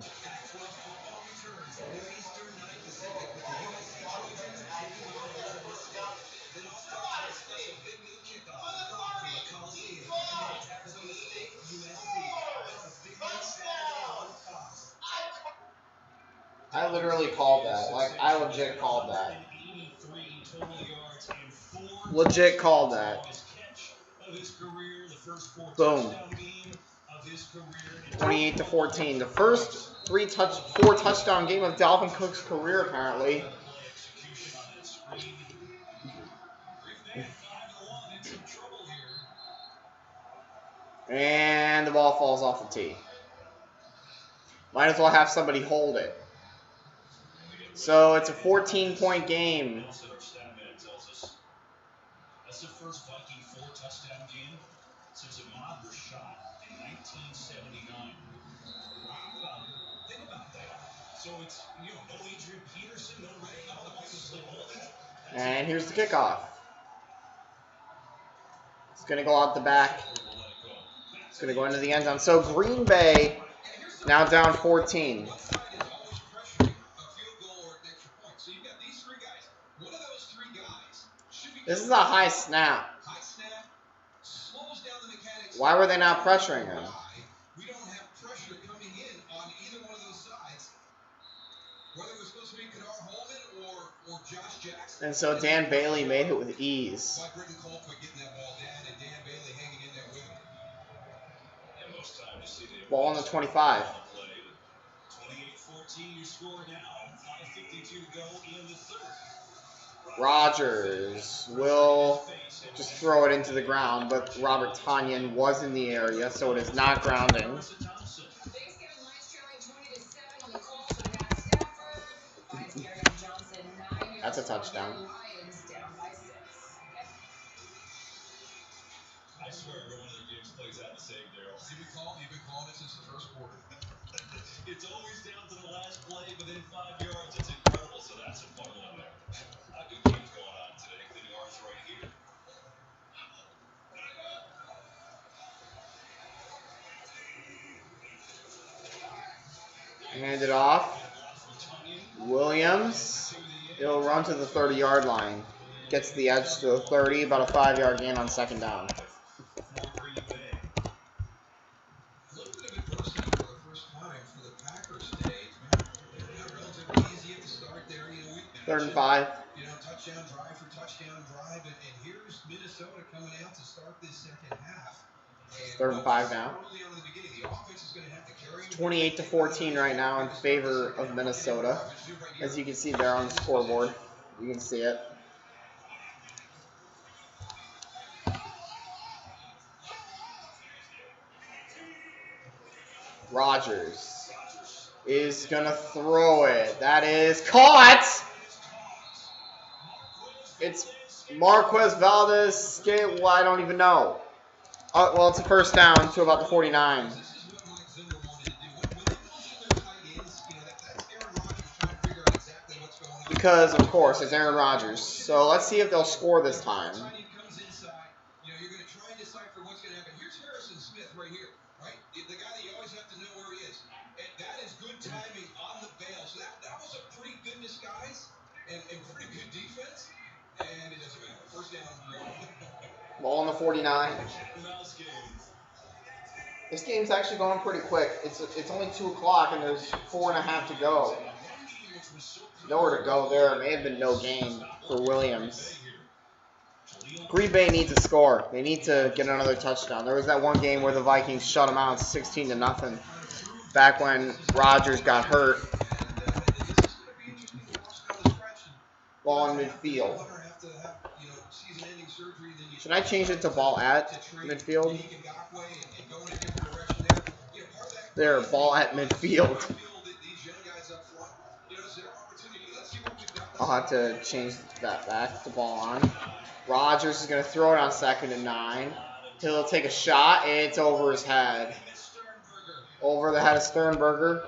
[SPEAKER 1] I literally called that. Like, I legit called that. Legit called that. Boom. 28-14. The first 4 touchdown game of Dalvin Cook's career, apparently. And the ball falls off the tee. Might as well have somebody hold it. So it's a 14-point game.
[SPEAKER 4] Also, our stat man tells us that's the first Viking 4-touchdown game since Ahmad was shot in 1979. Wow. Think about that. So it's, no Adrian Peterson, no Ray. Oh, the Vikings still holding it.
[SPEAKER 1] And here's the kickoff. It's going to go out the back. It's going to go into the end zone. So Green Bay now down 14. This is a high snap. Why were they not pressuring him?
[SPEAKER 2] We don't have pressure coming in on either one of those sides. Whether it was supposed to be Kadar Holman or Josh Jackson.
[SPEAKER 1] And so Dan Bailey made it with ease.
[SPEAKER 2] Like Britton Colquitt getting that ball down and Dan Bailey hanging in there with him.
[SPEAKER 4] And most times you see the
[SPEAKER 1] Ball on the 25.
[SPEAKER 4] 28-14 your score now. 5:52 to go in the third.
[SPEAKER 1] Rodgers will just throw it into the ground, but Robert Tonyan was in the area, so it is not grounding.
[SPEAKER 3] Thanks, Kevin. Lions trailing 20-7 on the call to Matt Stafford. Lions carry on Johnson 9 yards.
[SPEAKER 1] That's a touchdown.
[SPEAKER 3] Lions down by 6.
[SPEAKER 4] I swear every one of their games plays out the same, Daryl.
[SPEAKER 2] You've been calling it since the first quarter.
[SPEAKER 4] It's always down to the last play within 5 yards. It's incredible. So that's a fun one there. A good game's going on today, including ours right here.
[SPEAKER 1] Hand it off. Williams. He'll run to the 30-yard line. Gets the edge to the 30, about a 5-yard gain on second down. Third and 5.
[SPEAKER 2] Touchdown drive for touchdown drive, and here's Minnesota coming out to start this second half.
[SPEAKER 1] Third and 5 now. 28-14 right now in favor of Minnesota. As you can see there on the scoreboard. You can see it. Rodgers is going to throw it. That is caught! It's Marquez Valdez. Well, I don't even know. Well, it's a first down to about the 49. Because, of course, it's Aaron Rodgers. So let's see if they'll score this time.
[SPEAKER 2] You're going to try and decipher what's going to happen. Here's Harrison Smith right here, right? The guy that you always have to know where he is. And that is good timing on the bail. So that was a pretty good disguise and pretty good defense. And it doesn't matter. First down.
[SPEAKER 1] Ball on the 49. This game's actually going pretty quick. It's only 2 o'clock and there's 4.5 to go. Nowhere to go there. It may have been no gain for Williams. Green Bay needs a score. They need to get another touchdown. There was that one game where the Vikings shut them out 16-0 back when Rodgers got hurt. Ball in midfield. Should I change it to ball at midfield? There, ball at midfield. I'll have to change that back to ball on. Rodgers is going to throw it on 2nd and 9. He'll take a shot. It's over his head. Over the head of Sternberger.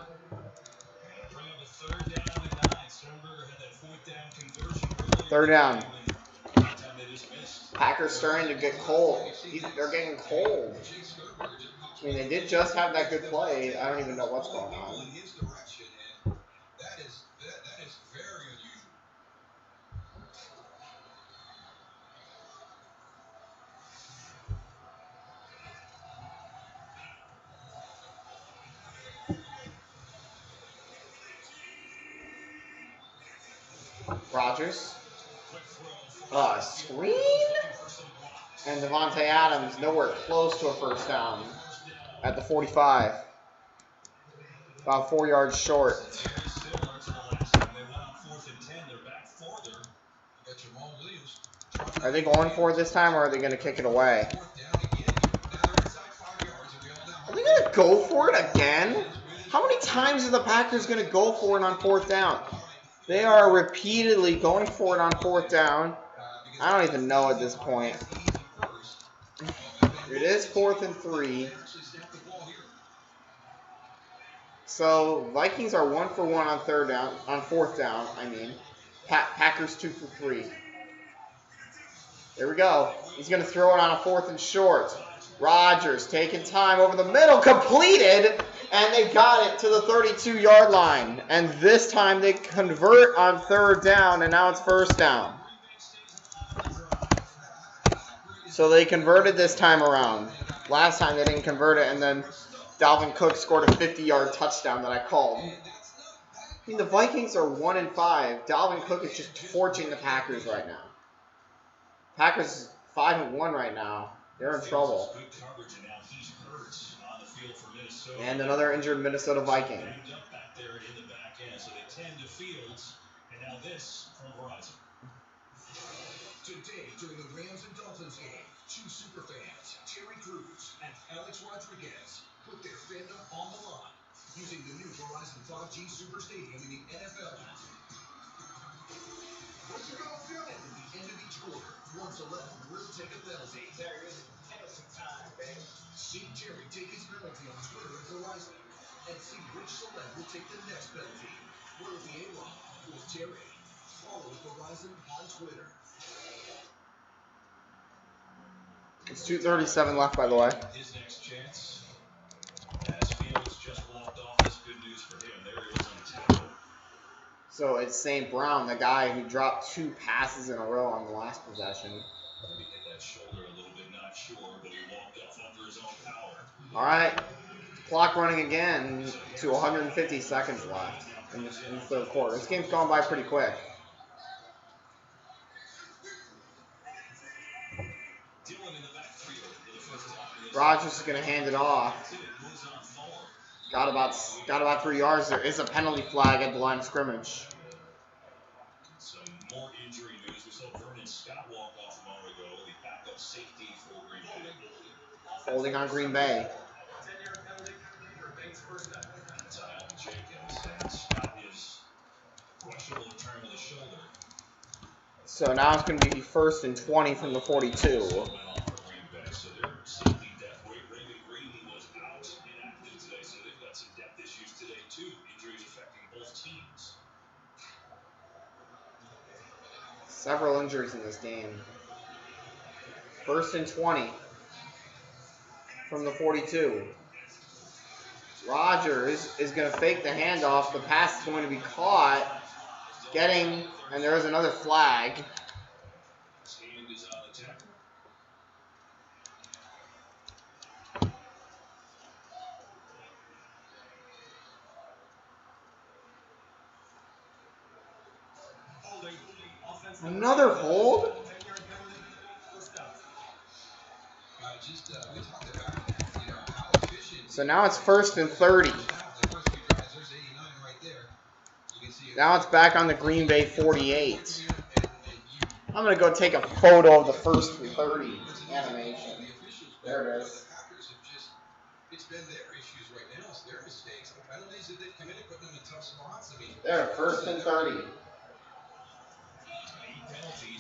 [SPEAKER 1] Third down. Packers starting to get cold. They're getting cold. I mean, they did just have that good play. I don't even know what's going on. Rodgers. Screen? And Devontae Adams nowhere close to a first down at the 45. About 4 yards short. Are they going for it this time, or are they going to kick it away? Are they going to go for it again? How many times are the Packers going to go for it on 4th down? They are repeatedly going for it on 4th down. I don't even know at this point. It is 4th and 3. So Vikings are 1 for 1 on 4th down. I mean, Packers 2 for 3. There we go. He's going to throw it on a 4th and short. Rodgers taking time over the middle, completed, and they got it to the 32-yard line. And this time they convert on 3rd down, and now it's 1st down. So they converted this time around. Last time they didn't convert it, and then Dalvin Cook scored a 50-yard touchdown that I called. I mean, the Vikings are 1 and 5. Dalvin Cook is just torching the Packers right now. Packers 5 and 1 right now. They're in trouble. And another injured Minnesota Viking.
[SPEAKER 5] Today, during the Rams and Dolphins game, 2 superfans, Terry Crews and Alex Rodriguez, put their fandom on the line using the new Verizon 5G Super Stadium in the NFL. What you gonna do? And at the end of each quarter, one celeb will take a penalty. Terry, penalty time, baby. See Terry take his penalty on Twitter at Verizon, and see which celeb will take the next penalty. Will it be A-Rob or Terry? Follow Verizon on Twitter.
[SPEAKER 1] It's 2:37 left, by the way.
[SPEAKER 4] His next chance, as Fields just walked off, this good news for him. There he was on the tackle.
[SPEAKER 1] So it's St. Brown, the guy who dropped 2 passes in a row on the last possession.
[SPEAKER 4] Maybe hit that shoulder a little bit, not sure, but he walked off under his own power.
[SPEAKER 1] All right, clock running again to 150 seconds left in the 3rd quarter. This game's gone by pretty quick. Rodgers is going to hand it off. Got about 3 yards. There is a penalty flag at the line of scrimmage.
[SPEAKER 4] Some more injury news. We saw Vernon Scott walk off a moment ago, the backup safety for Green Bay.
[SPEAKER 1] Holding on Green Bay.
[SPEAKER 4] That's Alvin Jenkins, and Scott is questionable in terms of the shoulder.
[SPEAKER 1] So now it's going to be 1st and 20 from the 42. Several injuries in this game. 1st and 20 from the 42. Rodgers is going to fake the handoff. The pass is going to be caught. And there is another flag. Another hold? So now it's 1st and 30. Now it's back on the Green Bay 48. I'm going to go take a photo of the 1st and 30 animation. There it is.
[SPEAKER 5] It's been their issues right now. It's their mistakes. The penalties that they've committed put them in tough spots.
[SPEAKER 1] There, 1st and 30.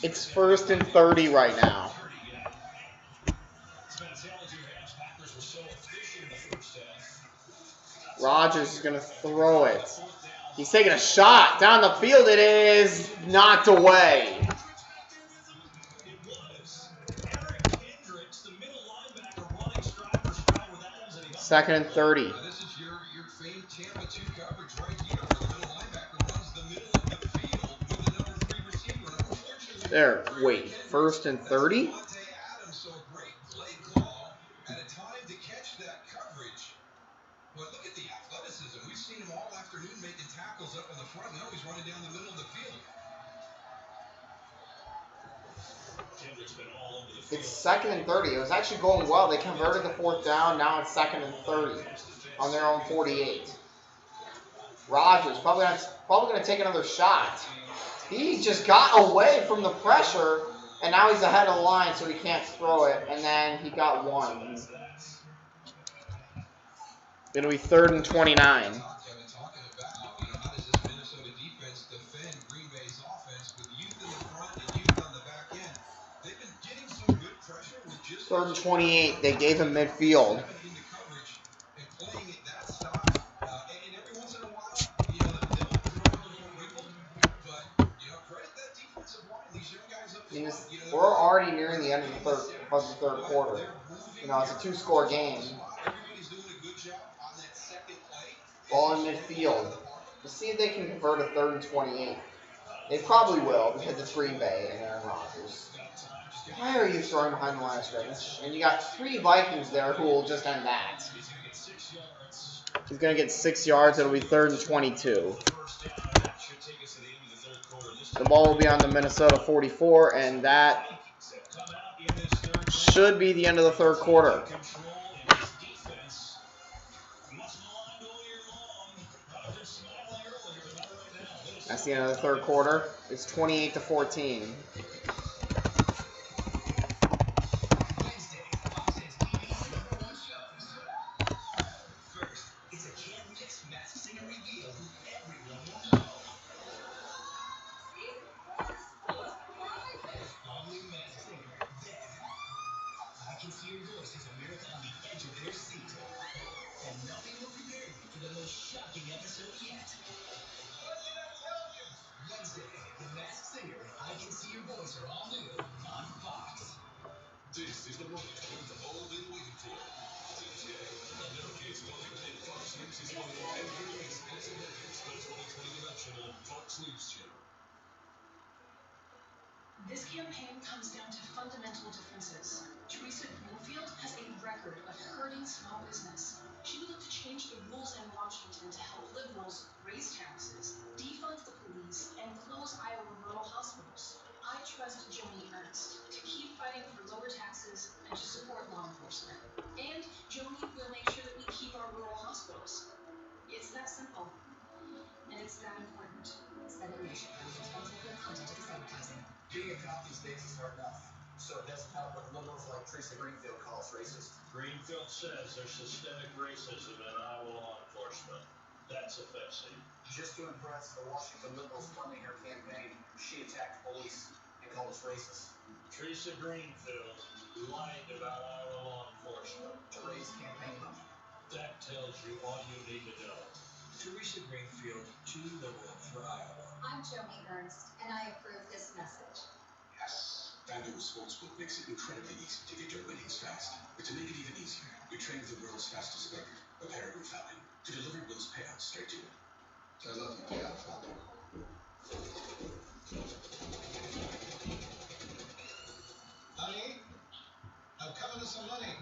[SPEAKER 1] It's 1st and 30 right now. Rodgers is going to throw it. He's taking a shot. Down the field it is. Knocked away. Second and 30.
[SPEAKER 5] This is your famed Tampa 2 coverage right here, where the middle linebacker runs the middle of the field with the number 3 receiver. Unfortunately,
[SPEAKER 1] there, wait, 1st and 30?
[SPEAKER 5] Adams, so a great play call at a time to catch that coverage. But look at the athleticism. We've seen him all afternoon making tackles up in the front. Now he's running down the middle of the field.
[SPEAKER 1] It's 2nd and 30. It was actually going well. They converted the 4th down. Now it's 2nd and 30 on their own 48. Rodgers probably going to take another shot. He just got away from the pressure, and now he's ahead of the line, so he can't throw it. And then he got one. It'll be 3rd and 29.
[SPEAKER 5] Talking about, how does this Minnesota defense defend
[SPEAKER 1] 3rd and 28. They gave him midfield. We're already nearing the end of the third quarter. You know, it's a 2-score game. Ball in midfield. Let's see if they can convert a 3rd and 28. They probably will because it's Green Bay and Aaron Rodgers. Why are you throwing behind the line of scrimmage? And you got 3 Vikings there who will just end that. He's going to get 6 yards. It'll be 3rd and 22. The ball will be on the Minnesota 44, and that should be the end of the 3rd quarter. That's the end of the 3rd quarter. It's 28-14.
[SPEAKER 5] This is the moment we've all been waiting for. Today, on Network's Washington, Fox News is one of every expansive American Sports 2020 production on Fox News Channel.
[SPEAKER 3] This campaign comes down to fundamental differences. Teresa Greenfield has a record of hurting small business. She would look to change the rules in Washington to help liberals raise taxes, defund the police, and close Iowa rural hospitals. I trust Joni Ernst to keep fighting for lower taxes and to support law enforcement. And Joni will make sure that we keep our rural hospitals. It's that simple. And it's that important. Spending leadership funds responsible for the content of this advertising.
[SPEAKER 10] Being a cop these days is hard enough. So it doesn't help when liberals like Teresa Greenfield call us racist.
[SPEAKER 4] Greenfield says there's systemic racism in Iowa law enforcement. That's offensive.
[SPEAKER 10] Just to impress the Washington liberals funding her campaign, she attacked police and called us racist.
[SPEAKER 4] Teresa Greenfield lied about Iowa law enforcement.
[SPEAKER 10] To raise campaign money.
[SPEAKER 4] That tells you all you need to know.
[SPEAKER 8] Teresa Greenfield, too liberal for Iowa.
[SPEAKER 3] I'm Joni Ernst, and I approve this message.
[SPEAKER 5] Yes. FanDuel Sportsbook makes it incredibly easy to get your winnings fast. But to make it even easier, we trained the world's fastest record, a Peregrine Falcon, to deliver Will's payouts straight to you. I love you, payout Falcon.
[SPEAKER 6] Honey, I'm coming to some money.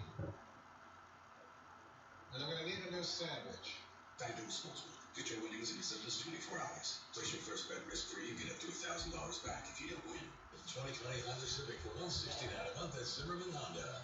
[SPEAKER 6] And I'm going to need a new sandwich.
[SPEAKER 5] FanDuel Sportsbook. Get your winnings in as little as 24 hours. Place your first bet risk-free and get up to $1,000 back if you don't win.
[SPEAKER 8] 2020 Honda Civic for $169 a month at Zimmerman Honda.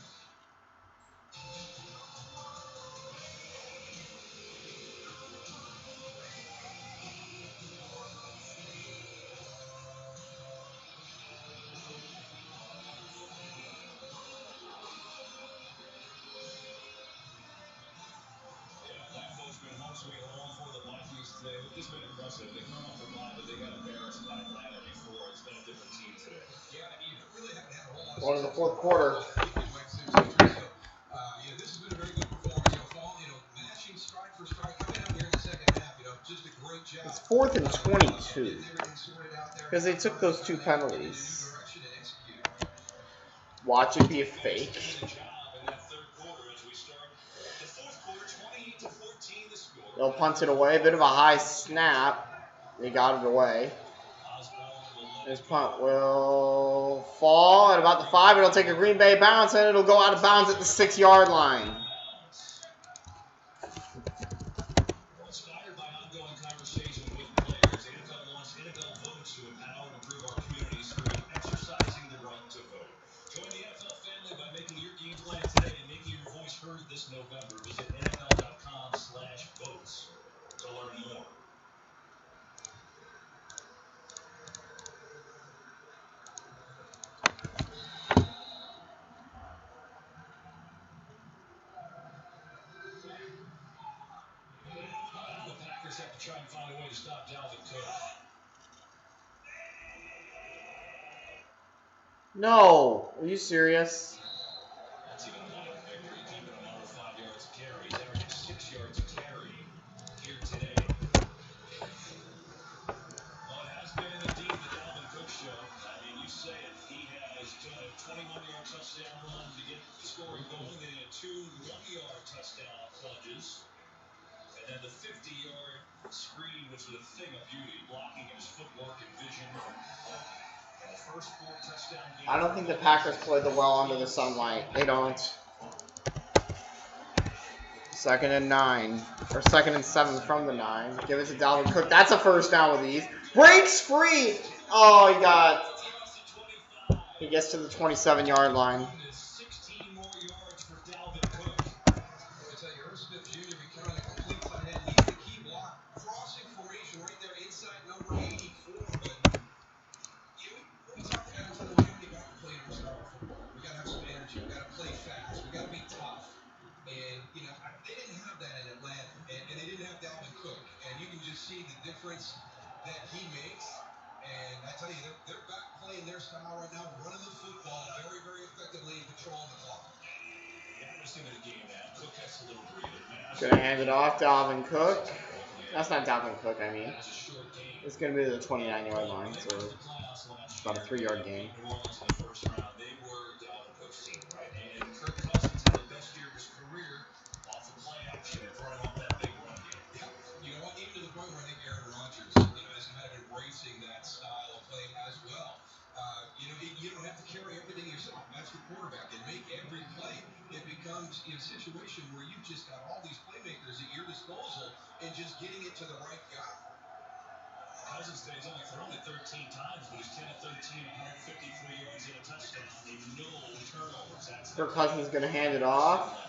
[SPEAKER 4] Today. It's been impressive. They come off the line, but they got embarrassed by Atlanta before. It's been a different team today.
[SPEAKER 6] Yeah, you really haven't had a whole lot of
[SPEAKER 1] Going to the 4th quarter.
[SPEAKER 6] This has been a very good performance. Fall, matching strike for strike, coming out here in the second half. Just a great job.
[SPEAKER 1] It's 4th and 22 because they took those 2 penalties. Watch it be a fake. They'll punt it away. A bit of a high snap. They got it away. This punt will fall at about the 5. It'll take a Green Bay bounce, and it'll go out of bounds at the 6-yard line.
[SPEAKER 4] Inspired by ongoing conversation with players, NFL wants NFL votes to empower and improve our communities through exercising the right to vote. Join the NFL family by making your game plan today and making your voice heard this November. Visit NFL.com/votes to learn more. The Packers have to try and find a way to stop Dalvin Cook.
[SPEAKER 1] No. Are you serious?
[SPEAKER 4] touchdown run to get the scoring going. They had 2 1-yard touchdown plunges. And then the 50-yard screen, which was a thing of beauty, blocking and his footwork and vision. And the first 4 touchdown games.
[SPEAKER 1] I don't think the Packers played the well under the sunlight. They don't. 2nd and 9. Or 2nd and 7 from the 9. Give it to Dalvin Cook. That's a first down with these. Breaks free! Oh, he gets to the 27-yard line.
[SPEAKER 4] 16 more yards for Dalvin Cook.
[SPEAKER 2] I tell you, Irv Smith Jr. becoming a complete tight end. He's the key block. Crossing formation right there inside number 84. But we talked about it when we got to play our style of football. We got to have some energy. We got to play fast. We got to be tough. And, they didn't have that in Atlanta. And they didn't have Dalvin Cook. And you can just see the difference that he makes. And I tell you, they're back playing their style right now, running the football very, very effectively and controlling the clock.
[SPEAKER 1] Gonna hand it off, Dalvin Cook. That's not Dalvin Cook, I mean. It's gonna be the 29-yard line, so about a 3-yard gain.
[SPEAKER 2] You know what? Even to the point where I think Aaron Rodgers, is kind of embracing that style of play as well. You don't have to carry everything yourself. That's the quarterback. And make every play. It becomes a situation where you've just got all these playmakers at your disposal and just getting it to the right guy.
[SPEAKER 4] Cousins today has only thrown it 13 times, but he's 10 of 13, 153 yards and a touchdown, and no turnovers.
[SPEAKER 1] Kirk Cousins is going to hand it off.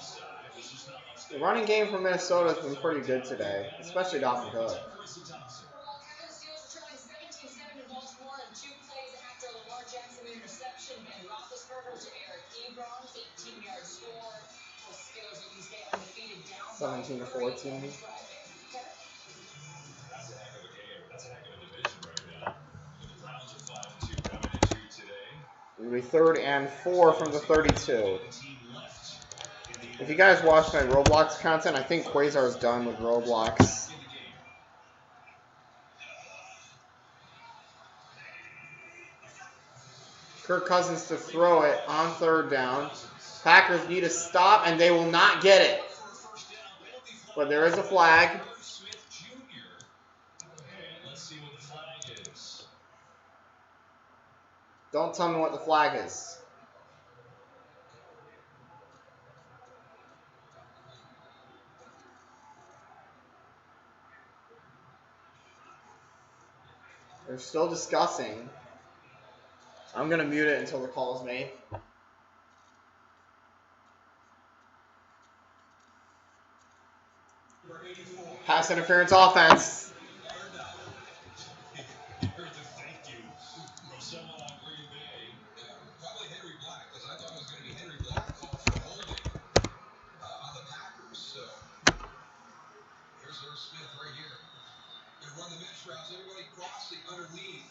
[SPEAKER 1] The running game from Minnesota has been pretty good today, especially Dalvin Cook.
[SPEAKER 3] Interception and Roethlisberger to Eric Ebron, 18-yard score. Those Steelers looking to stay undefeated down
[SPEAKER 1] 17 to 14.
[SPEAKER 4] That's a heck of a game. That's a heck of a division right now. The Browns are 5-2 coming into today.
[SPEAKER 1] It'll be 3rd and 4 from the 32. If you guys watch my Roblox content, I think Quasar is done with Roblox. Kirk Cousins to throw it on 3rd down. Packers need to stop, and they will not get it. But there is a flag. Don't tell me what the flag is. They're still discussing. I'm going to mute it until the call is made. Pass interference offense.
[SPEAKER 2] Probably Henry Black, because I thought it was going to be Henry Black called for holding on the Packers. So here's Irv Smith right here. They run the mesh routes. Everybody crossing underneath.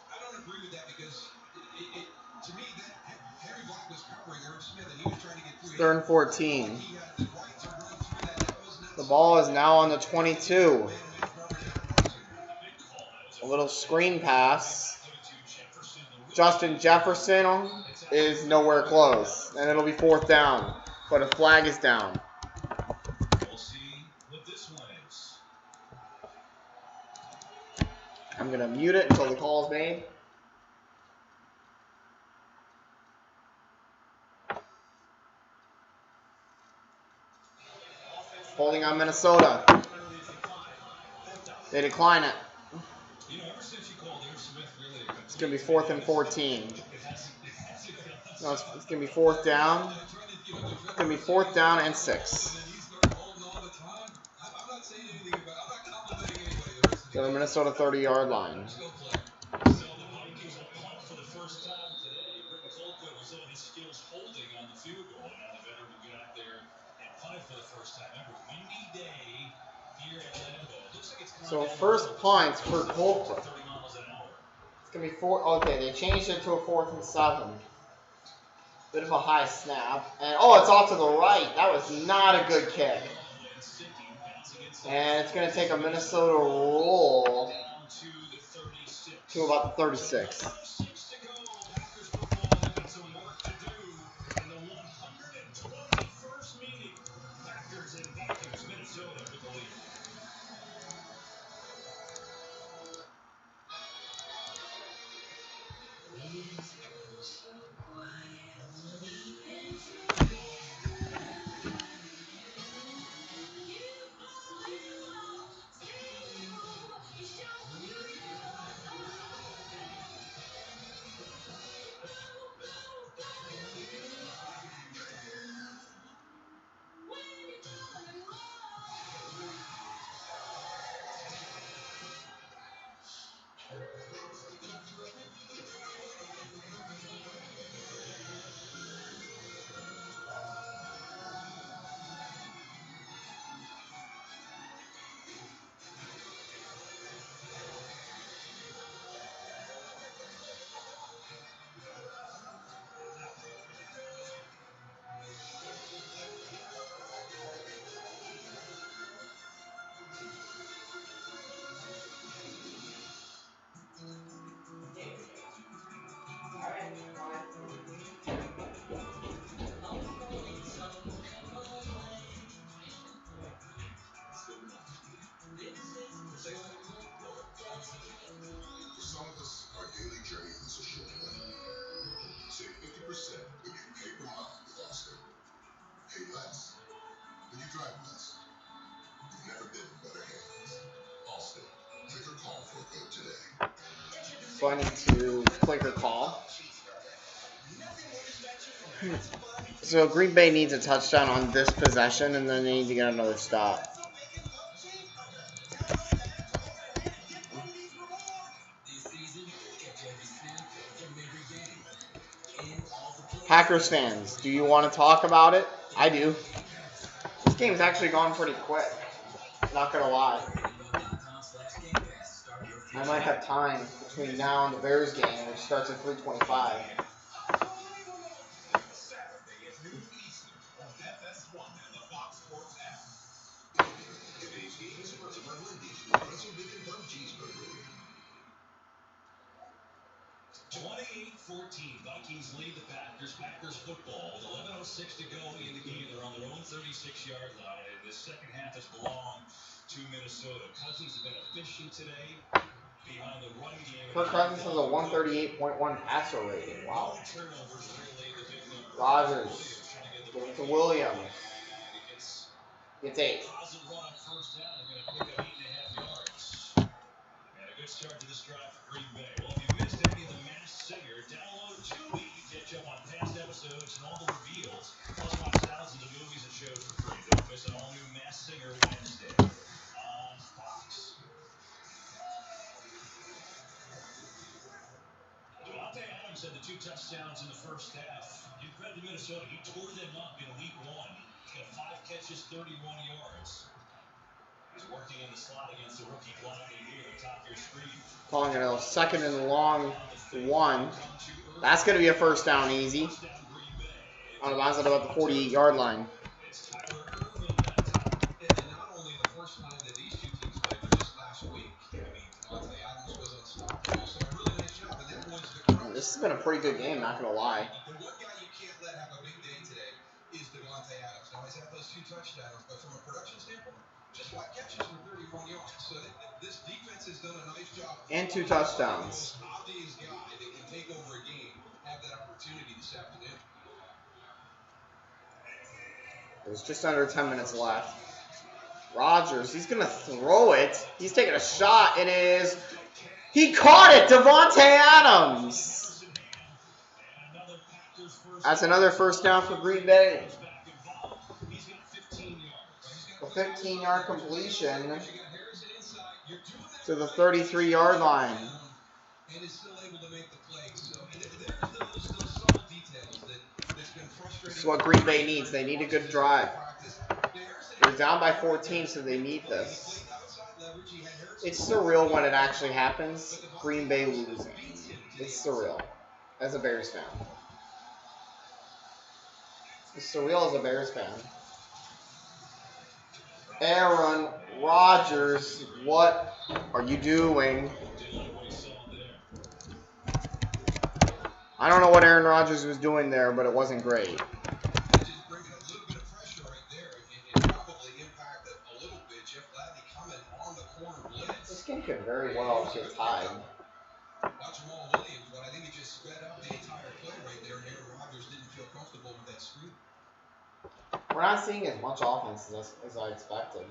[SPEAKER 2] I don't agree with that because to me that Henry Black was covering Irv Smith and he was trying to get through.
[SPEAKER 1] 3rd and 14. The ball is now on the 22. A little screen pass. Justin Jefferson is nowhere close, and it'll be 4th down, but a flag is down.
[SPEAKER 4] We'll see what this one is.
[SPEAKER 1] I'm going to mute it until the call is made. Holding on Minnesota. They decline it. It's going to be 4th and 14. No, it's going to be 4th down. It's going to be 4th down and 6. To the Minnesota 30-yard line.
[SPEAKER 4] So the Vikings will punt for the first time today. Britton Colquitt was on his skills holding on the field goal. Now the veteran will get out there and punt it for the first time. Remember, windy day here at Lambeau. It looks like it's
[SPEAKER 1] So first punt for Colquitt. It's going to be 4. Okay, they changed it to a 4th and 7. Bit of a high snap. And, oh, it's off to the right. That was not a good kick. And it's going to take a Minnesota roll to about the 36.
[SPEAKER 5] For some of us, our daily journey is a short one. Save 50% when you pay per mile with Allstate. Pay less when you drive less. You've never been in better hands. Allstate. Click or call for a quote today.
[SPEAKER 1] So I need to click or call. So Green Bay needs a touchdown on this possession, and then they need to get another stop. Packers fans, do you want to talk about it? I do. This game's actually gone pretty quick. Not gonna lie. I might have time between now and the Bears game, which starts at 3:25.
[SPEAKER 5] Today's game is sponsored by Wendy's. Pretzel Bacon Bun Cheeseburger.
[SPEAKER 4] 28-14, Vikings lead the Packers. Packers football with 11:06 to go in the game. They're on their own 36-yard line, and this second half has belonged to Minnesota. Cousins have been efficient today behind the run game.
[SPEAKER 1] Kirk Cousins has a 138.1 passer rating. Wow.
[SPEAKER 4] Turnovers really the big number.
[SPEAKER 1] Rodgers. Give it to Williams. It's 8.
[SPEAKER 4] Positive run on first down. They're going to pick up 8.5 yards. And a good start to this drive for Green Bay. Well, if you missed any of the Masked Singer, download Tubi. Catch up on past episodes and all the reveals. Plus watch thousands of movies and shows for free. Don't miss an all-new Masked Singer Wednesday on Fox. Davante Adams had the 2 touchdowns in the first half. Give credit to Minnesota. He tore them up in week 1. He's got 5 catches, 31 yards. He's working in the slot against the rookie Clowney here atop your screen.
[SPEAKER 1] Calling it a 2nd and long 1. That's going to be a first down easy. On about the 48-yard line.
[SPEAKER 4] It's Tyler Ervin that time.
[SPEAKER 2] And not only the first time that these two teams played, but just last week. I mean, Davante Adams was unstoppable. So a really nice job. And that was the
[SPEAKER 1] This has been a pretty good game, not going to lie.
[SPEAKER 2] The one guy you can't let have a big day today is Davante Adams. Now, he's had those 2 touchdowns, but from a production standpoint, just 5 catches for 31 yards. So this defense has done a nice job.
[SPEAKER 1] And 2 touchdowns.
[SPEAKER 2] The most obvious guy that can take over a game have that opportunity this afternoon.
[SPEAKER 1] There's just under 10 minutes left. Rodgers, he's going to throw it. He's taking a shot. It is. He caught it. Davante Adams. That's another first down for Green Bay. A 15-yard completion to the 33-yard line.
[SPEAKER 2] And is still able to make the play. So there's those subtle details that's been frustrating.
[SPEAKER 1] This is what Green Bay needs. They need a good drive. They're down by 14, so they need this. It's surreal when it actually happens. Green Bay losing. It's surreal. As a Bears fan. It's surreal as a Bears fan. Aaron Rodgers, what are you doing? I don't know what Aaron Rodgers was doing there, but it wasn't great.
[SPEAKER 2] Just bringing a little bit of pressure right there and probably impacted a little bit. Jeff Gladney coming on the corner blitz.
[SPEAKER 1] This game could very well get tied.
[SPEAKER 2] Watch Jamal Williams, but I think he just sped up
[SPEAKER 1] we're not seeing as much offense as I expected.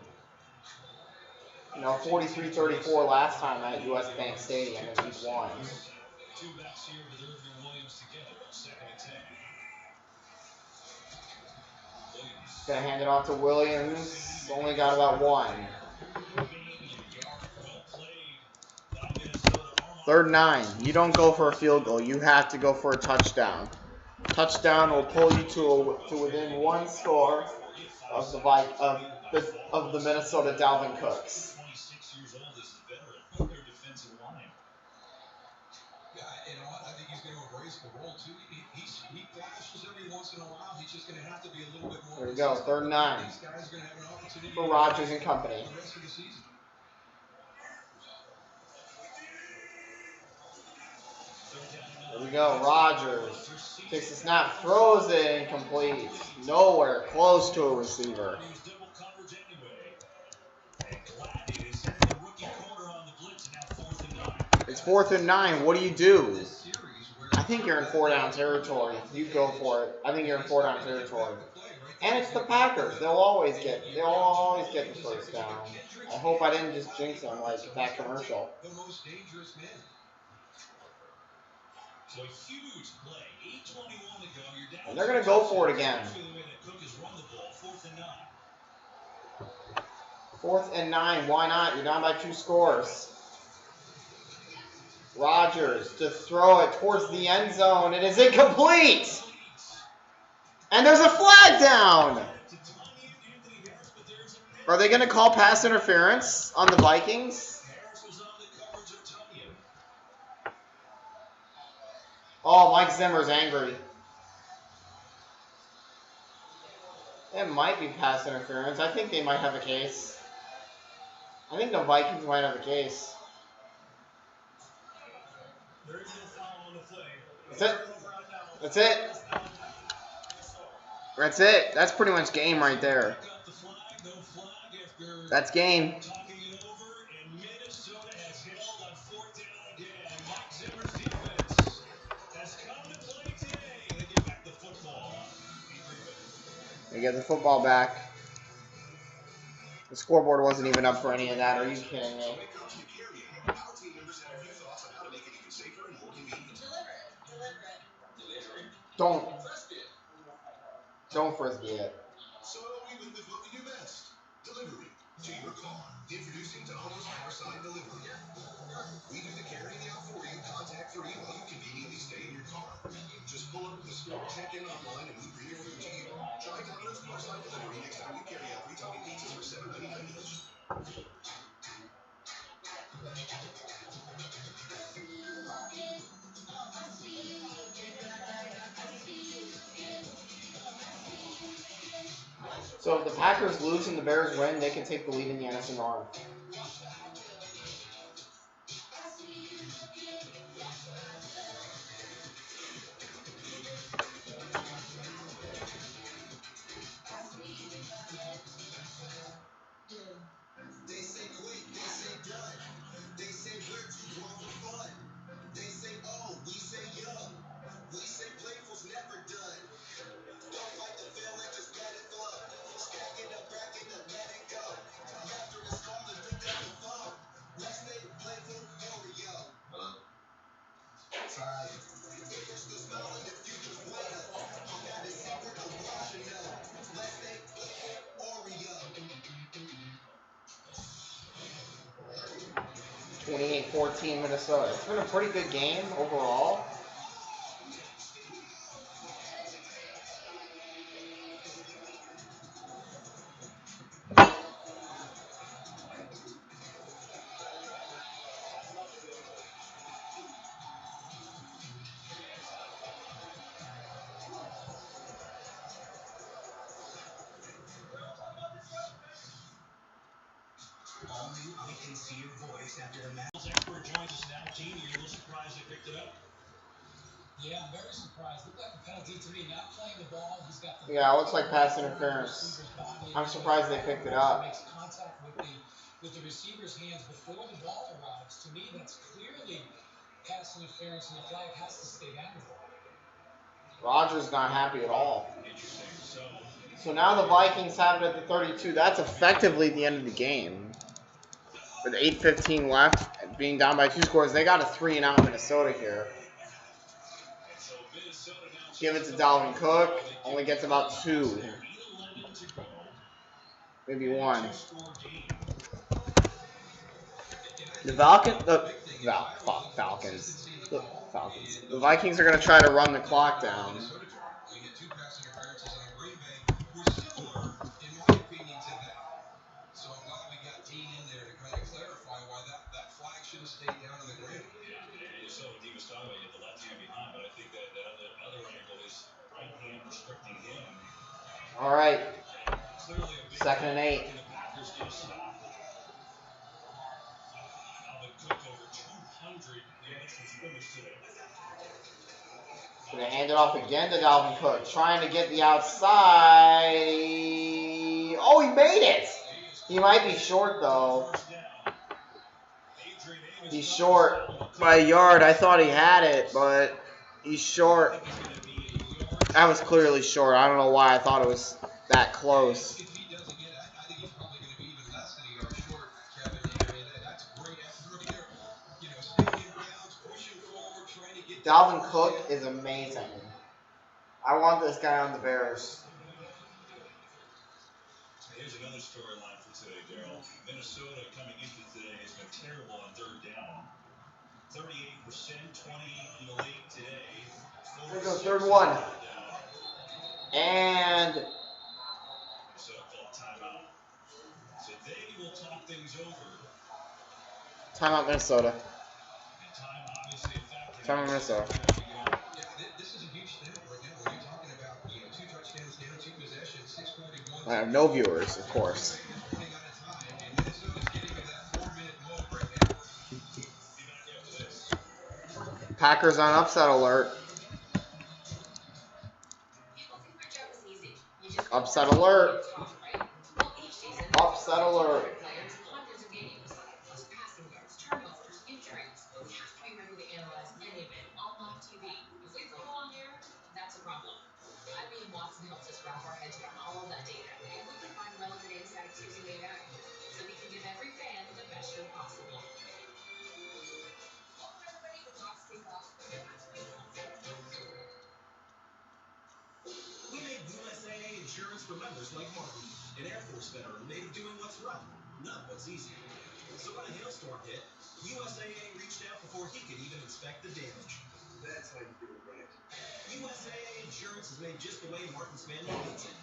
[SPEAKER 1] You know, 43-34 last time at U.S. Bank Stadium in Week 1.
[SPEAKER 4] Two backs here with Irvin and Williams together on 2nd and 10. Williams.
[SPEAKER 1] Gonna hand it off to Williams. Only got about 1. 3rd and 9. You don't go for a field goal. You have to go for a touchdown. Touchdown will pull you to within 1 score of the Minnesota Dalvin Cooks.
[SPEAKER 4] 26 years old as a veteran on their defensive line.
[SPEAKER 2] Yeah, and I think he's going to embrace the role too. He flashes every once in a while. He's just going to have to be a little bit more.
[SPEAKER 1] There we go. 3rd and 9
[SPEAKER 2] These guys are going to have an opportunity
[SPEAKER 1] for Rodgers and company.
[SPEAKER 2] the rest of the season.
[SPEAKER 1] There we go. Rodgers takes the snap, throws it incomplete. Nowhere close to a receiver. It's 4th and 9. What do you do? I think you're in 4-down territory. You go for it. I think you're in 4-down territory. And it's the Packers. They'll always get the 1st down. I hope I didn't just jinx them like that commercial.
[SPEAKER 2] The most dangerous man.
[SPEAKER 4] So a huge play. 8:21 to go. You're down.
[SPEAKER 1] And they're going to go for it again. 4th and 9. Why not? You're down by 2 scores. Rodgers to throw it towards the end zone. It is incomplete. And there's a flag down. Are they going to call pass interference on the Vikings? Oh, Mike Zimmer's angry. It might be pass interference. I think they might have a case. I think the Vikings might have a case. That's it. That's it. That's it. That's pretty much game right there. That's game. They get the football back. The scoreboard wasn't even up for any of that. Are you kidding me? Don't frisbee it.
[SPEAKER 5] So we went with what we do best. Delivery to your car. Introducing Tahoe's Fireside Delivery. We do the carrying out for you, contact free, while you conveniently stay in your car. Just pull up the store, check in online, and we bring your food to you. Try Domino's Fireside Delivery next time you carry out 3 topping pizzas for $7.99 each.
[SPEAKER 1] So if the Packers lose and the Bears win, they can take the lead in the NFC North.
[SPEAKER 5] They say quick, they say done. They say we're too grown for fun. They say oh, we say young. We say playful's never done. Don't fight the feeling, just let it flow. Stack it up, back it up, let it go. After it's gone, then pick up the phone. Let's stay playful, Oreo. Hello? Sorry. If you're still smiling, the future's bueno. I'm not a secret, no one should know. Let's stay playful, Oreo.
[SPEAKER 1] 28-14 Minnesota. It's been a pretty good game overall.
[SPEAKER 5] All new, I can see your voice after the match.
[SPEAKER 4] Expert joins us now. Gene, you're a little surprised they picked it up.
[SPEAKER 6] Yeah, I'm very surprised. Looked like a penalty to me. Not playing the ball. He's got the
[SPEAKER 1] Yeah, it looks like pass interference. I'm surprised they picked it up.
[SPEAKER 6] Makes contact with the receiver's hands before the ball arrives. To me, that's clearly pass interference, and the flag has to stay down.
[SPEAKER 1] Rodgers not happy at all.
[SPEAKER 4] Interesting. So
[SPEAKER 1] So now the Vikings have it at the 32. That's effectively the end of the game. With 8:15 left, being down by 2 scores, they got a 3-and-out Minnesota here. Give it to Dalvin Cook. Only gets about 2. Maybe 1. The Falcons. The Vikings are going to try to run the clock down.
[SPEAKER 2] So I'm glad we got Dean in there to kind of clarify why that flag should have stayed down on the ground.
[SPEAKER 4] Yeah, you saw what Dean was talking about. You had the left hand behind, but I think that the other angle is right hand restricting him.
[SPEAKER 1] All right.
[SPEAKER 4] Clearly a big
[SPEAKER 1] 2nd and 8.
[SPEAKER 4] the Packers get a stop. Dalvin Cook over 200 yards from scrimmage today.
[SPEAKER 1] Gonna hand it off again to Dalvin Cook, trying to get the outside. Oh, he made it! He might be short, though. He's short by a yard. I thought he had it, but he's short. That was clearly short. I don't know why I thought it was that close.
[SPEAKER 2] If he doesn't get it, I think he's probably going to be even less than a yard short, Kevin. I mean, that's great effort right there. You know, staying in bounds, pushing forward, trying to get...
[SPEAKER 1] Dalvin Cook is amazing. I want this guy on the Bears.
[SPEAKER 4] Here's another storyline for today, Daryl. Minnesota coming into today has been terrible on 3rd down. 38%, 28 in the league today.
[SPEAKER 1] Here goes 3rd one. And
[SPEAKER 4] Minnesota called timeout. So they will talk things over.
[SPEAKER 1] timeout Minnesota.
[SPEAKER 4] And time obviously a factor.
[SPEAKER 1] Timeout Minnesota.
[SPEAKER 2] This is a huge step right now. When you're talking about, 2 touchdowns down, 2 possessions, 6:41.
[SPEAKER 1] I have no viewers, of course.
[SPEAKER 2] Running out of time, and Minnesota's getting into that 4-minute mode right now.
[SPEAKER 4] Be back after this.
[SPEAKER 1] Packers on upset alert. Upset alert. Upset alert.
[SPEAKER 8] We made USAA insurance for members like Martin, an Air Force veteran made of doing what's right, not what's easy. So when a hailstorm hit, USAA reached out before he could even inspect the damage.
[SPEAKER 5] That's how you do it right.
[SPEAKER 8] USAA insurance is made just the way Martin's family needs it.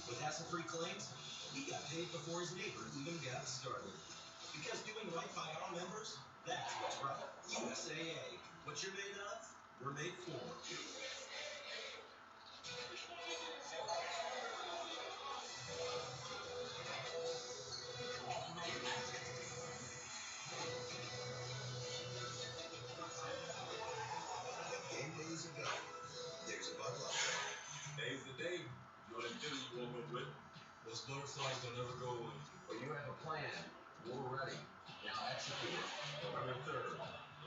[SPEAKER 8] With hassle-free claims, he got paid before his neighbor even got started. Because doing right by our members, that's what's right. USAA. What you're made of, we're made for.
[SPEAKER 5] Game days are gone. There's a Bud Light.
[SPEAKER 4] Today's the day. You know that feeling you woke up with? Those butterflies don't ever go away.
[SPEAKER 8] Well, you have a plan. We're ready. Now execute it. November 3rd,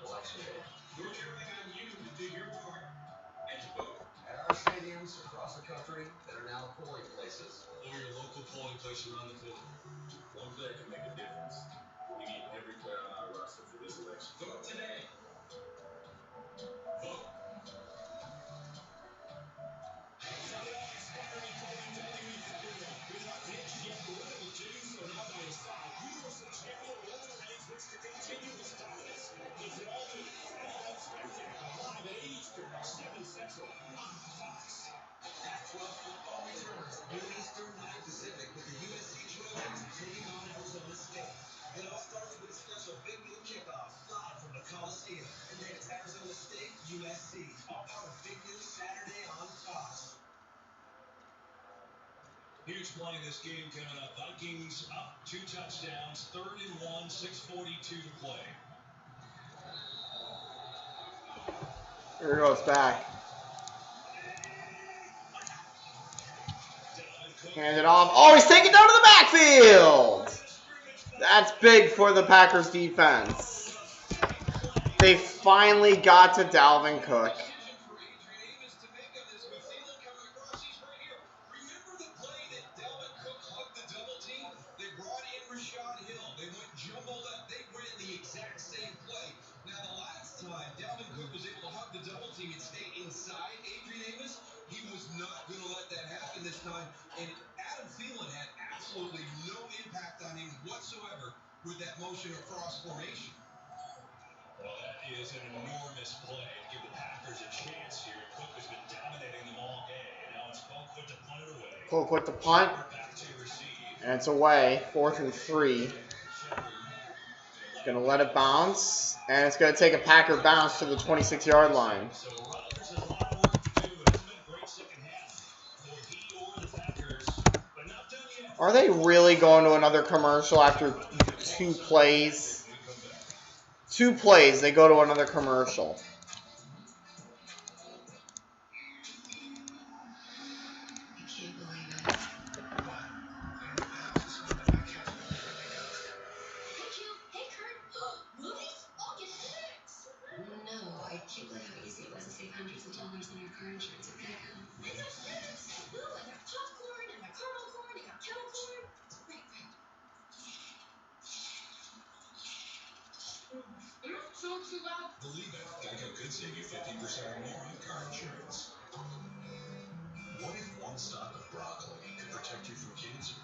[SPEAKER 8] Election Day.
[SPEAKER 4] We're counting on you to do your part and to vote.
[SPEAKER 8] At our stadiums across the country that are now polling places.
[SPEAKER 4] Or your local polling place around the field. One player can make a difference. We need every player on our roster for this election. Vote today. Vote.
[SPEAKER 2] Pac-12 football returns. Noon Eastern, 9 Pacific, with the USC Trojans taking on Arizona State. It all starts with a special Big Blue kickoff live from the Coliseum. And then it's Arizona State, USC, all part of Big Blue Saturday on Fox.
[SPEAKER 4] Huge play in this game coming up. Vikings up 2 touchdowns, 3rd and 1, 6:42 to play.
[SPEAKER 1] Here it goes back. Hand it off. Oh, he's taken down to the backfield. That's big for the Packers defense. They finally got to Dalvin Cook.
[SPEAKER 2] For Adrian Amos to make of this. We see them coming across. He's right here. Remember the play with that motion across formation.
[SPEAKER 4] Well, that is an enormous play to give the Packers a chance here. Cook has been dominating them all game. Now it's Colquitt to punt it away.
[SPEAKER 1] Colquitt to punt.
[SPEAKER 4] Back to receive.
[SPEAKER 1] And it's away. 4th and 3. It's going to let it bounce. And it's going to take a Packer bounce to the 26-yard line.
[SPEAKER 4] So Rodgers has a lot of work to do. It's been a great second half for he or the Packers, but not done yet.
[SPEAKER 1] Are they really going to another commercial after 2 plays? 2 plays, they go to another commercial.
[SPEAKER 5] Believe it, Geico could save you 50% or more on car insurance. What if one stalk of broccoli could protect you from cancer?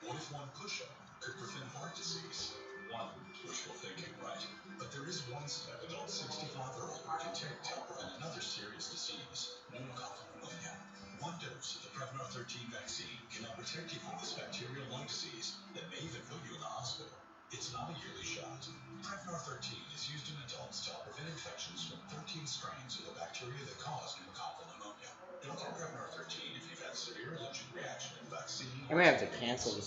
[SPEAKER 5] What if one push-up could prevent heart disease? One wishful thinking, right? But there is one step adults 65 or older can take to help prevent another serious disease, pneumococcal pneumonia. One dose of the Prevnar 13 vaccine can now protect you from this bacterial lung disease that may even put you in the hospital. It's not a yearly shot. Prevnar 13 is used in adults to help prevent infections from 13 strains of the bacteria that cause pneumococcal pneumonia. Don't get Prevnar 13 if you've had severe allergic reaction to the vaccine.
[SPEAKER 1] I may have to cancel the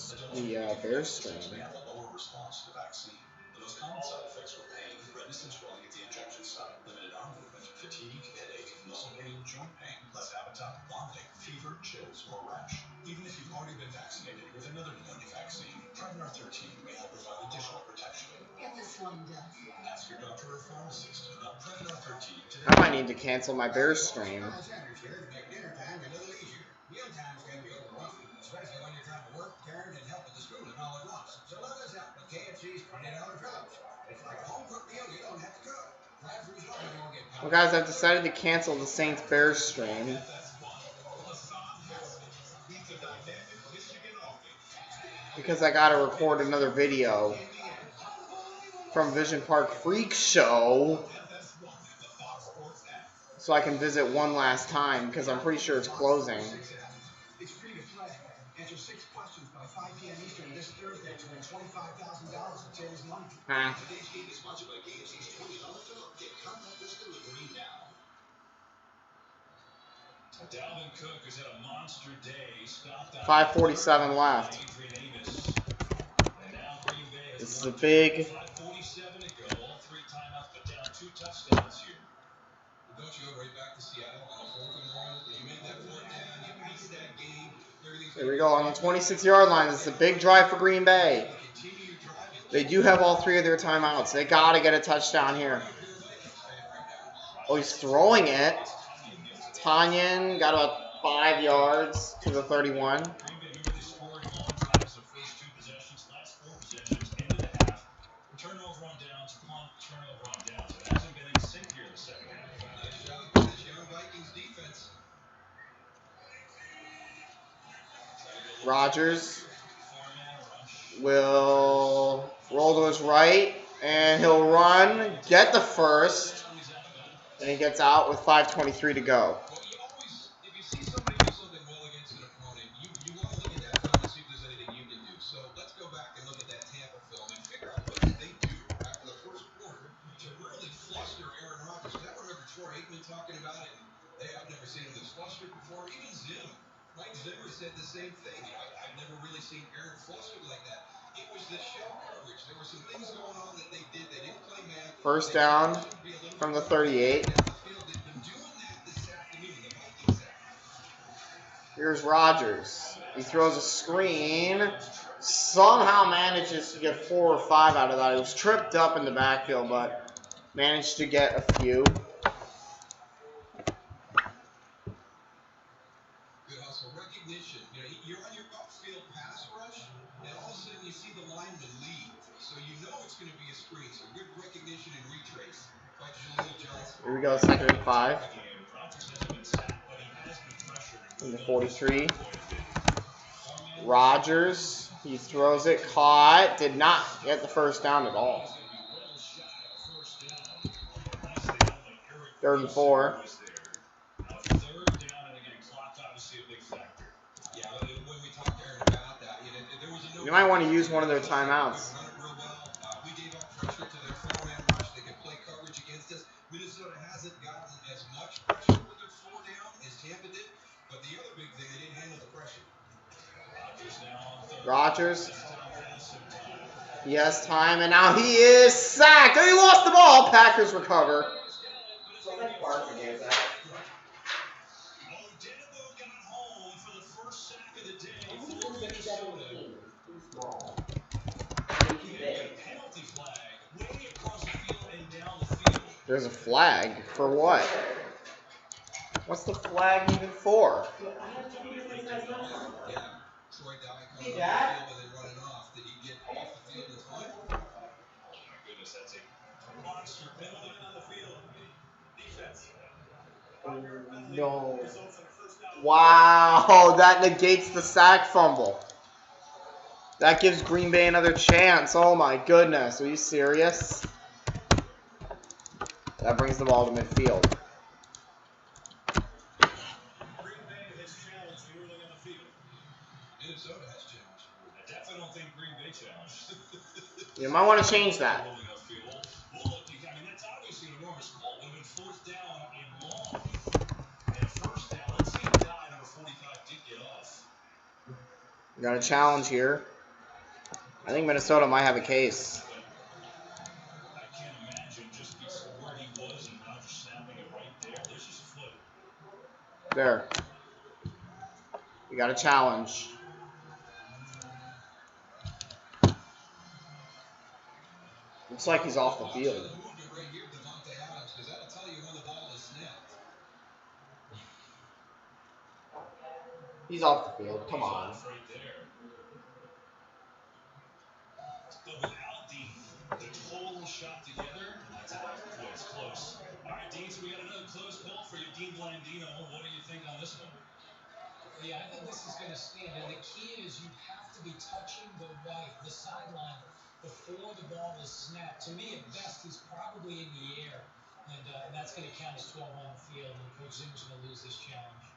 [SPEAKER 1] Bears stream.
[SPEAKER 5] May have a lower response to the vaccine. The most common side effects were pain, redness and swelling at the injection site, limited arm movement, fatigue, headache, muscle pain, joint pain, less appetite, vomiting, fever, chills, or rash. Even if you've already been vaccinated with another pneumonia vaccine, Prevnar 13 may help provide additional protection.
[SPEAKER 3] Get this one done.
[SPEAKER 5] Ask your doctor or pharmacist about Prevnar 13 today.
[SPEAKER 1] I might need to cancel my Bears stream.
[SPEAKER 6] Dinner time a little easier. Meal times can be overwhelming, especially when you're trying to work, parent, and help with the schooling all at once. So let us help with KFC's $20 drops. It's like a home-cooked meal you don't have to cook. Drive-throughs only won't get
[SPEAKER 1] Well, guys, I've decided to cancel the Saints Bears stream because I gotta record another video from Vision Park Freak Show so I can visit one last time because I'm pretty sure it's closing.
[SPEAKER 6] It's free to play. Answer 6 questions by 5 p.m. Eastern this Thursday to win $25,000 in series money.
[SPEAKER 5] Today's game is sponsored by KFC's $20 Philip. Get contactless delivery now.
[SPEAKER 4] Dalvin Cook has had a monster day. Stopped on
[SPEAKER 1] 5:47 left.
[SPEAKER 4] And now Green Bay has
[SPEAKER 1] This is a big
[SPEAKER 4] 5:47 to go. All 3 timeouts, but down 2 touchdowns here.
[SPEAKER 2] Don't you go right back to Seattle on a 4th and 1? You make that 4th down, you pace that game.
[SPEAKER 1] There we go, on the 26-yard line. This is a big drive for Green Bay. They do have all 3 of their timeouts. They got to get a touchdown here. Oh, he's throwing it. Tanyan got about 5 yards to the 31.
[SPEAKER 4] Green Bay really scored long drives the first 2 possessions, last 4 possessions, end of the half. Turnover on downs, punt, turnover on downs. It hasn't been in sync here in the second half.
[SPEAKER 2] Nice job by this young Vikings defense.
[SPEAKER 1] Rodgers will roll to his right, and he'll run, get the first, and he gets out with 5:23 to go.
[SPEAKER 2] Well, you always, if you see somebody do something well against an opponent, you want to look at that film and see if there's anything you can do. So let's go back and look at that Tampa film and figure out what did they do after the first quarter to really fluster Aaron Rodgers. Because I remember Troy Aikman talking about it, and hey, I've never seen him this flustered before. Even Zim, Mike Zimmer said the same thing. You know, I've never really seen Aaron flustered like that. It was the shell coverage. There were some things going on that they did. They didn't play man.
[SPEAKER 1] First down from the 38. Here's Rodgers. He throws a screen. Somehow manages to get 4 or 5 out of that. He was tripped up in the backfield, but managed to get a few.
[SPEAKER 2] Good hustle. Recognition. You know, you're on your upfield pass rush, and all of a sudden you see the lineman leave. So you know it's going to be a screen. So good recognition and retrace by Jaleel Johnson.
[SPEAKER 1] Here we go, 2nd and 5. From the 43. Rodgers. He throws it, caught, did not get the first down at all. 3rd and 4. You might want to use one of their timeouts.
[SPEAKER 2] We gave up pressure to their 4-man rush. They could play coverage against us. Minnesota hasn't gotten as much pressure with their 4 down as Tampa did, but the other big thing, they didn't handle the pressure.
[SPEAKER 1] Rodgers. He has time, and now he is sacked. Oh, he lost the ball. Packers recover. There's a flag for what? What's the flag even for?
[SPEAKER 2] Troy Dye coming on the field and then running off. Did he get off the field in time?
[SPEAKER 4] Oh my goodness, that's a monster penalty on the field. Defense.
[SPEAKER 1] No. Wow, that negates the sack fumble. That gives Green Bay another chance. Oh my goodness, are you serious? That brings the ball to midfield.
[SPEAKER 4] Green Bay has challenged early on the field.
[SPEAKER 2] Minnesota has challenged.
[SPEAKER 4] I definitely don't think Green Bay challenged.
[SPEAKER 1] You might want to change that.
[SPEAKER 4] Well, look, I mean, that's obviously an enormous call. It would have been 4th down and long. And 1st down, let's see if Dye, number 45, did get off.
[SPEAKER 1] We got a challenge here. I think Minnesota might have a case.
[SPEAKER 4] I can't imagine just where he was and Rodgers snapping it right there. There's just a foot.
[SPEAKER 1] There. We got a challenge. Looks like he's off the field. He's off the field. Come on.
[SPEAKER 4] But without the total shot together, that's close. All right, Dean, so we got another close call for you, Dean Blandino. What do you think on this one?
[SPEAKER 6] Yeah, I think this is going to stand. And the key is you have to be touching the sideline, before the ball is snapped. To me, at best, he's probably in the air. And that's going to count as 12 on the field. And Coach Zimmer's going to lose this challenge.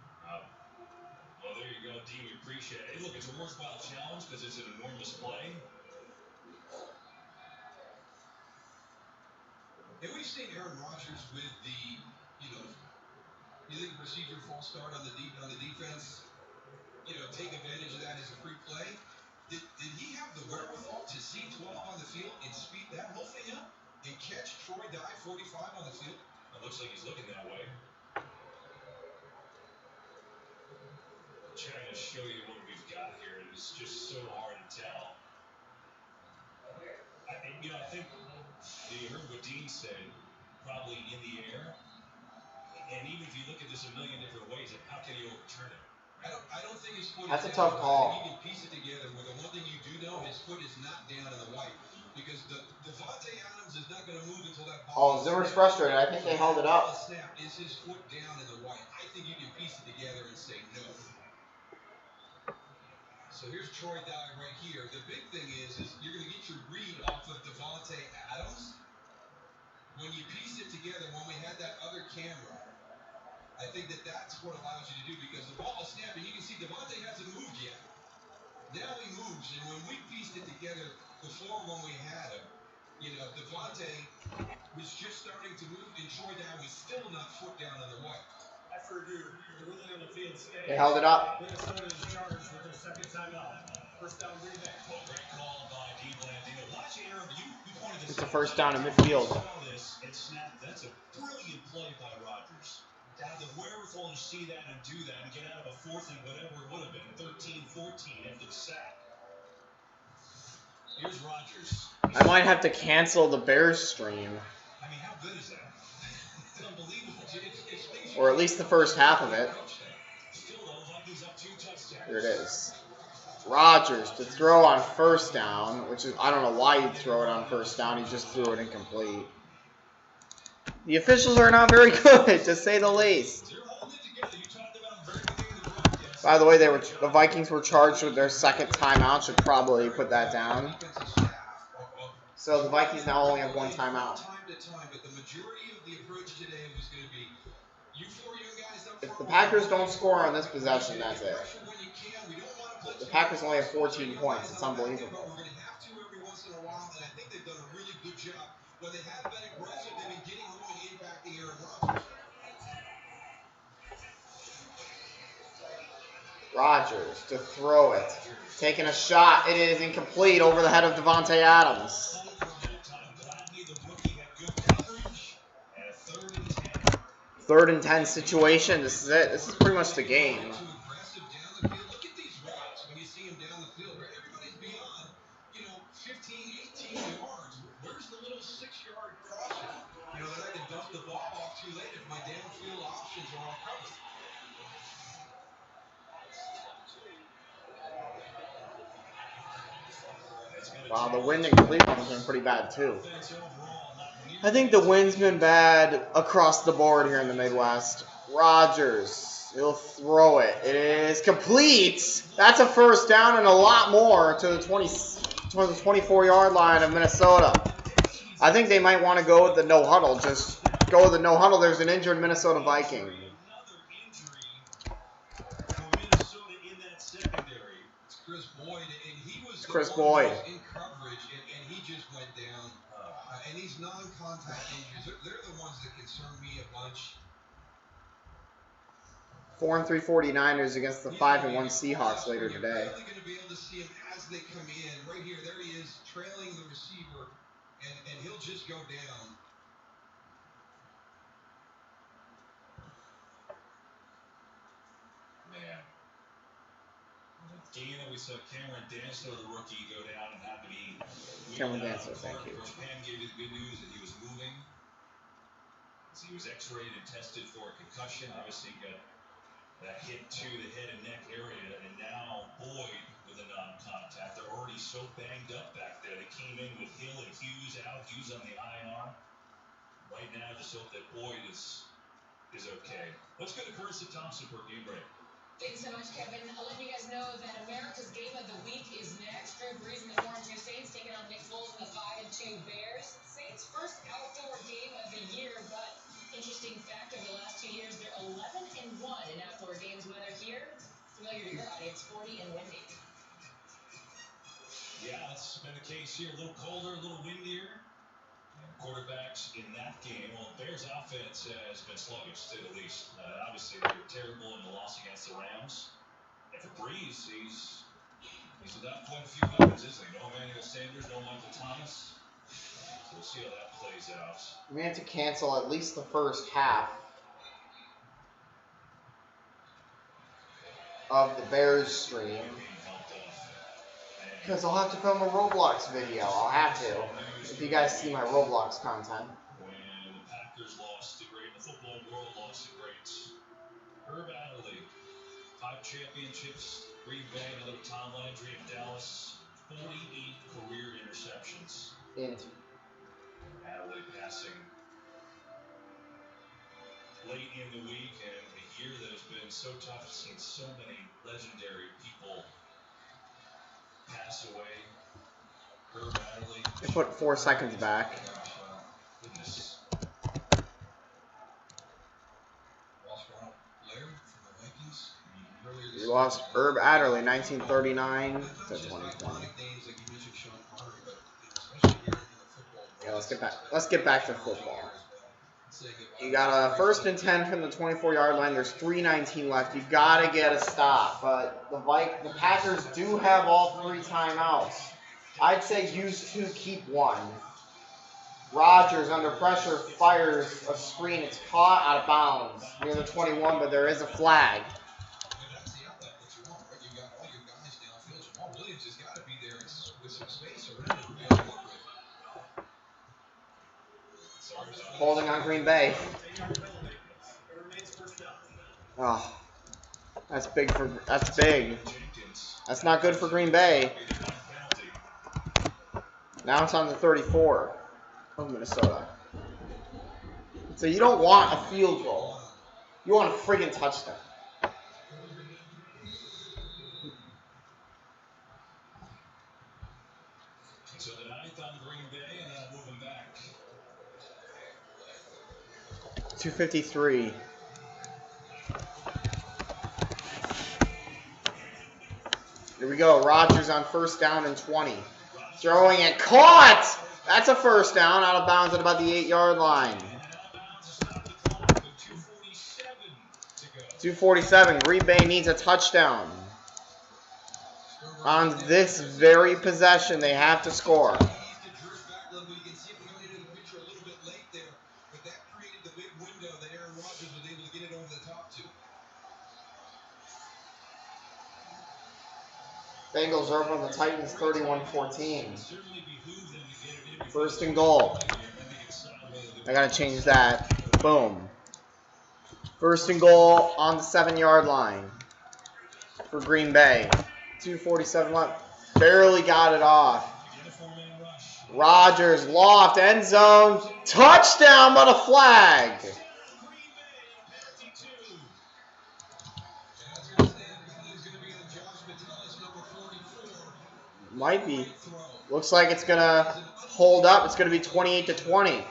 [SPEAKER 4] Well, there you go, Dean. We appreciate it. Hey, look, it's a worthwhile challenge because it's an enormous play.
[SPEAKER 2] And we've seen Aaron Rodgers with the, you think receiver false start on the defense, take advantage of that as a free play. Did he have the wherewithal to see 12 on the field and speed that whole thing up and catch Troy Dye 45 on the field?
[SPEAKER 4] It looks like he's looking that way. I'm trying to show you what we've got here. It's just so hard to tell. I think you heard what Dean said, probably in the air. And even if you look at this a million different ways, how can you overturn it?
[SPEAKER 2] I don't think his foot
[SPEAKER 1] That's
[SPEAKER 2] is
[SPEAKER 1] a tough
[SPEAKER 2] down.
[SPEAKER 1] call.
[SPEAKER 2] I think you can piece it together where the one thing you do know, his foot is not down in the white. Because Devontae Adams is not going to move until that ball.
[SPEAKER 1] Oh, Zimmer's frustrated. I think they held it up.
[SPEAKER 2] Snap. Is his foot down in the white? I think you can piece it together and say no. So here's Troy Dye right here. The big thing is you're going to get your read off of Devontae Adams. When you piece it together, when we had that other camera, I think that's what allows you to do, because the ball is snapping. You can see Devontae hasn't moved yet. Now he moves, and when we pieced it together before, when we had him, Devontae was just starting to move, and Troy Dye was still not foot down on the white.
[SPEAKER 4] After you're really on the field stage,
[SPEAKER 1] They held it up.
[SPEAKER 4] Minnesota is charged with their 2nd timeout. 1st down, Green Bay. Well, great call by Dean Blandino. Watch here. You pointed this
[SPEAKER 1] It's a
[SPEAKER 4] out.
[SPEAKER 1] 1st down in midfield.
[SPEAKER 4] And snap. That's a brilliant play by Rodgers. To have the wherewithal to see that and do that and get out of a 4th and whatever it would have been, 13-14 after the sack. Here's Rodgers.
[SPEAKER 1] I might have to cancel the Bears stream.
[SPEAKER 4] I mean, how good is that? It's unbelievable.
[SPEAKER 1] Or at least the first half of it.
[SPEAKER 4] Still, though, Vikings up 2 touchdowns.
[SPEAKER 1] Here it is. Rodgers to throw on 1st down, which is, I don't know why you'd throw it on 1st down. He just threw it incomplete. The officials are not very good, to say the least.
[SPEAKER 4] They're holding it together. You talked about them very beginning of the broadcast.
[SPEAKER 1] By the way, the Vikings were charged with their second timeout. Should probably put that down. So the Vikings now only have one timeout. If the Packers don't score on this possession, that's it. The Packers only have 14 points. It's unbelievable.
[SPEAKER 2] We're going to have to every once in a while, and I think they've done a really good job. When they have been aggressive, they've been getting home and impacting Aaron Rodgers.
[SPEAKER 1] Rodgers to throw it. Taking a shot. It is incomplete over the head of Devontae Adams. Third and 10 situation. This is it. This is pretty much the game. Wow, the wind in Cleveland has been pretty bad too. I think the wind's been bad across the board here in the Midwest. Rodgers, he'll throw it. It is complete. That's a first down and a lot more to the 24-yard line of Minnesota. I think they might want to go with the no huddle. Just go with the no huddle. There's an injured Minnesota Viking. It's Chris Boyd.
[SPEAKER 2] In coverage, and he just went down. And these non-contact injuries, they're the ones that concern me a bunch.
[SPEAKER 1] 4-3 49ers against the 5-1 Seahawks later today.
[SPEAKER 2] You're going to be able to see him as they come in. Right here, there he is, trailing the receiver, and he'll just go down.
[SPEAKER 4] Man. Game that we saw Cameron Dancer, the rookie, go down and have to be.
[SPEAKER 1] Cameron Dancer, thank you.
[SPEAKER 4] Coach Penn gave you the good news that he was moving. As he was x-rayed and tested for a concussion. Obviously got that hit to the head and neck area, and now Boyd with a non-contact. They're already so banged up back there. They came in with Hill and Hughes out. Hughes on the IR. Right now, just hope that Boyd is okay. Let's go to Carissa Thompson for game break.
[SPEAKER 3] Thanks so much, Kevin. I'll let you guys know that America's Game of the Week is next. Drew Brees and the 4-2 Saints taking on Nick Foles and the 5-2 Bears. Saints' first outdoor game of the year, but interesting fact, over the last 2 years, they're 11-1 in outdoor games. Weather here, familiar to your audience, 40 and windy.
[SPEAKER 4] Yeah, that's been the case here. A little colder, a little windier. And quarterbacks in that game, well, Bears offense has been sluggish, to say the least. Obviously, they were terrible in the loss against the Rams. And for Brees, he's without quite a few weapons, isn't he? No Emmanuel Sanders, no Michael Thomas. So we'll see how that plays out.
[SPEAKER 1] We had to cancel at least the first half of the Bears stream. Because I'll have to film a Roblox video. I'll have to. If you guys see my Roblox content.
[SPEAKER 4] When the Packers lost to great, the football world lost to great. Herb Adderley, 5 championships, Green Bay, another Tom Landry in Dallas, 48 career interceptions. Adderley passing late in the week, and a year that has been so tough. I've seen so many legendary people pass away. Herb Adderley.
[SPEAKER 1] They put 4 seconds back.
[SPEAKER 4] Goodness.
[SPEAKER 1] We lost Herb Adderley, 1939 to 2020. Yeah, let's get back to football. You got a 1st and 10 from the 24-yard line. There's 3:19 left. You gotta get a stop, but the Packers do have all 3 timeouts. I'd say use 2, keep 1. Rodgers under pressure fires a screen. It's caught out of bounds near the 21, but there is a flag. Holding on Green Bay. Oh, that's big. That's not good for Green Bay. Now it's on the 34 of Minnesota. So you don't want a field goal. You want a friggin' touchdown. 2:53. Here we go. Rodgers on first down and 20. Throwing and caught! That's a first down, out of bounds at about the 8-yard line. 2:47. Green Bay needs a touchdown. On this very possession, they have to score. Bengals are over on the Titans 31-14. First and goal. I gotta change that. Boom. First and goal on the 7-yard line for Green Bay. 2:47 left. Barely got it off. Rodgers, loft, end zone, touchdown, but a flag. Might be. Looks like it's going to hold up. It's going to be 28-20.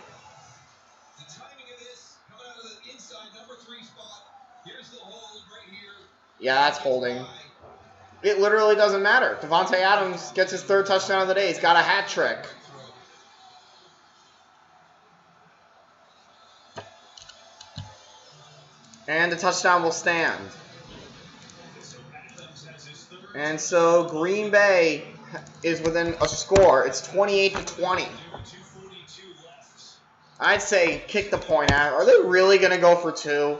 [SPEAKER 1] Yeah, that's holding. It literally doesn't matter. Devontae Adams gets his 3rd touchdown of the day. He's got a hat trick. And the touchdown will stand. And so Green Bay is within a score. It's 28-20. I'd say kick the point out. Are they really going to go for 2?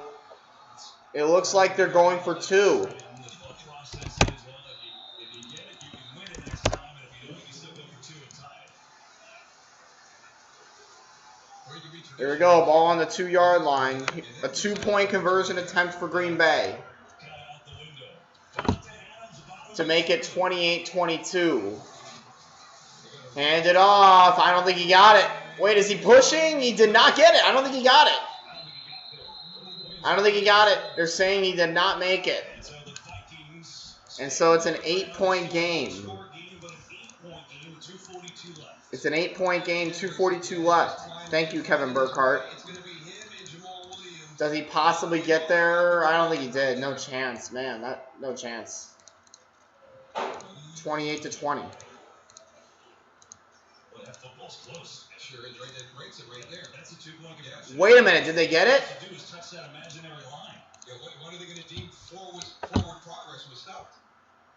[SPEAKER 1] It looks like they're going for 2. Here we go. Ball on the 2-yard line. A 2-point conversion attempt for Green Bay to make it 28-22. Hand it off. I don't think he got it. Wait, is he pushing? He did not get it. I don't think he got it. I don't think he got it. They're saying he did not make it. And so it's an 8-point game. It's an 8-point game, 2:42 left. Thank you, Kevin Burkhardt. Does he possibly get there? I don't think he did. No chance, man. No chance. 28-20. Wait a minute. Did they get it?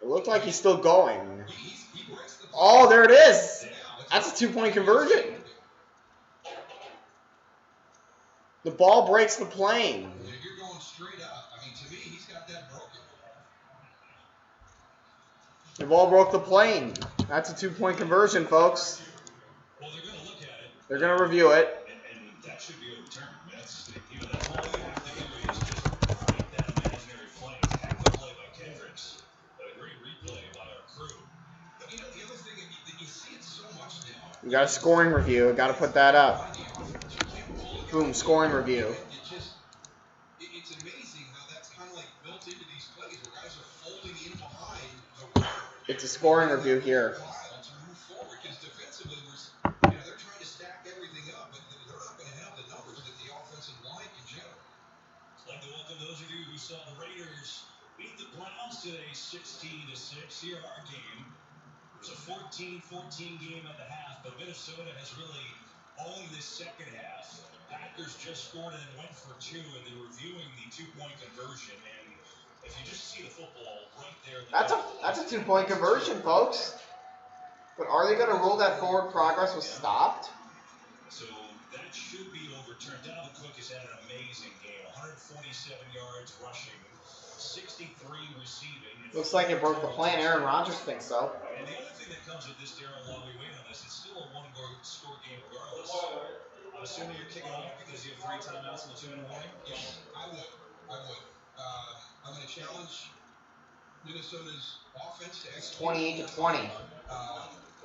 [SPEAKER 1] It looked like he's still going. Oh, there it is. That's a 2-point conversion. The ball breaks the plane. The ball broke the plane. That's a 2-point conversion, folks. They're going to review it.
[SPEAKER 4] That should be overturned. That's all you have to do is just break that imaginary plane. Heck of a play by Kendricks. A great replay by our crew. But the other thing that you see it so much now.
[SPEAKER 1] We got a scoring review. Got to put that up. Boom, scoring review.
[SPEAKER 2] It's amazing how that's kind of like built into these plays where guys are folding in behind.
[SPEAKER 1] It's a scoring review here.
[SPEAKER 2] Because defensively, they're trying to stack everything up, but they're not going to have the numbers that the offensive line can generate.
[SPEAKER 4] I'd like to welcome those of you who saw the Raiders beat the Browns today 16-6. Here our game. It was a 14-14 game at the half, but Minnesota has really owned this second half. Packers just scored and went for 2, and they're reviewing the 2-point conversion. And if you just see the football right there,
[SPEAKER 1] That's a 2-point conversion, folks. But are they going to rule that forward progress was stopped?
[SPEAKER 4] So that should be overturned. Dalvin Cook has had an amazing game. 147 yards rushing, 63 receiving.
[SPEAKER 1] Looks like it broke the plan. Aaron Rodgers thinks so.
[SPEAKER 4] And the other thing that comes with this, Darryl, while we wait on this, it's still a one-score game regardless. I'm assuming you're kicking off because you have 3 timeouts in the 2 in the morning?
[SPEAKER 2] Yes, I would. I'm going to challenge Minnesota's offense to execute.
[SPEAKER 1] It's 28-20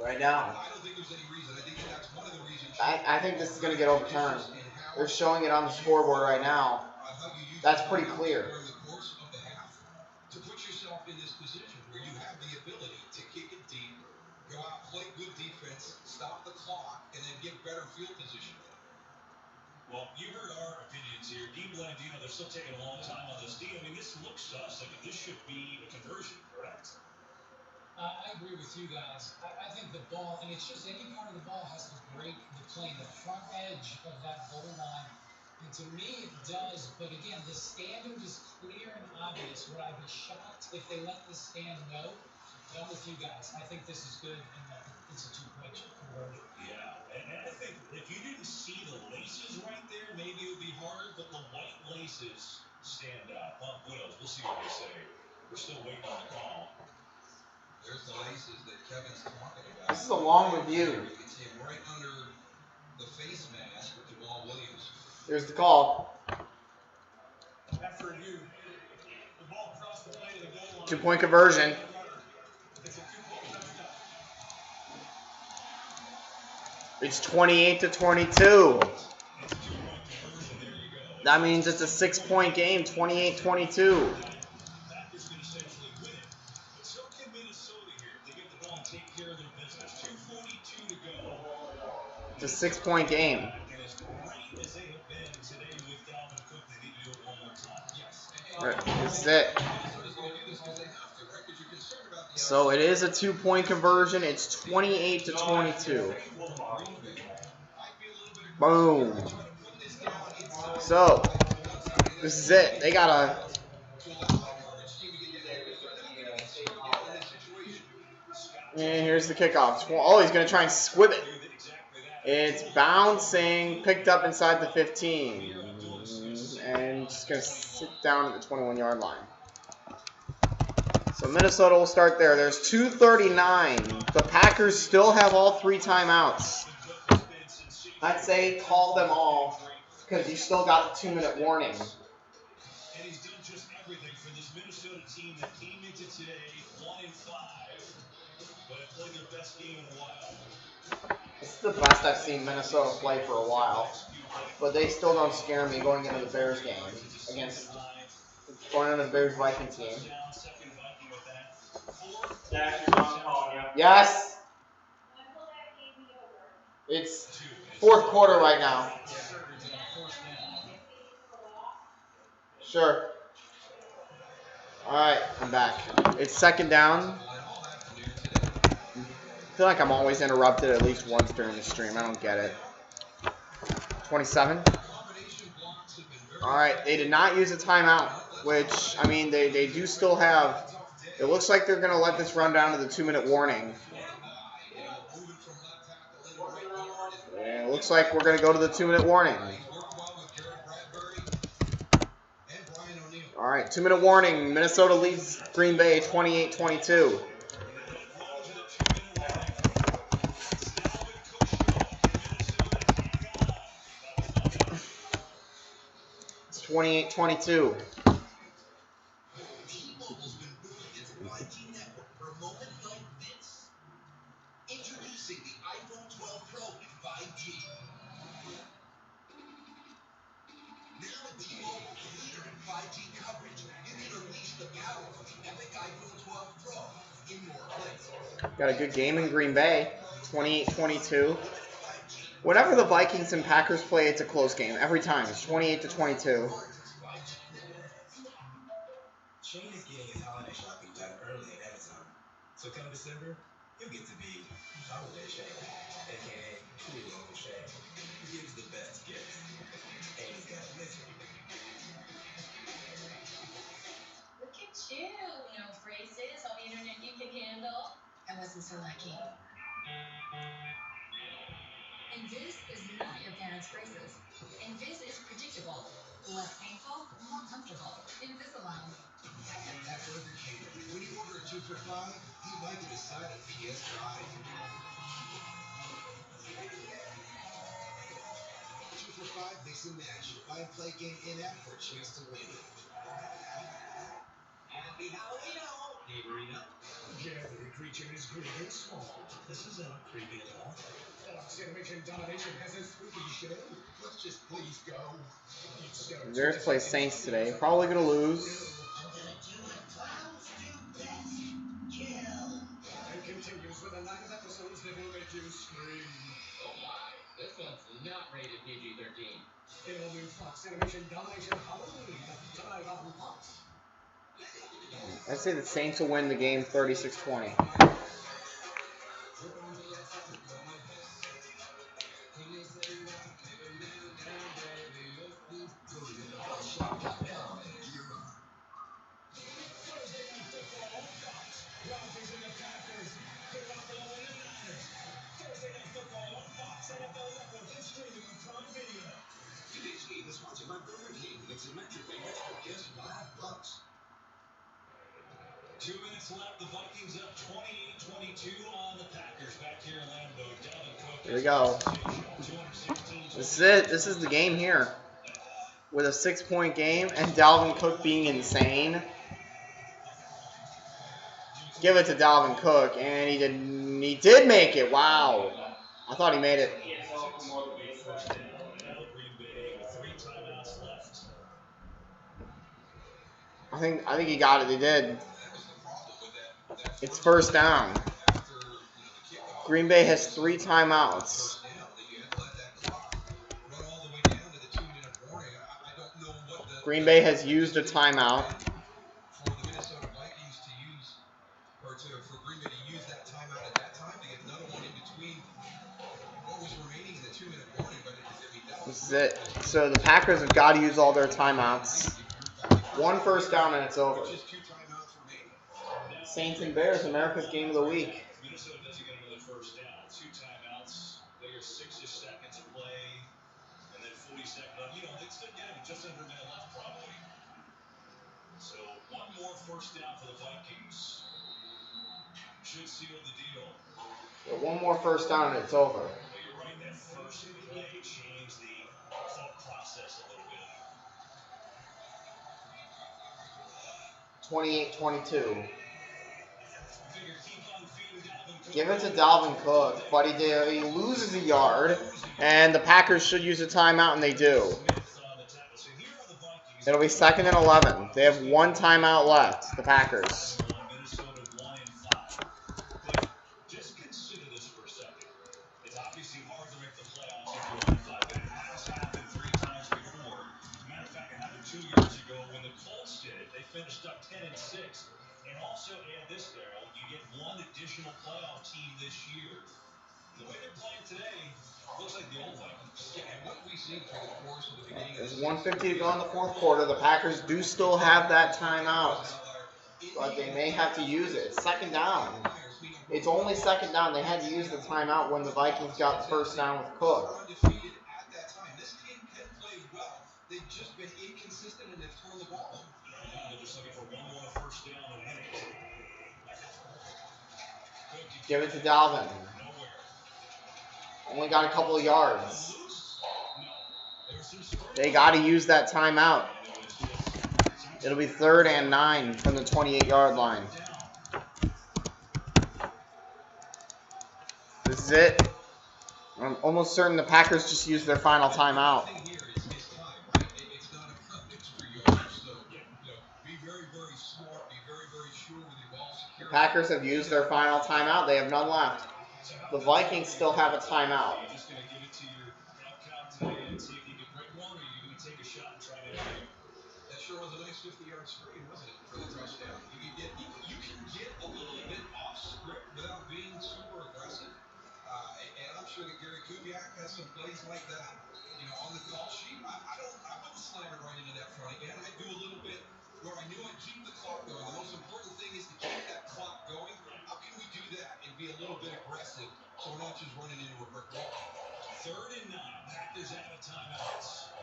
[SPEAKER 1] right now.
[SPEAKER 2] I don't think there's any reason. I think that's one of the reasons.
[SPEAKER 1] I think this is going to get overturned. They're showing it on the scoreboard right now. That's pretty clear.
[SPEAKER 2] During the course of the half, to put yourself in this position where you have the ability to kick it deep, go out, play good defense, stop the clock, and then get better field position.
[SPEAKER 4] Well, you heard our opinions So your game plan, they're still taking a long time on this. I mean, this looks sus. Like this should be a conversion, correct?
[SPEAKER 6] I agree with you guys. I think the ball, and it's just any part of the ball has to break the plane, the front edge of that goal line. And to me, it does. But again, the standard is clear and obvious. Would I be shocked if they let this stand? No. I'm with you guys. I think this is good, and it's a two-point conversion.
[SPEAKER 4] Yeah, and I think if you didn't see the laces right there, maybe it would be harder, but the white laces stand out. Well, what else? We'll see what they say. We're still waiting on the call.
[SPEAKER 5] There's the laces that Kevin's talking about.
[SPEAKER 1] This is a long review.
[SPEAKER 5] You can see him right under the face mask with Jamal Williams.
[SPEAKER 1] Here's the call.
[SPEAKER 4] After review, the ball crossed the plane of the goal line.
[SPEAKER 1] 2-point conversion.
[SPEAKER 4] It's a 2-point touchdown.
[SPEAKER 1] It's 28-22. That means it's a 6-point game, 28-22. It's a 6-point game. This is it. So it is a 2-point conversion. It's 28-22. Boom. So this is it. They gotta. And here's the kickoff. Oh, he's gonna try and squib it. It's bouncing, picked up inside the 15, and just gonna sit down at the 21-yard line. So Minnesota will start there. There's 2:39. The Packers still have all 3 timeouts. I'd say call them all because you still got the 2-minute warning.
[SPEAKER 4] And he's done just everything for this Minnesota team that came into today 1-5, but have played their best game in a while.
[SPEAKER 1] This is the best I've seen Minnesota play for a while, but they still don't scare me going into the Bears game against going into the Bears Vikings game. Yes. It's 4th quarter right now. Sure. All right, I'm back. It's 2nd down. I feel like I'm always interrupted at least once during the stream. I don't get it. 27. All right, they did not use a timeout, which, I mean, they do still have. It looks like they're going to let this run down to the 2-minute warning. Yeah, it looks like we're going to go to the 2-minute warning. All right, 2-minute warning. Minnesota leads Green Bay 28-22. It's 28-22.
[SPEAKER 5] Introducing the iPhone 12 Pro with 5G. Now with T-Mobile, the leader in 5G coverage, you can unleash the power of the epic iPhone 12 Pro in your place.
[SPEAKER 1] Got a good game in Green Bay, 28-22. Whenever the Vikings and Packers play, it's a close game. Every time, it's 28-22.
[SPEAKER 8] Shane is getting his holiday shopping done early ahead of time. So come December, he'll get to be Holiday Shane, a.k.a. Truly Uncle Shane, who gives the best gifts. And he's got a listen.
[SPEAKER 3] Look at you. No phrases on the internet you can handle. I wasn't so lucky. Invis is not your parents' braces. Invis is predictable, less painful, more comfortable. Invisalign.
[SPEAKER 5] At Burger King, when you order a 2 for $5, you might get a side of PS5. 2 for $5, mix and match. Buy and play game in-app for a chance to win.
[SPEAKER 8] Happy Halloween, neighborino.
[SPEAKER 6] Every creature is great and small.
[SPEAKER 8] This isn't creepy at all.
[SPEAKER 6] Fox Animation Domination has a spooky show.
[SPEAKER 5] Let's just please go.
[SPEAKER 1] Bears play Saints today. Probably going to lose.
[SPEAKER 6] I'm gonna do what clowns do best. Kill. And continues with a 9 of episodes that will make you scream.
[SPEAKER 10] Oh my, this one's not rated PG-13.
[SPEAKER 6] All new Fox Animation Domination Halloween tonight on Fox.
[SPEAKER 1] I'd say the Saints will win the game 36-20.
[SPEAKER 5] Today's game is sponsored by Burger King. Mix and match your favorites for just $5.
[SPEAKER 4] 2 minutes left. The Vikings up 28-22 on the Packers. Back here in Lambeau. Dalvin Cook.
[SPEAKER 1] Here we go. This is it. This is the game here. With a 6-point game and Dalvin Cook being insane. Give it to Dalvin Cook, and he did make it. Wow. I thought he made it. I think he got it. He did. It's first down. Green Bay has 3 timeouts. Green Bay has used a timeout.
[SPEAKER 2] For the Minnesota Vikings to use, or for Green Bay to use that timeout at that time to get another one in between what was remaining in the 2-minute warning, but
[SPEAKER 1] this is it. So the Packers have got to use all their timeouts. 1 first down and it's over.
[SPEAKER 2] just 2 timeouts remaining.
[SPEAKER 1] Saints and Bears, America's game of the week.
[SPEAKER 4] Minnesota doesn't get another first down. 2 timeouts. They are 6-ish seconds of play, and then 40 seconds. You know, they still get it just under a minute left, probably. So 1 more first down for the Vikings should seal the deal.
[SPEAKER 1] So 1 more first down and it's over.
[SPEAKER 4] Well, you're right. That first play changed the thought process a little bit.
[SPEAKER 1] 28-22. Give it to Dalvin Cook, but he loses a yard, and the Packers should use a timeout, and they do. It'll be 2nd and 11. They have 1 timeout left, the Packers.
[SPEAKER 4] Just consider this for a second. It's obviously hard to make the playoffs if you're 1-5. It has happened 3 times before. Matter of fact, it happened 2 years ago when the Colts did it. They finished up 10-6. And also add this, Darryl, you get 1 additional playoff team this year. The way they're playing today looks like the old Vikings.
[SPEAKER 2] Yeah, and what we've seen through the course of the beginning
[SPEAKER 1] There's 1:50 to go in the 4th quarter. The Packers do still have that timeout, but they may have to use it. It's 2nd down. It's only 2nd down. They had to use the timeout when the Vikings got the first down with Cook.
[SPEAKER 2] undefeated at that time. This team can play well. They've just been inconsistent and they've thrown the ball.
[SPEAKER 4] They're just looking for 1 more first down and win it.
[SPEAKER 1] Give it to Dalvin. Only got a couple of yards. They got to use that timeout. It'll be 3rd and 9 from the 28-yard line. This is it. I'm almost certain the Packers just used their final timeout.
[SPEAKER 2] The thing here is time, right? It's not about extra yards. So, be very, very smart. Be very, very sure with your ball
[SPEAKER 1] The
[SPEAKER 2] security.
[SPEAKER 1] Packers have used their final timeout. They have none left. The Vikings still have a timeout.
[SPEAKER 4] You're just going to give it to your count today and see if you can break one, or you're going to take a shot and try to hit it.
[SPEAKER 2] That sure was a nice 50-yard screen, wasn't it, for the touchdown? You can get a little bit off script without being super aggressive. And I'm sure that Gary Kubiak has some plays like that. On the call sheet, I wouldn't slam it right into that front again. I'd do a little bit where I knew I'd keep the clock going. The most important thing is to keep that clock going. How can we do that and be a little bit aggressive so we're not just running into a brick wall?
[SPEAKER 4] 3rd and 9. Packers out of timeouts.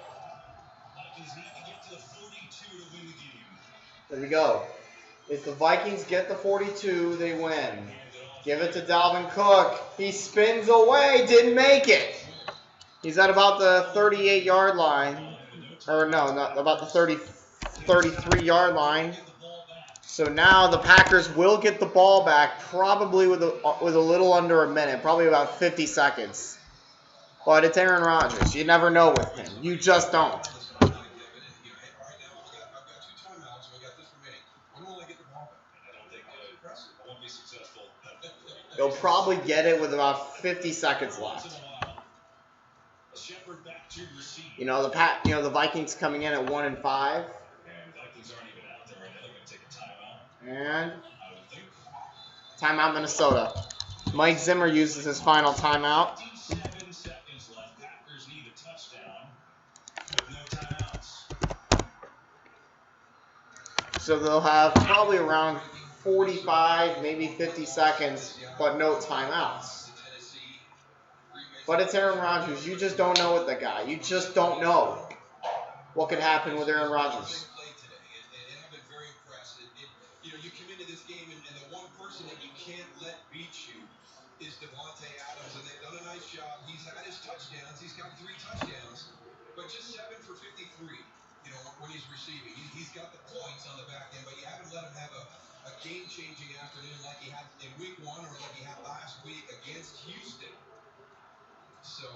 [SPEAKER 4] Vikings need to get to the 42 to win the game.
[SPEAKER 1] There we go. If the Vikings get the 42, they win. Give it to Dalvin Cook. He spins away. Didn't make it. He's at about the 38-yard line. Or no, not about the 33-yard line. So now the Packers will get the ball back, probably with a little under a minute, probably about 50 seconds. But it's Aaron Rodgers. You never know with him. You just don't. They'll probably get it with about 50 seconds left.
[SPEAKER 4] Shepard back to receive.
[SPEAKER 1] You know the Vikings coming in at 1-5.
[SPEAKER 4] And Vikings aren't even out there right now. They're going to take a timeout.
[SPEAKER 1] And
[SPEAKER 4] I would think.
[SPEAKER 1] timeout Minnesota. Mike Zimmer uses his final timeout.
[SPEAKER 4] 57 seconds left. Packers need a touchdown with no timeouts.
[SPEAKER 1] So they'll have probably around 45, maybe 50 seconds, but no timeouts. But it's Aaron Rodgers. You just don't know with the guy. You just don't know what could happen with Aaron Rodgers.
[SPEAKER 2] And I've been very impressed. You come into this game, and the one person that you can't let beat you is Devontae Adams, and they've done a nice job. He's had his touchdowns. He's got 3 touchdowns, but just 7 for 53. When he's receiving, he's got the points on the back end, but you haven't let him have a game-changing afternoon like he had in Week 1 or like he had last week against Houston. So,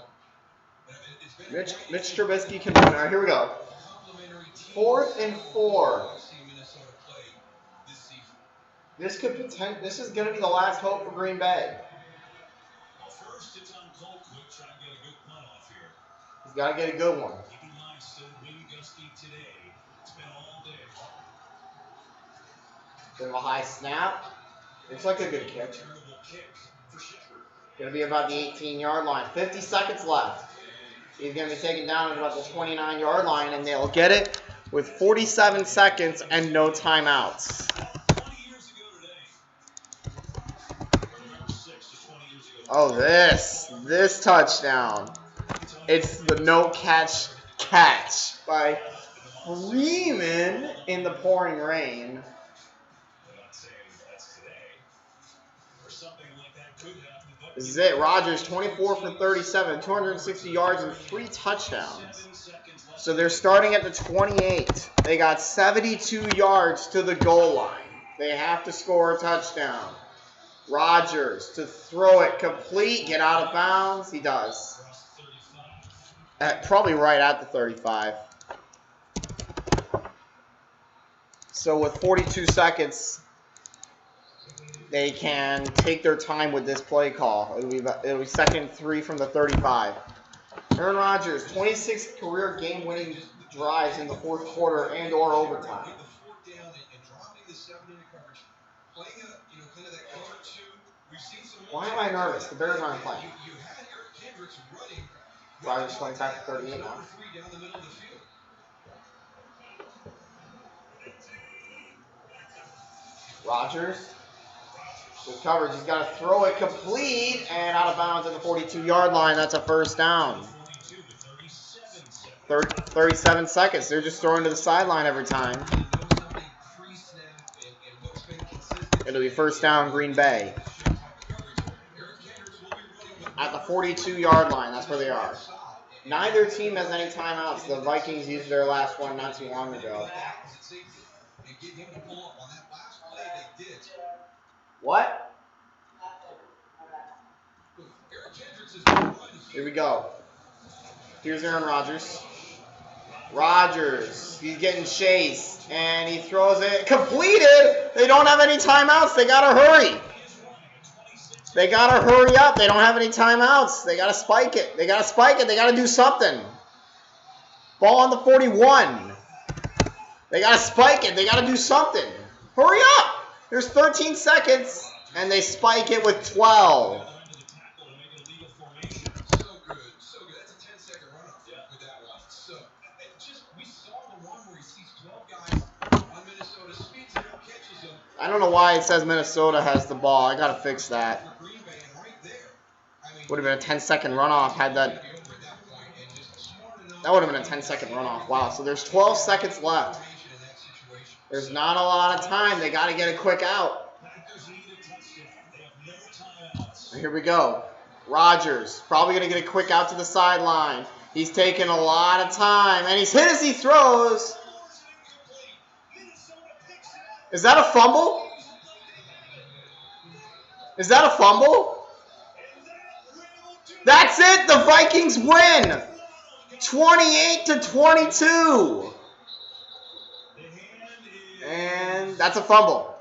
[SPEAKER 2] it's been
[SPEAKER 1] Mitch Trubisky can win. All right, here we go. 4th and 4. This is going to be the last hope for Green Bay.
[SPEAKER 4] Well, first it's on Colquitt trying to get a good punt off here.
[SPEAKER 1] He's got to get a good one.
[SPEAKER 4] Keep in mind, still wind gusty today. It's been all day.
[SPEAKER 1] Bit of a high snap. Looks like a good kick.
[SPEAKER 4] Terrible kick for Shepard.
[SPEAKER 1] Going to be about the 18-yard line. 50 seconds left. He's going to be taken down at about the 29-yard line, and they'll get it with 47 seconds and no timeouts.
[SPEAKER 4] 20 years ago today. November 6th, 20 years ago.
[SPEAKER 1] Oh, this touchdown. It's the no-catch by Freeman in the pouring rain.
[SPEAKER 4] I'm not saying that's today. Or something like that could happen. But
[SPEAKER 1] This is it. Rodgers, 24 for 37, 260 yards and 3 touchdowns. So they're starting at the 28. They got 72 yards to the goal line. They have to score a touchdown. Rodgers to throw it complete, get out of bounds. He does. Probably right at the 35. So with 42 seconds, they can take their time with this play call. It'll be 2nd and 3 from the 35. Aaron Rodgers, 26 career game-winning drives in the 4th quarter and or overtime. Why am I nervous? The Bears aren't playing. Rodgers playing back to 38 now. Rodgers. Good coverage. He's got to throw it complete and out of bounds at the 42-yard line. That's a first down. 37 seconds. They're just throwing to the sideline every time. It'll be first down, Green Bay. At the 42-yard line. That's where they are. Neither team has any timeouts. The Vikings used their last one not too long ago. What? Here we go. Here's Aaron Rodgers. Rodgers. He's getting chased. And he throws it. Completed! They don't have any timeouts. They got to hurry. They got to hurry up. They don't have any timeouts. They got to spike it. They got to spike it. They got to do something. Ball on the 41. They got to spike it. They got to do something. Hurry up. There's 13 seconds, and they spike it with 12.
[SPEAKER 2] So good. That's a 10-second runoff with that one. So, we saw the one where he sees 12 guys on Minnesota, speeds it up, catches them.
[SPEAKER 1] I don't know why it says Minnesota has the ball. I got to fix that. Would have been a 10-second runoff had that. That would have been a 10-second runoff. Wow, so there's 12 seconds left. There's not a lot of time. They got to get a quick out. And here we go. Rodgers probably going to get a quick out to the sideline. He's taking a lot of time, and he's hit as he throws. Is that a fumble? Is that a fumble? That's it. The Vikings win. 28-22. And that's a fumble.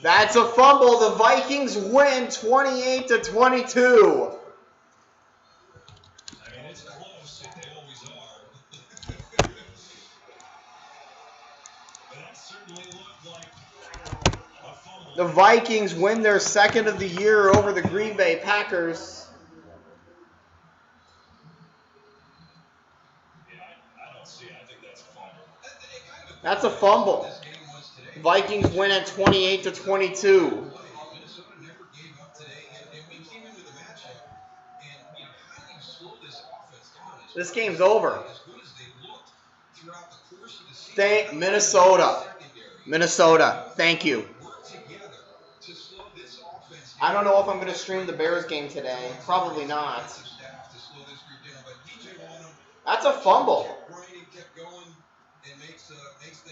[SPEAKER 1] That's a fumble. The Vikings win 28-22. The Vikings win their second of the year over the Green Bay Packers.
[SPEAKER 4] I don't see it. I think that's a fumble.
[SPEAKER 1] That's a fumble. Vikings win at 28-22.
[SPEAKER 2] Minnesota never gave up today, and we came into the matchup. And how do you slow this offense down?
[SPEAKER 1] This game's over.
[SPEAKER 2] As good as they looked throughout the course of the season.
[SPEAKER 1] Thank Minnesota. Minnesota. Thank you.
[SPEAKER 2] Work together to slow this offense
[SPEAKER 1] I
[SPEAKER 2] down.
[SPEAKER 1] don't know if I'm going to stream the Bears game today. Probably not. That's a fumble.
[SPEAKER 2] Kept going and makes the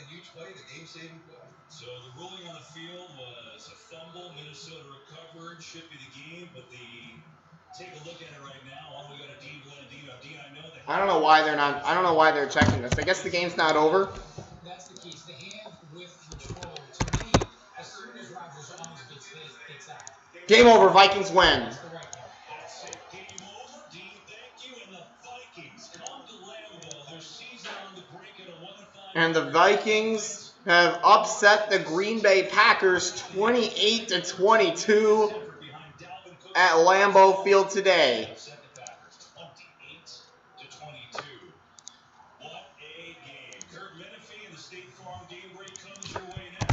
[SPEAKER 2] huge play, the game-saving play.
[SPEAKER 4] So the ruling on the field was a fumble. Minnesota recovered, should be the game, but take a look at it right now. All we got a Dean, I know that.
[SPEAKER 1] I don't know why they're not. I don't know why they're checking this. I guess the game's not over.
[SPEAKER 6] That's the key. It's the hand with control. To me, as soon as Rodgers almost gets this, it's out.
[SPEAKER 1] Game over. Vikings win.
[SPEAKER 6] That's the right call.
[SPEAKER 4] That's it. Game over, Dean. Thank you. And the Vikings come to Lambeau. Their season on the brink at a 1-5.
[SPEAKER 1] And the Vikings have upset the Green Bay Packers 28-22 at Lambeau Field today.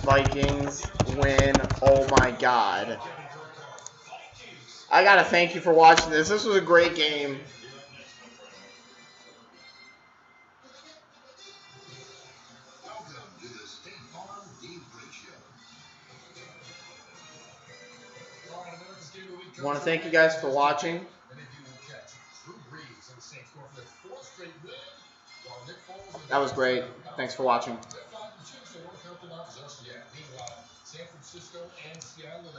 [SPEAKER 1] Vikings win. Oh my God. I gotta thank you for watching this. This was a great game.
[SPEAKER 5] Welcome to the State Farm Game Break Show.
[SPEAKER 6] All right, America's Game of the Week.
[SPEAKER 1] I want to thank you guys for watching.
[SPEAKER 6] Many of you will catch Drew Brees and the Saints going for their fourth straight win, while Nick Foles.
[SPEAKER 1] That was great. Thanks for watching.
[SPEAKER 6] They're 5-2, so don't count them out just yet. Meanwhile, San Francisco and Seattle.